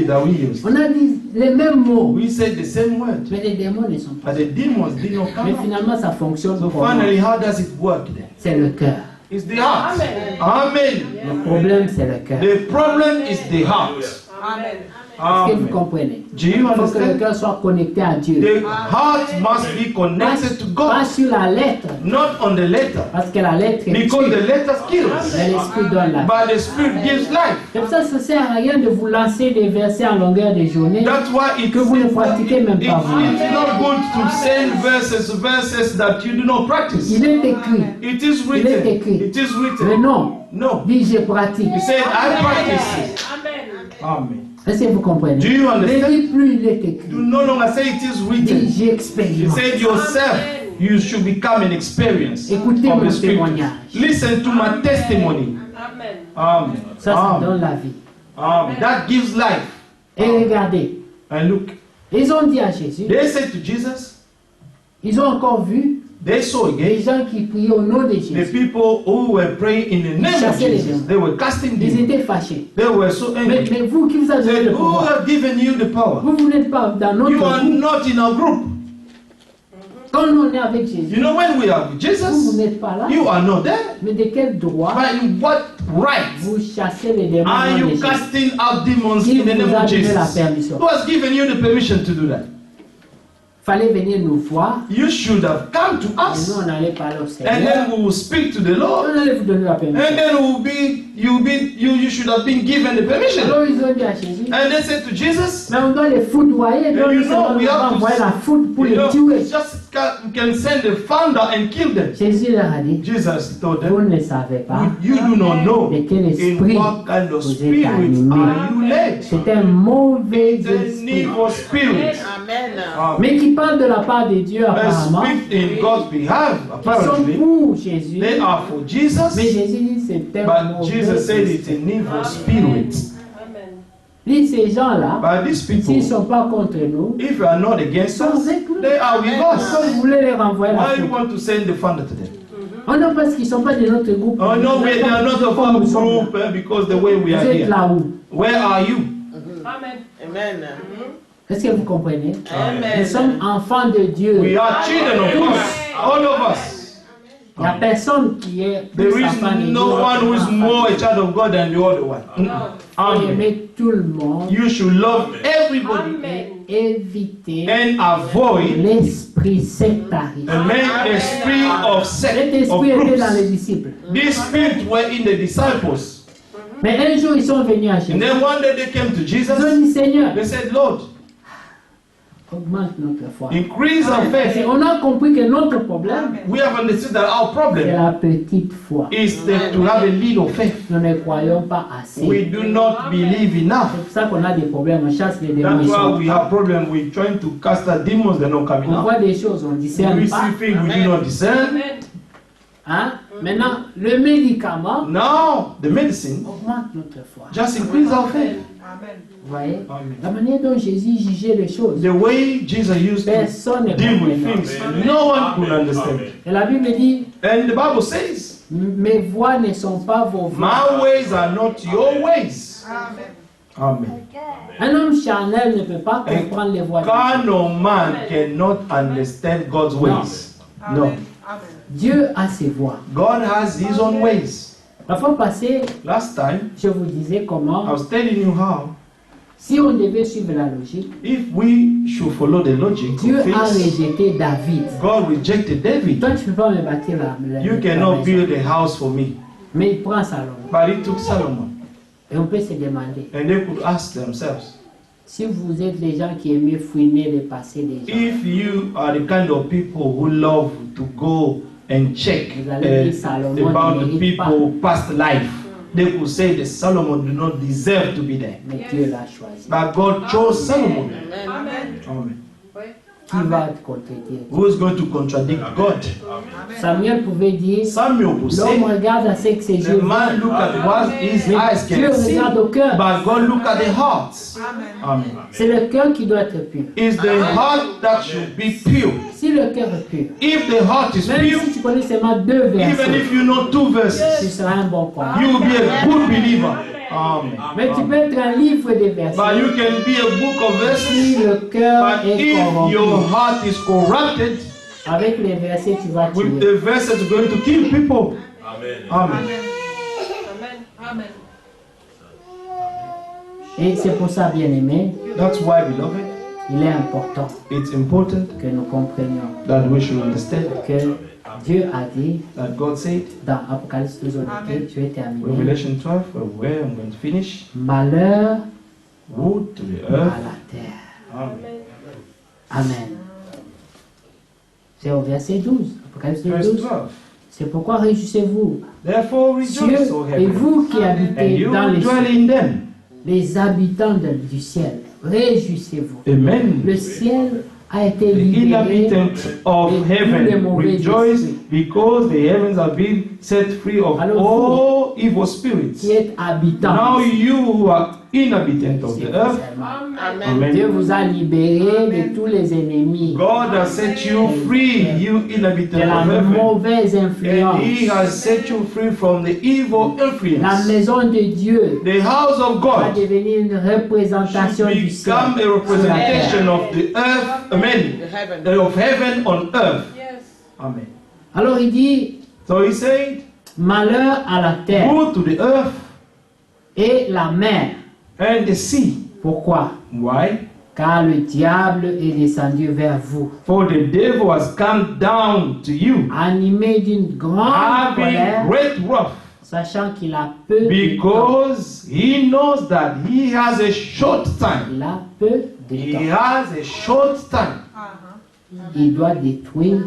Speaker 2: that we use.
Speaker 1: On a dit les mêmes mots.
Speaker 2: We said the same word.
Speaker 1: Mais les démons ne sont pas.
Speaker 2: But the demons did not
Speaker 1: Mais
Speaker 2: come out.
Speaker 1: finalement, ça fonctionne
Speaker 2: So
Speaker 1: pour
Speaker 2: finally, how does it work then?
Speaker 1: c'est le cœur.
Speaker 2: It's the heart. Amen.
Speaker 1: Le problème, c'est le cœur.
Speaker 2: The problem is the heart.
Speaker 3: Amen.
Speaker 1: Est-ce que vous
Speaker 2: Amen.
Speaker 1: comprenez?
Speaker 2: Do you
Speaker 1: Il faut que le
Speaker 2: understand?
Speaker 1: cœur soit connecté à Dieu.
Speaker 2: The heart must be connected to
Speaker 1: Pas
Speaker 2: God,
Speaker 1: sur la lettre.
Speaker 2: not on the letter.
Speaker 1: Parce que la lettre est
Speaker 2: Because
Speaker 1: tue.
Speaker 2: the letter kills,
Speaker 1: Mais l'esprit donne la vie.
Speaker 2: but the spirit gives life.
Speaker 1: C'est pour ça que ça ne sert à rien de vous lancer des versets en longueur de journée.
Speaker 2: That's why
Speaker 1: Que vous ne pratiquez même pas vous.
Speaker 2: it's not good to send verses that you do not practice.
Speaker 1: Il est écrit.
Speaker 2: It is
Speaker 1: Il est
Speaker 2: written.
Speaker 1: écrit.
Speaker 2: It is
Speaker 1: Mais
Speaker 2: written.
Speaker 1: non.
Speaker 2: No.
Speaker 1: Dis je pratique.
Speaker 2: He said, I practice. Amen.
Speaker 1: Est-ce que vous comprenez?
Speaker 2: Do you understand?
Speaker 1: Ne dis plus il est écrit.
Speaker 2: Do no longer say it is
Speaker 1: Dis
Speaker 2: written. You
Speaker 1: j'expérimente.
Speaker 2: said yourself, you should become an experience
Speaker 1: Écoutez
Speaker 2: of
Speaker 1: mon
Speaker 2: the Spirit.
Speaker 1: témoignage.
Speaker 2: Listen to my testimony. Amen.
Speaker 1: Ça, ça
Speaker 2: Amen.
Speaker 1: donne la vie.
Speaker 2: Amen. That gives life.
Speaker 1: Et regardez,
Speaker 2: And look,
Speaker 1: ils ont dit à Jésus,
Speaker 2: they said to Jesus,
Speaker 1: ils ont encore vu
Speaker 2: they saw
Speaker 1: les
Speaker 2: again
Speaker 1: gens qui priaient au nom de
Speaker 2: the
Speaker 1: Jésus.
Speaker 2: people who were praying in the name of
Speaker 1: Chassaient les
Speaker 2: Jesus.
Speaker 1: démons.
Speaker 2: They were casting
Speaker 1: Ils
Speaker 2: demons.
Speaker 1: étaient fâchés.
Speaker 2: They were so
Speaker 1: Mais,
Speaker 2: angry.
Speaker 1: mais vous qui vous avez donné
Speaker 2: Said,
Speaker 1: le
Speaker 2: who
Speaker 1: pouvoir,
Speaker 2: have given you the power?
Speaker 1: vous n'êtes pas dans notre
Speaker 2: You are
Speaker 1: groupe.
Speaker 2: not in our group.
Speaker 1: Quand nous on est avec Jésus,
Speaker 2: You know when we are with
Speaker 1: vous
Speaker 2: Jesus,
Speaker 1: n'êtes pas là.
Speaker 2: you are not there.
Speaker 1: Mais de quel droit
Speaker 2: By what right
Speaker 1: vous chassez les démons
Speaker 2: are
Speaker 1: au nom de
Speaker 2: you
Speaker 1: Jésus?
Speaker 2: casting out demons
Speaker 1: Qui
Speaker 2: in the
Speaker 1: vous
Speaker 2: name
Speaker 1: a
Speaker 2: of
Speaker 1: donné la
Speaker 2: Jesus?
Speaker 1: permission?
Speaker 2: Who has given you the permission to do that?
Speaker 1: Fallait venir nous voir
Speaker 2: You should have come to
Speaker 1: et nous
Speaker 2: us,
Speaker 1: on allait parler au
Speaker 2: and
Speaker 1: Seigneur.
Speaker 2: then we will speak to the Lord,
Speaker 1: On allait vous donner la
Speaker 2: and
Speaker 1: permission.
Speaker 2: then you should have been given the permission.
Speaker 1: Alors ils ont dit à Jésus,
Speaker 2: And they said to Jesus,
Speaker 1: mais on doit les foudroyer, donc
Speaker 2: you
Speaker 1: nous
Speaker 2: know, we
Speaker 1: on
Speaker 2: have
Speaker 1: va
Speaker 2: to-
Speaker 1: envoyer la foudre pour
Speaker 2: you
Speaker 1: les
Speaker 2: know,
Speaker 1: tuer.
Speaker 2: we can send the founder and kill them.
Speaker 1: Jésus leur a dit,
Speaker 2: Jesus told
Speaker 1: vous
Speaker 2: them,
Speaker 1: ne savez pas
Speaker 2: you do not know
Speaker 1: de quel
Speaker 2: in
Speaker 1: esprit
Speaker 2: what kind of
Speaker 1: vous êtes
Speaker 2: spirit
Speaker 1: animés.
Speaker 2: are you led.
Speaker 1: C'est un mauvais
Speaker 2: It's an
Speaker 1: esprit.
Speaker 2: evil spirit.
Speaker 3: Amen.
Speaker 1: Mais qui parle de la part de Dieu
Speaker 2: They
Speaker 1: apparemment,
Speaker 2: speak in God's behalf,
Speaker 1: qui sont
Speaker 2: apparently.
Speaker 1: pour Jésus.
Speaker 2: They are for Jesus,
Speaker 1: Mais Jésus dit c'est un
Speaker 2: but
Speaker 1: mauvais
Speaker 2: Jesus said it's
Speaker 1: esprit.
Speaker 2: an evil spirit.
Speaker 1: Dit ces gens-là,
Speaker 2: But these
Speaker 1: s'ils ne
Speaker 2: people,
Speaker 1: sont pas contre nous,
Speaker 2: if you are not against us, they are with
Speaker 1: pourquoi
Speaker 2: us.
Speaker 1: vous voulez les renvoyer la
Speaker 2: Why you
Speaker 1: faute?
Speaker 2: want to send the founder to them?
Speaker 1: Oh non, parce qu'ils ne sont pas de notre groupe.
Speaker 2: Oh no, they are not of
Speaker 1: Comme
Speaker 2: our
Speaker 1: nous sommes là.
Speaker 2: group because the way we
Speaker 1: Vous
Speaker 2: are
Speaker 1: êtes
Speaker 2: here.
Speaker 1: là où?
Speaker 2: Where are you?
Speaker 3: Amen.
Speaker 1: Est-ce que vous comprenez?
Speaker 3: Amen.
Speaker 1: Nous sommes enfants de Dieu.
Speaker 2: We are children of God, all of us.
Speaker 1: Il n'y a personne qui est plus
Speaker 2: There is
Speaker 1: enfant de Dieu.
Speaker 2: no one who is more a child of God than the other one.
Speaker 1: Il faut
Speaker 2: Amen.
Speaker 1: aimer tout le monde
Speaker 2: You should love everybody
Speaker 1: et éviter
Speaker 2: and avoid
Speaker 1: l'esprit sectariste.
Speaker 2: the main esprit of
Speaker 1: Cet
Speaker 2: sect of
Speaker 1: esprit était dans les
Speaker 2: groups.
Speaker 1: disciples.
Speaker 2: These spirits were in the disciples.
Speaker 1: Mais un jour, ils sont venus à
Speaker 2: And
Speaker 1: Jésus.
Speaker 2: then one day they came to
Speaker 1: Ils ont
Speaker 2: Jesus.
Speaker 1: dit, Seigneur,
Speaker 2: They said, Lord,
Speaker 1: augmente notre foi.
Speaker 2: increase our
Speaker 1: Et
Speaker 2: faith.
Speaker 1: on a compris que notre problème,
Speaker 2: We have understood that our
Speaker 1: c'est
Speaker 2: problem
Speaker 1: la petite foi.
Speaker 2: is to have a little faith.
Speaker 1: Nous ne croyons pas assez.
Speaker 2: We do not believe enough.
Speaker 1: C'est pour ça qu'on a des problèmes. On chasse les démons.
Speaker 2: That's
Speaker 1: Ils
Speaker 2: why
Speaker 1: sont
Speaker 2: we
Speaker 1: pas.
Speaker 2: have problem with trying to cast out demons. They're not coming
Speaker 1: On
Speaker 2: out.
Speaker 1: voit des choses, on ne
Speaker 2: We
Speaker 1: discerne pas.
Speaker 2: see things we do not discern.
Speaker 1: Hein? Maintenant, le médicament
Speaker 2: Now, the medicine
Speaker 1: augmente notre foi.
Speaker 2: just increase our faith.
Speaker 1: Vous voyez?
Speaker 2: Amen.
Speaker 1: La manière dont Jésus jugeait les choses.
Speaker 2: The way Jesus used to
Speaker 1: Personne ne
Speaker 2: deal with
Speaker 1: comprenait.
Speaker 2: things, no one could understand.
Speaker 1: Et la Bible dit,
Speaker 2: And the Bible says,
Speaker 1: mes voies ne sont pas vos voies.
Speaker 2: my ways are not your ways. Amen.
Speaker 1: Un homme charnel ne peut pas comprendre les voies de Dieu.
Speaker 2: Carnal man cannot understand God's ways. No.
Speaker 1: Dieu a ses voies.
Speaker 2: God has his own ways.
Speaker 1: La fois passée,
Speaker 2: Last time,
Speaker 1: je vous disais
Speaker 2: I
Speaker 1: comment,
Speaker 2: was telling you how,
Speaker 1: si on devait suivre la logique,
Speaker 2: if we should follow the logic
Speaker 1: Dieu
Speaker 2: of
Speaker 1: a
Speaker 2: things,
Speaker 1: rejeté David.
Speaker 2: God rejected David.
Speaker 1: Toi, tu ne peux pas me bâtir la
Speaker 2: You cannot build a house for me.
Speaker 1: Mais il prend Salomon.
Speaker 2: But he took Solomon.
Speaker 1: Et on peut se demander,
Speaker 2: And they could ask themselves,
Speaker 1: si vous êtes les gens qui aiment fouiner le passé des gens,
Speaker 2: if you are the kind of people who love to go and check
Speaker 1: Vous allez dire Salomon
Speaker 2: about
Speaker 1: ne
Speaker 2: the
Speaker 1: mérite
Speaker 2: people past life, they could say that Solomon do not deserve to be there.
Speaker 1: mais Dieu l'a choisi.
Speaker 2: But God chose Solomon.
Speaker 3: Amen.
Speaker 2: Amen.
Speaker 1: Qui va te contredire?
Speaker 2: Who is going to contradict God?
Speaker 1: Samuel pouvait dire,
Speaker 2: Samuel could say,
Speaker 1: l'homme regarde à ce que ses
Speaker 2: the
Speaker 1: yeux
Speaker 2: man look at what his eyes
Speaker 1: Dieu
Speaker 2: can see,
Speaker 1: regarde au cœur.
Speaker 2: but God look at the hearts. Amen.
Speaker 1: C'est le cœur qui doit être pur.
Speaker 2: It's the heart that should be pure.
Speaker 1: Si le cœur est pur,
Speaker 2: If the heart is
Speaker 1: même
Speaker 2: pure,
Speaker 1: si tu connais seulement 2
Speaker 2: even
Speaker 1: versets,
Speaker 2: if you know 2
Speaker 1: tu
Speaker 2: verses,
Speaker 1: seras un bon croyant.
Speaker 2: you will be a good believer. Amen.
Speaker 1: Mais tu peux être un livre de
Speaker 2: But
Speaker 1: versets
Speaker 2: you can be a book of
Speaker 1: si
Speaker 2: verses,
Speaker 1: le cœur
Speaker 2: but
Speaker 1: est
Speaker 2: if
Speaker 1: corrompu.
Speaker 2: your heart is corrupted,
Speaker 1: Avec les versets, tu vas
Speaker 2: with
Speaker 1: tuer.
Speaker 2: the verses going to kill people. Amen.
Speaker 1: Et c'est pour ça, bien aimé,
Speaker 2: That's why, beloved,
Speaker 1: il est important
Speaker 2: it's important
Speaker 1: que nous comprenions
Speaker 2: that we should understand
Speaker 1: que Dieu a dit
Speaker 2: that God said,
Speaker 1: dans Apocalypse 12, je vais terminer,
Speaker 2: Revelation 12, where I'm going to finish,
Speaker 1: malheur
Speaker 2: woe to the
Speaker 1: à
Speaker 2: earth.
Speaker 1: la terre.
Speaker 2: Amen.
Speaker 1: Amen. C'est au verset 12, Apocalypse
Speaker 2: Verse
Speaker 1: 12.
Speaker 2: 12.
Speaker 1: C'est pourquoi réjouissez-vous,
Speaker 2: Therefore rejoice,
Speaker 1: cieux
Speaker 2: O
Speaker 1: et
Speaker 2: heaven,
Speaker 1: vous qui
Speaker 2: and
Speaker 1: habitez
Speaker 2: you
Speaker 1: dans les
Speaker 2: dwell
Speaker 1: cieux,
Speaker 2: in them.
Speaker 1: les habitants du ciel, réjouissez-vous.
Speaker 2: Amen.
Speaker 1: Le ciel a été
Speaker 2: The
Speaker 1: libéré
Speaker 2: inhabitants of heaven rejoice because the heavens have been set free of all evil spirits.
Speaker 1: qui est habitant.
Speaker 2: Now you who are inhabitants of the earth,
Speaker 3: Amen.
Speaker 1: Dieu
Speaker 2: amen.
Speaker 1: vous a libéré de tous les ennemis,
Speaker 2: God has set you free, you inhabitants
Speaker 1: de la
Speaker 2: of heaven.
Speaker 1: mauvaise
Speaker 2: And
Speaker 1: influence.
Speaker 2: He has set you free from the evil
Speaker 1: La
Speaker 2: influence.
Speaker 1: maison de Dieu
Speaker 2: The house of
Speaker 1: va
Speaker 2: God
Speaker 1: devenir une représentation
Speaker 2: should
Speaker 1: du ciel.
Speaker 2: become a
Speaker 1: sur la
Speaker 2: representation
Speaker 1: terre.
Speaker 2: of the earth, amen,
Speaker 3: The heaven.
Speaker 2: of heaven on earth. Amen.
Speaker 1: Alors il dit,
Speaker 2: So he said,
Speaker 1: malheur à la terre
Speaker 2: go to the earth
Speaker 1: et la mer.
Speaker 2: and the sea.
Speaker 1: Pourquoi?
Speaker 2: Why?
Speaker 1: Car le diable est descendu vers vous,
Speaker 2: For the devil has come down to you,
Speaker 1: animé d'une grande
Speaker 2: having
Speaker 1: colère,
Speaker 2: great wrath,
Speaker 1: sachant qu'il a peu de temps.
Speaker 2: because he knows that he has a short time.
Speaker 1: Il a peu de
Speaker 2: He
Speaker 1: temps.
Speaker 2: has a short time.
Speaker 1: Il doit détruire,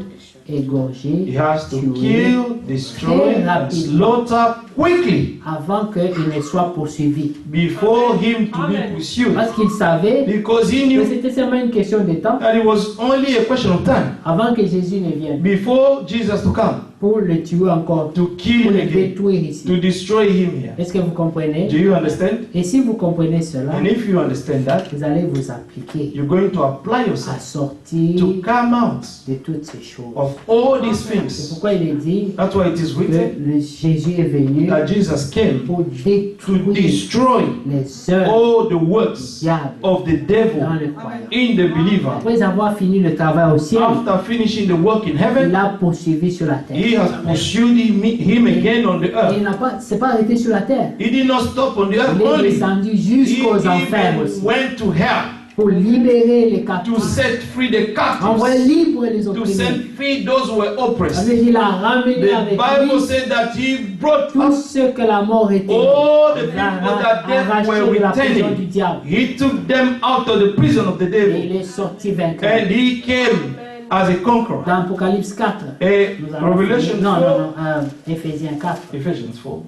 Speaker 1: égorger,
Speaker 2: He has to
Speaker 1: tuer,
Speaker 2: kill, destroy, and slaughter quickly
Speaker 1: avant qu'il ne soit poursuivi.
Speaker 2: before him to be pursued.
Speaker 1: Parce qu'il savait
Speaker 2: Because he
Speaker 1: que
Speaker 2: knew
Speaker 1: c'était seulement une question de temps
Speaker 2: that it was only a question of time
Speaker 1: avant que Jésus ne vienne
Speaker 2: before Jesus to come
Speaker 1: pour le tuer encore,
Speaker 2: to kill
Speaker 1: pour
Speaker 2: him
Speaker 1: le
Speaker 2: again,
Speaker 1: détruire
Speaker 2: to
Speaker 1: ici.
Speaker 2: destroy him here.
Speaker 1: Est-ce que vous comprenez?
Speaker 2: Do you understand?
Speaker 1: Et si vous comprenez cela,
Speaker 2: And if you understand that,
Speaker 1: vous allez vous appliquer
Speaker 2: you're going to apply
Speaker 1: à
Speaker 2: yourself
Speaker 1: sortir
Speaker 2: to come out
Speaker 1: de toutes ces choses.
Speaker 2: of all these
Speaker 1: C'est
Speaker 2: things.
Speaker 1: pourquoi il est dit
Speaker 2: That's why it is
Speaker 1: que
Speaker 2: written
Speaker 1: Jésus est venu
Speaker 2: that Jesus came
Speaker 1: pour
Speaker 2: to
Speaker 1: détruire
Speaker 2: destroy
Speaker 1: les œuvres
Speaker 2: all the works
Speaker 1: diable
Speaker 2: of the
Speaker 1: dans
Speaker 2: devil
Speaker 1: le croyant.
Speaker 2: in the believer.
Speaker 1: Après avoir fini le travail au ciel,
Speaker 2: After finishing the work in
Speaker 1: il
Speaker 2: heaven,
Speaker 1: l'a poursuivi sur la terre.
Speaker 2: he has pursued him again on the
Speaker 1: Et il
Speaker 2: earth.
Speaker 1: n'a pas, c'est pas arrêté sur la terre.
Speaker 2: He did not stop on the earth
Speaker 1: Il est
Speaker 2: only.
Speaker 1: descendu
Speaker 2: He
Speaker 1: jusqu'aux enfers
Speaker 2: even
Speaker 1: aussi
Speaker 2: went to hell
Speaker 1: pour libérer les
Speaker 2: to
Speaker 1: captifs,
Speaker 2: set free the
Speaker 1: envoyer
Speaker 2: captives,
Speaker 1: libre les
Speaker 2: to
Speaker 1: opprimés.
Speaker 2: set free those who were
Speaker 1: Ça
Speaker 2: oppressed.
Speaker 1: veut dire qu'il a ramené
Speaker 2: The
Speaker 1: avec
Speaker 2: Bible
Speaker 1: lui
Speaker 2: said that he brought
Speaker 1: tous
Speaker 2: up
Speaker 1: ceux que la mort était.
Speaker 2: all the
Speaker 1: Il a
Speaker 2: people that death
Speaker 1: arraché
Speaker 2: were
Speaker 1: de la prison du
Speaker 2: returning.
Speaker 1: diable.
Speaker 2: He took them out of the prison of the
Speaker 1: Et
Speaker 2: devil,
Speaker 1: il est sorti vainqueur.
Speaker 2: and he came as a conqueror.
Speaker 1: Dans Apocalypse 4,
Speaker 2: Et
Speaker 1: nous allons
Speaker 2: Revelation
Speaker 1: finir.
Speaker 2: 4,
Speaker 1: Non, Éphésiens 4.
Speaker 2: Ephesians 4.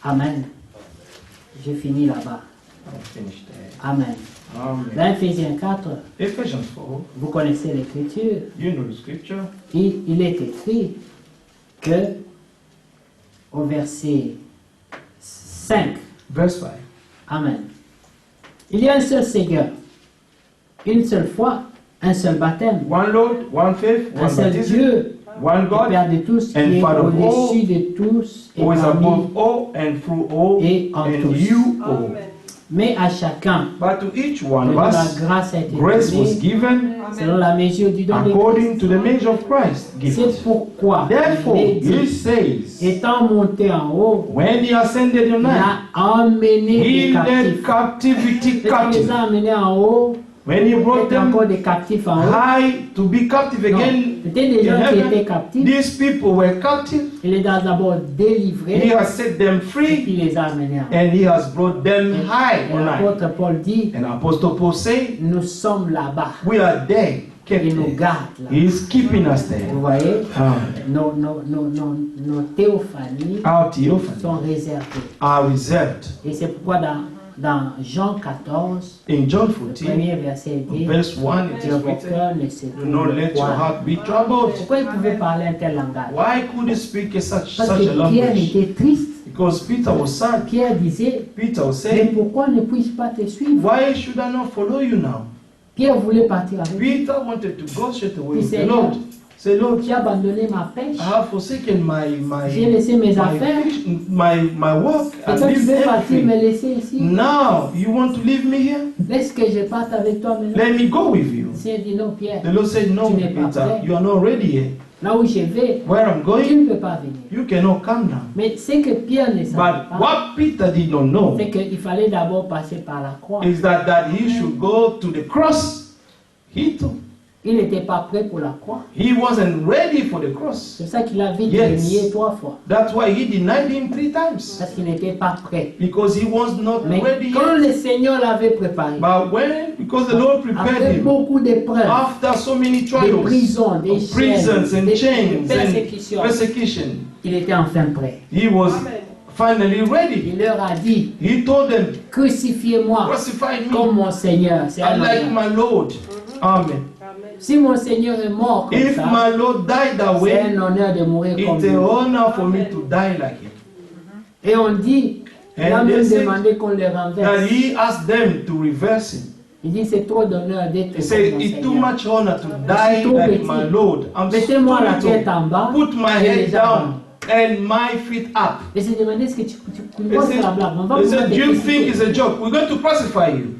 Speaker 1: Amen. Je finis là-bas.
Speaker 2: I finished there.
Speaker 1: Amen.
Speaker 2: Amen.
Speaker 1: Dans Éphésiens 4,
Speaker 2: Ephesians 4,
Speaker 1: vous connaissez l'Écriture.
Speaker 2: you know the scripture.
Speaker 1: Il est écrit que au verset 5.
Speaker 2: Verse 5.
Speaker 1: Amen. Il y a un seul Seigneur, une seule foi, un seul baptême,
Speaker 2: One Lord, one faith,
Speaker 1: un
Speaker 2: one
Speaker 1: seul
Speaker 2: baptism,
Speaker 1: Dieu,
Speaker 2: one
Speaker 1: le
Speaker 2: God,
Speaker 1: Père de tous, qui
Speaker 2: and
Speaker 1: est
Speaker 2: Father of
Speaker 1: au-dessus de tous et
Speaker 2: who is
Speaker 1: parmi.
Speaker 2: above all and through all,
Speaker 1: Et en
Speaker 2: and
Speaker 1: tous.
Speaker 2: you all.
Speaker 1: Mais à chacun,
Speaker 2: But to each one of
Speaker 1: la
Speaker 2: us,
Speaker 1: grâce a été
Speaker 2: grace was
Speaker 1: donnée
Speaker 2: given
Speaker 1: selon la mesure du don de
Speaker 2: according
Speaker 1: Christ.
Speaker 2: to the measure of Christ.
Speaker 1: C'est
Speaker 2: Gift.
Speaker 1: pourquoi
Speaker 2: Therefore,
Speaker 1: il est
Speaker 2: he
Speaker 1: dit,
Speaker 2: says,
Speaker 1: étant monté en haut,
Speaker 2: when he ascended on
Speaker 1: il
Speaker 2: high,
Speaker 1: a emmené
Speaker 2: he
Speaker 1: les
Speaker 2: led
Speaker 1: captifs.
Speaker 2: captivity
Speaker 1: Il les
Speaker 2: captive.
Speaker 1: a emmenés en haut,
Speaker 2: When he brought
Speaker 1: peut-être encore
Speaker 2: them
Speaker 1: des captifs en haut.
Speaker 2: high to be captive
Speaker 1: Non,
Speaker 2: again
Speaker 1: c'était des
Speaker 2: in
Speaker 1: gens qui étaient
Speaker 2: heaven,
Speaker 1: captifs.
Speaker 2: these people were captive.
Speaker 1: Il les a d'abord
Speaker 2: He
Speaker 1: délivrés
Speaker 2: has set them
Speaker 1: et
Speaker 2: free
Speaker 1: puis il les a amenés en haut.
Speaker 2: and he has brought them high
Speaker 1: Et
Speaker 2: on high.
Speaker 1: l'apôtre Paul dit,
Speaker 2: And Apostle Paul said,
Speaker 1: nous sommes là-bas.
Speaker 2: we are there, kept
Speaker 1: Il nous
Speaker 2: there.
Speaker 1: garde là.
Speaker 2: He is keeping us
Speaker 1: Vous
Speaker 2: there.
Speaker 1: voyez,
Speaker 2: Ah.
Speaker 1: nos théophanies
Speaker 2: Our theophanies
Speaker 1: sont réservées.
Speaker 2: are reserved.
Speaker 1: Et c'est pourquoi dans Jean 14,
Speaker 2: In John
Speaker 1: le
Speaker 2: 14,
Speaker 1: premier verset dit,
Speaker 2: verse 1, it
Speaker 1: que
Speaker 2: is
Speaker 1: vos
Speaker 2: written,
Speaker 1: cœurs ne se
Speaker 2: do not
Speaker 1: troublent
Speaker 2: let your
Speaker 1: point.
Speaker 2: heart be troubled.
Speaker 1: Pourquoi il pouvait parler un tel langage?
Speaker 2: Why could he speak such
Speaker 1: Parce
Speaker 2: a
Speaker 1: que Pierre
Speaker 2: language?
Speaker 1: était triste.
Speaker 2: Because Peter was sad.
Speaker 1: Pierre disait,
Speaker 2: Peter was
Speaker 1: mais
Speaker 2: saying,
Speaker 1: pourquoi ne puis-je pas te suivre?
Speaker 2: why should I not follow you now?
Speaker 1: Pierre voulait partir avec lui.
Speaker 2: Peter wanted to go straight away
Speaker 1: Il
Speaker 2: with the
Speaker 1: s'est
Speaker 2: Lord. Say, Lord,
Speaker 1: J'ai abandonné ma pêche.
Speaker 2: I have forsaken
Speaker 1: J'ai laissé mes
Speaker 2: my,
Speaker 1: affaires.
Speaker 2: my work.
Speaker 1: Et
Speaker 2: I
Speaker 1: toi, tu
Speaker 2: leave
Speaker 1: veux partir me
Speaker 2: everything.
Speaker 1: laisser ici?
Speaker 2: Now, you want to leave me here?
Speaker 1: Laisse que je parte avec toi maintenant.
Speaker 2: Let me go with you.
Speaker 1: Le Seigneur dit non, Pierre.
Speaker 2: The Lord said, no,
Speaker 1: Tu n'es pas
Speaker 2: Peter,
Speaker 1: prêt.
Speaker 2: you are not ready yet.
Speaker 1: Là où je vais,
Speaker 2: Where I'm
Speaker 1: tu
Speaker 2: going,
Speaker 1: ne peux pas venir.
Speaker 2: you cannot come down.
Speaker 1: Mais ce que Pierre ne savait
Speaker 2: But
Speaker 1: pas,
Speaker 2: what Peter did not know
Speaker 1: c'est qu'il fallait d'abord passer par la croix.
Speaker 2: is that he should go to the cross. He too.
Speaker 1: Il n'était pas prêt pour la croix.
Speaker 2: He wasn't ready for the cross.
Speaker 1: C'est ça qu'il a vite
Speaker 2: Yes.
Speaker 1: renié 3 fois.
Speaker 2: That's why he denied him 3 times.
Speaker 1: Parce qu'il n'était pas prêt.
Speaker 2: Because he was not
Speaker 1: Mais
Speaker 2: ready
Speaker 1: quand
Speaker 2: yet.
Speaker 1: le Seigneur l'avait préparé,
Speaker 2: But because the Lord prepared
Speaker 1: après
Speaker 2: him,
Speaker 1: beaucoup d'épreuves,
Speaker 2: after so many
Speaker 1: des
Speaker 2: trials,
Speaker 1: prisons, des
Speaker 2: of prisons
Speaker 1: chaînes,
Speaker 2: and
Speaker 1: des
Speaker 2: chains and
Speaker 1: persécutions,
Speaker 2: persecution,
Speaker 1: il était enfin prêt.
Speaker 2: he was finally ready.
Speaker 1: Il leur a dit,
Speaker 2: He told them,
Speaker 1: crucifiez-moi
Speaker 2: crucify
Speaker 1: comme
Speaker 2: me.
Speaker 1: mon Seigneur. C'est
Speaker 2: I
Speaker 1: un
Speaker 2: like
Speaker 1: honneur.
Speaker 2: my Lord. Amen.
Speaker 1: Si mon Seigneur est mort comme
Speaker 2: If
Speaker 1: ça,
Speaker 2: my Lord died that
Speaker 1: c'est
Speaker 2: way,
Speaker 1: un honneur de mourir comme
Speaker 2: it's
Speaker 1: lui.
Speaker 2: an honor for me to die like him.
Speaker 1: Et on dit, il a
Speaker 2: And they
Speaker 1: même
Speaker 2: said
Speaker 1: demandé qu'on le
Speaker 2: that
Speaker 1: renverse.
Speaker 2: he asked them to reverse him.
Speaker 1: Il dit, c'est trop d'honneur d'être
Speaker 2: He
Speaker 1: comme
Speaker 2: said,
Speaker 1: mon
Speaker 2: it's too
Speaker 1: Seigneur.
Speaker 2: much honor to die
Speaker 1: trop
Speaker 2: like
Speaker 1: petit.
Speaker 2: my Lord. I'm
Speaker 1: Mettez-moi la
Speaker 2: too
Speaker 1: tête
Speaker 2: little.
Speaker 1: en bas
Speaker 2: Put my
Speaker 1: et
Speaker 2: head
Speaker 1: les jambes.
Speaker 2: down and my feet up.
Speaker 1: Et s'est demandé, est-ce que tu
Speaker 2: He
Speaker 1: vois c'est la blague? On va
Speaker 2: said, he
Speaker 1: vous
Speaker 2: said,
Speaker 1: mettre
Speaker 2: do
Speaker 1: des
Speaker 2: you think
Speaker 1: crucifix.
Speaker 2: it's a joke? We're going to crucify you.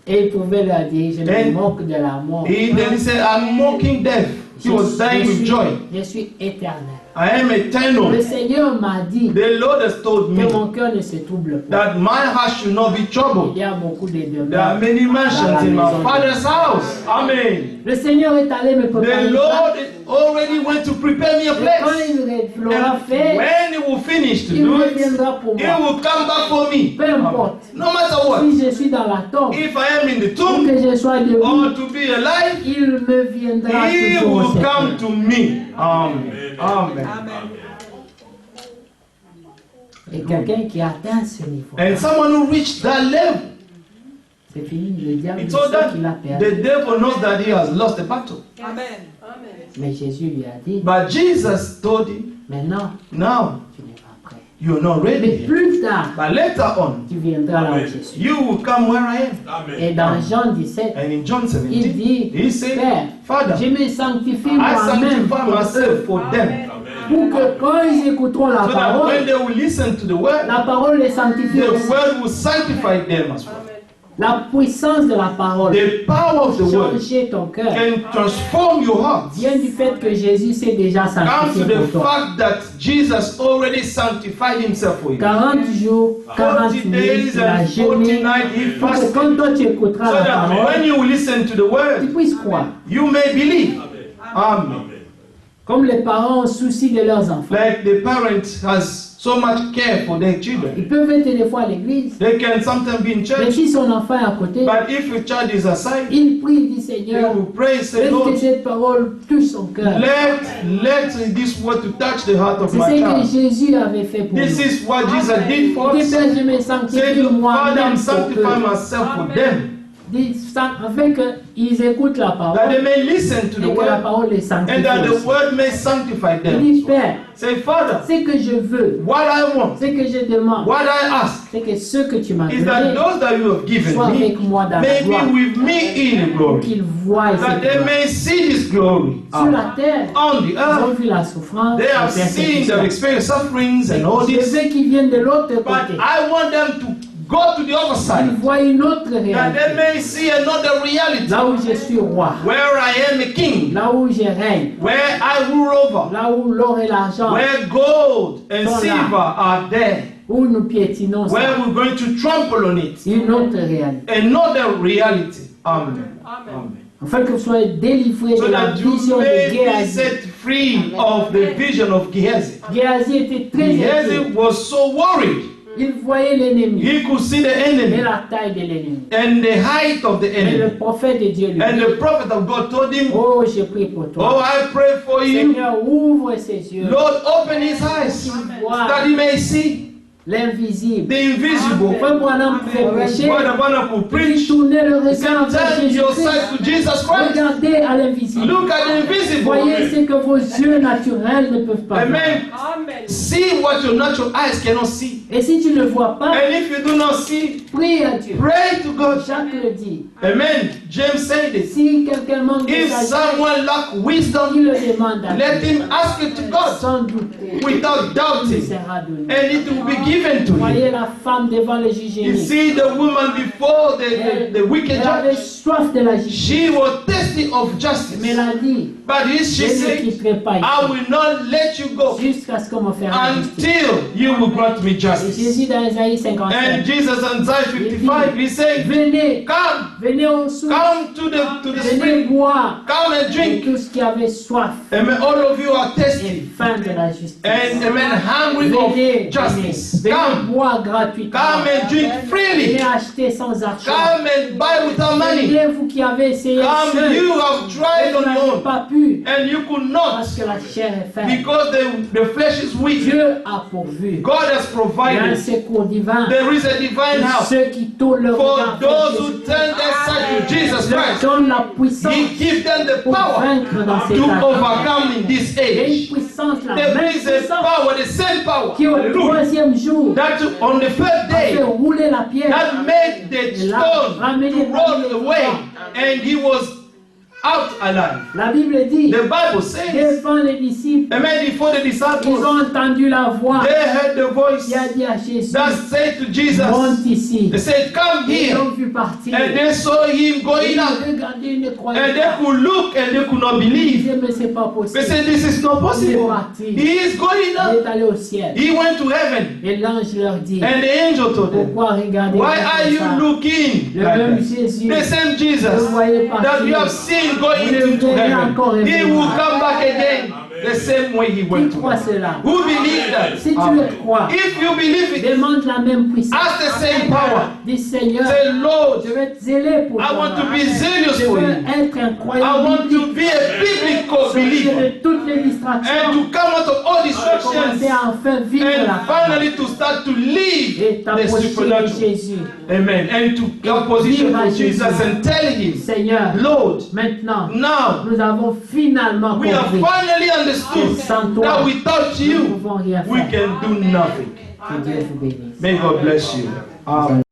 Speaker 1: Et il pouvait leur dire, je me
Speaker 2: And
Speaker 1: moque de la mort.
Speaker 2: Then he said, I'm mocking death. He was dying with joy.
Speaker 1: Je suis éternel.
Speaker 2: I am
Speaker 1: Le
Speaker 2: eternal.
Speaker 1: Seigneur m'a dit
Speaker 2: The Lord has told
Speaker 1: que
Speaker 2: me
Speaker 1: mon cœur ne se trouble pas.
Speaker 2: that my heart should not be
Speaker 1: Il
Speaker 2: troubled.
Speaker 1: y a beaucoup de
Speaker 2: There are
Speaker 1: demeures.
Speaker 2: many mansions in my
Speaker 1: maison de
Speaker 2: Father's house. Amen.
Speaker 1: Le Seigneur est allé me préparer
Speaker 2: The
Speaker 1: une
Speaker 2: Lord
Speaker 1: place.
Speaker 2: already went to prepare me a
Speaker 1: Et quand
Speaker 2: place.
Speaker 1: il l'aura
Speaker 2: And
Speaker 1: fait,
Speaker 2: when he will finish to
Speaker 1: il
Speaker 2: do it,
Speaker 1: reviendra pour
Speaker 2: he
Speaker 1: moi.
Speaker 2: will come back for me.
Speaker 1: Peu importe.
Speaker 2: No matter what.
Speaker 1: Si je suis dans la tombe,
Speaker 2: If I am in the
Speaker 1: ou
Speaker 2: tomb
Speaker 1: que je sois debout,
Speaker 2: or to be alive,
Speaker 1: il me viendra
Speaker 2: he
Speaker 1: toujours au
Speaker 2: will come
Speaker 1: secours.
Speaker 2: to me. Amen. Amen.
Speaker 1: Et quelqu'un qui atteint ce niveau,
Speaker 2: And someone who reached that level,
Speaker 1: c'est fini, le diable
Speaker 2: it's
Speaker 1: sait
Speaker 2: all that
Speaker 1: qu'il a
Speaker 2: the
Speaker 1: perdu.
Speaker 2: devil knows that he has lost the battle.
Speaker 1: Mais Jésus lui a dit,
Speaker 2: But Jesus told him,
Speaker 1: maintenant,
Speaker 2: now
Speaker 1: tu n'es pas prêt.
Speaker 2: you're not
Speaker 1: Mais
Speaker 2: ready.
Speaker 1: plus tard,
Speaker 2: But later on,
Speaker 1: tu viendras là où je suis.
Speaker 2: you will come where I am.
Speaker 1: Et dans Jean 17,
Speaker 2: And in John
Speaker 1: il
Speaker 2: 17,
Speaker 1: dit,
Speaker 2: he said,
Speaker 1: Père,
Speaker 2: Father,
Speaker 1: je me sanctifie
Speaker 2: I
Speaker 1: moi-même
Speaker 2: sanctify myself for them,
Speaker 1: pour que quand ils écouteront la
Speaker 2: so that when
Speaker 1: parole,
Speaker 2: they will listen to the word,
Speaker 1: la parole les sanctifie
Speaker 2: the
Speaker 1: aussi.
Speaker 2: word will sanctify them as well.
Speaker 1: La puissance de la parole,
Speaker 2: The power of the word
Speaker 1: changer ton cœur,
Speaker 2: can transform your heart.
Speaker 1: vient du fait que Jésus s'est déjà
Speaker 2: Comes
Speaker 1: sanctifié
Speaker 2: to the
Speaker 1: pour toi.
Speaker 2: fact that Jesus already sanctified himself for you.
Speaker 1: 40 jours, 40
Speaker 2: 40
Speaker 1: nuits,
Speaker 2: days
Speaker 1: il a
Speaker 2: and 40
Speaker 1: jeûné
Speaker 2: nights he
Speaker 1: pour que
Speaker 2: fasted,
Speaker 1: quand toi tu écouteras
Speaker 2: so
Speaker 1: la
Speaker 2: that when
Speaker 1: parole,
Speaker 2: you listen to the
Speaker 1: tu
Speaker 2: word,
Speaker 1: puisses croire.
Speaker 2: you may believe. Amen.
Speaker 1: Comme les parents ont souci de leurs enfants.
Speaker 2: Like the parent has so much care for their children.
Speaker 1: Ils peuvent être des fois à l'église,
Speaker 2: They can sometimes be in
Speaker 1: mais
Speaker 2: church,
Speaker 1: si son enfant est à côté,
Speaker 2: but if a child is aside,
Speaker 1: il prie, il dit
Speaker 2: they
Speaker 1: Seigneur,
Speaker 2: will pray, say,
Speaker 1: laisse que
Speaker 2: Lord,
Speaker 1: cette parole touche son cœur.
Speaker 2: let this word to touch the heart of
Speaker 1: C'est
Speaker 2: my
Speaker 1: ce que
Speaker 2: child.
Speaker 1: Jésus avait fait pour nous.
Speaker 2: This is what Jesus did for
Speaker 1: Il dit
Speaker 2: us.
Speaker 1: Père, je me
Speaker 2: Say,
Speaker 1: sanctifie
Speaker 2: Father, I'm
Speaker 1: moi-même pour
Speaker 2: sanctifying
Speaker 1: eux.
Speaker 2: myself for them.
Speaker 1: Afin que ils écoutent la
Speaker 2: that
Speaker 1: parole
Speaker 2: they may listen to the
Speaker 1: et que la
Speaker 2: word,
Speaker 1: parole les
Speaker 2: and that
Speaker 1: sanctifie
Speaker 2: the
Speaker 1: aussi.
Speaker 2: word may sanctify
Speaker 1: Il
Speaker 2: them.
Speaker 1: dit, Père,
Speaker 2: Say, Father,
Speaker 1: ce que je veux,
Speaker 2: what I want,
Speaker 1: ce que je demande,
Speaker 2: what I ask,
Speaker 1: c'est que ce que tu m'as
Speaker 2: is that
Speaker 1: donné
Speaker 2: those that you have given
Speaker 1: soit
Speaker 2: me
Speaker 1: avec moi dans la
Speaker 2: may
Speaker 1: gloire,
Speaker 2: be with me in the
Speaker 1: pour
Speaker 2: glory,
Speaker 1: qu'ils voient
Speaker 2: that
Speaker 1: cette
Speaker 2: they
Speaker 1: gloire.
Speaker 2: may see this glory
Speaker 1: Sur la terre,
Speaker 2: on the
Speaker 1: ils ont
Speaker 2: earth.
Speaker 1: vu la souffrance,
Speaker 2: They
Speaker 1: la
Speaker 2: have seen, they
Speaker 1: persécution.
Speaker 2: have experienced sufferings and all
Speaker 1: Je
Speaker 2: this,
Speaker 1: veux qu'ils viennent de l'autre
Speaker 2: but
Speaker 1: côté.
Speaker 2: I want them to go to the other
Speaker 1: Ils
Speaker 2: side,
Speaker 1: voient une autre
Speaker 2: that they
Speaker 1: réalité.
Speaker 2: may see another reality,
Speaker 1: Là où je suis roi,
Speaker 2: where I am a king,
Speaker 1: là où je règne,
Speaker 2: where I rule over,
Speaker 1: là où l'or et l'argent,
Speaker 2: where gold and
Speaker 1: Sont là.
Speaker 2: silver are there,
Speaker 1: où nous piétinons
Speaker 2: where
Speaker 1: ça.
Speaker 2: we're going to trample on it.
Speaker 1: Une autre réalité.
Speaker 2: Another reality. Amen.
Speaker 3: Amen.
Speaker 1: Afin que vous soyez délivrés
Speaker 2: So
Speaker 1: de la
Speaker 2: that you
Speaker 1: vision
Speaker 2: may
Speaker 1: de
Speaker 2: be
Speaker 1: Géasi.
Speaker 2: set free of the vision of Gehazi.
Speaker 1: Géasi était très inquiet.
Speaker 2: Gehazi was so worried.
Speaker 1: Il voyait l'ennemi
Speaker 2: He could see the
Speaker 1: et
Speaker 2: enemy
Speaker 1: la taille de l'ennemi.
Speaker 2: and the height of the
Speaker 1: Et le
Speaker 2: enemy.
Speaker 1: prophète de Dieu lui
Speaker 2: And
Speaker 1: dit,
Speaker 2: the prophet of God told him,
Speaker 1: oh, je prie pour
Speaker 2: oh,
Speaker 1: toi.
Speaker 2: I pray for you.
Speaker 1: Seigneur, ouvre ses yeux.
Speaker 2: Lord, open his eyes that he may see
Speaker 1: L'invisible.
Speaker 2: the invisible.
Speaker 1: Frère Branham pouvait prêcher.
Speaker 2: Brother Branham could preach.
Speaker 1: Tournez le regard vers
Speaker 2: Turn your
Speaker 1: Jésus-Christ.
Speaker 2: sight to Jesus Christ.
Speaker 1: Regardez à l'invisible.
Speaker 2: Look at the invisible.
Speaker 1: Voyez ce que vos yeux naturels ne peuvent pas voir.
Speaker 2: Amen.
Speaker 3: Amen.
Speaker 2: See what your natural eyes cannot see.
Speaker 1: Et si tu ne vois pas,
Speaker 2: And if you do not see,
Speaker 1: prie à Dieu.
Speaker 2: pray to God.
Speaker 1: Jacques le dit.
Speaker 2: Amen. James said this.
Speaker 1: Si quelqu'un manque de
Speaker 2: If
Speaker 1: sagesse,
Speaker 2: someone lack
Speaker 1: il
Speaker 2: wisdom,
Speaker 1: le demande à
Speaker 2: let
Speaker 1: Dieu.
Speaker 2: him ask it to God
Speaker 1: Sans doute,
Speaker 2: without
Speaker 1: il
Speaker 2: doubting,
Speaker 1: sera donné.
Speaker 2: and it will be given to him.
Speaker 1: Voyez la femme devant le juge
Speaker 2: You
Speaker 1: unique.
Speaker 2: see the woman before the wicked
Speaker 1: Elle avait
Speaker 2: judge.
Speaker 1: soif de la justice.
Speaker 2: She was thirsty of justice.
Speaker 1: Mais elle a dit,
Speaker 2: But
Speaker 1: je
Speaker 2: she
Speaker 1: ne
Speaker 2: said,
Speaker 1: quitterai pas
Speaker 2: I
Speaker 1: ici
Speaker 2: will not let you go
Speaker 1: jusqu'à ce qu'on me fasse la justice.
Speaker 2: until you will grant me
Speaker 1: Et
Speaker 2: justice.
Speaker 1: Jésus dans Isaïe 55,
Speaker 2: And Jesus in Isaiah 55, he said,
Speaker 1: venez,
Speaker 2: come,
Speaker 1: venez au source,
Speaker 2: come to the
Speaker 1: venez
Speaker 2: spring,
Speaker 1: boire.
Speaker 2: come and
Speaker 1: Et
Speaker 2: drink.
Speaker 1: tous qui avaient soif
Speaker 2: Amen. All of you are
Speaker 1: et
Speaker 2: thirsty
Speaker 1: faim de la justice.
Speaker 2: and amen, hungry
Speaker 1: Venez,
Speaker 2: of justice.
Speaker 1: venez
Speaker 2: Come,
Speaker 1: boire gratuitement.
Speaker 2: come and drink
Speaker 1: Venez
Speaker 2: freely.
Speaker 1: acheter sans argent.
Speaker 2: Come and buy without money.
Speaker 1: Venez vous qui avez essayé
Speaker 2: Come,
Speaker 1: seul
Speaker 2: you have
Speaker 1: et
Speaker 2: tried
Speaker 1: vous
Speaker 2: on
Speaker 1: n'avez
Speaker 2: your own,
Speaker 1: pas pu
Speaker 2: and you could not
Speaker 1: parce que la chair est faible.
Speaker 2: because the flesh is weak.
Speaker 1: Dieu a pourvu.
Speaker 2: God has
Speaker 1: Il y a un
Speaker 2: provided.
Speaker 1: secours divin
Speaker 2: There is a divine
Speaker 1: pour
Speaker 2: help
Speaker 1: ceux qui tournent leur
Speaker 2: for
Speaker 1: regard vers
Speaker 2: those who
Speaker 1: Jésus.
Speaker 2: turn their sight to Jesus
Speaker 1: Leur
Speaker 2: Christ.
Speaker 1: donne la puissance
Speaker 2: He gives them the
Speaker 1: pour
Speaker 2: power
Speaker 1: vaincre dans cet
Speaker 2: to
Speaker 1: âge.
Speaker 2: overcome in this
Speaker 1: Il y a une
Speaker 2: age.
Speaker 1: puissance, la
Speaker 2: There
Speaker 1: même
Speaker 2: is a
Speaker 1: puissance
Speaker 2: power, the same power,
Speaker 1: qui au
Speaker 2: hallelujah,
Speaker 1: troisième jour
Speaker 2: that on the third
Speaker 1: a fait
Speaker 2: day
Speaker 1: rouler la pierre.
Speaker 2: that made the
Speaker 1: Et là,
Speaker 2: stone
Speaker 1: ramener
Speaker 2: to roll away, and he was out alive.
Speaker 1: La Bible dit,
Speaker 2: The Bible says,
Speaker 1: devant les disciples,
Speaker 2: amen, before the
Speaker 1: ils
Speaker 2: disciples,
Speaker 1: ont entendu la voix
Speaker 2: they heard the voice
Speaker 1: qui a dit à Jésus,
Speaker 2: that said to Jesus,
Speaker 1: monte ici.
Speaker 2: they said, come
Speaker 1: Ils
Speaker 2: here.
Speaker 1: l'ont vu partir.
Speaker 2: And they saw him
Speaker 1: Et
Speaker 2: going
Speaker 1: ils
Speaker 2: out.
Speaker 1: regardaient, ils ne croyaient
Speaker 2: And they
Speaker 1: pas.
Speaker 2: could look and they could not
Speaker 1: Ils
Speaker 2: believe.
Speaker 1: disaient, mais c'est pas
Speaker 2: They
Speaker 1: possible.
Speaker 2: said, this is not possible. He is going
Speaker 1: Il
Speaker 2: up.
Speaker 1: est allé au ciel.
Speaker 2: He went to heaven.
Speaker 1: Et l'ange leur dit,
Speaker 2: And the angel told them,
Speaker 1: pourquoi regarder
Speaker 2: why are you looking
Speaker 1: le
Speaker 2: like
Speaker 1: même
Speaker 2: that?
Speaker 1: Jésus
Speaker 2: The same Jesus
Speaker 1: que vous voyez
Speaker 2: that you
Speaker 1: partir,
Speaker 2: have seen going
Speaker 1: Vous le
Speaker 2: into
Speaker 1: verrez
Speaker 2: heaven,
Speaker 1: encore
Speaker 2: he
Speaker 1: revenir.
Speaker 2: will come back again the same way he
Speaker 1: qui
Speaker 2: went to
Speaker 1: croit
Speaker 2: heaven.
Speaker 1: cela?
Speaker 2: Who believes that?
Speaker 1: Si tu
Speaker 2: Amen.
Speaker 1: le crois,
Speaker 2: If you believe it,
Speaker 1: demande la même puissance.
Speaker 2: ask the same power.
Speaker 1: Dis Seigneur,
Speaker 2: Say, Lord,
Speaker 1: je vais être zélé pour
Speaker 2: I
Speaker 1: toi.
Speaker 2: want to be zealous
Speaker 1: Je
Speaker 2: for
Speaker 1: veux
Speaker 2: you.
Speaker 1: être un
Speaker 2: I
Speaker 1: croyant
Speaker 2: want to
Speaker 1: biblique.
Speaker 2: be a biblical
Speaker 1: Sortir
Speaker 2: believer.
Speaker 1: de toutes les
Speaker 2: And
Speaker 1: distractions.
Speaker 2: to come out of all distractions.
Speaker 1: Commencer à enfin vivre la
Speaker 2: And
Speaker 1: parole.
Speaker 2: finally to start to
Speaker 1: Et
Speaker 2: live the
Speaker 1: t'approcher de
Speaker 2: supernatural.
Speaker 1: Jésus.
Speaker 2: Amen. And to come position for Jesus and telling him,
Speaker 1: Seigneur,
Speaker 2: Lord,
Speaker 1: maintenant,
Speaker 2: now
Speaker 1: nous avons finalement
Speaker 2: we have
Speaker 1: compris
Speaker 2: finally understood that without
Speaker 1: nous ne
Speaker 2: you,
Speaker 1: pouvons rien
Speaker 2: we
Speaker 1: faire.
Speaker 2: can do nothing.
Speaker 1: Que Dieu vous bénisse.
Speaker 2: May God bless you. Amen.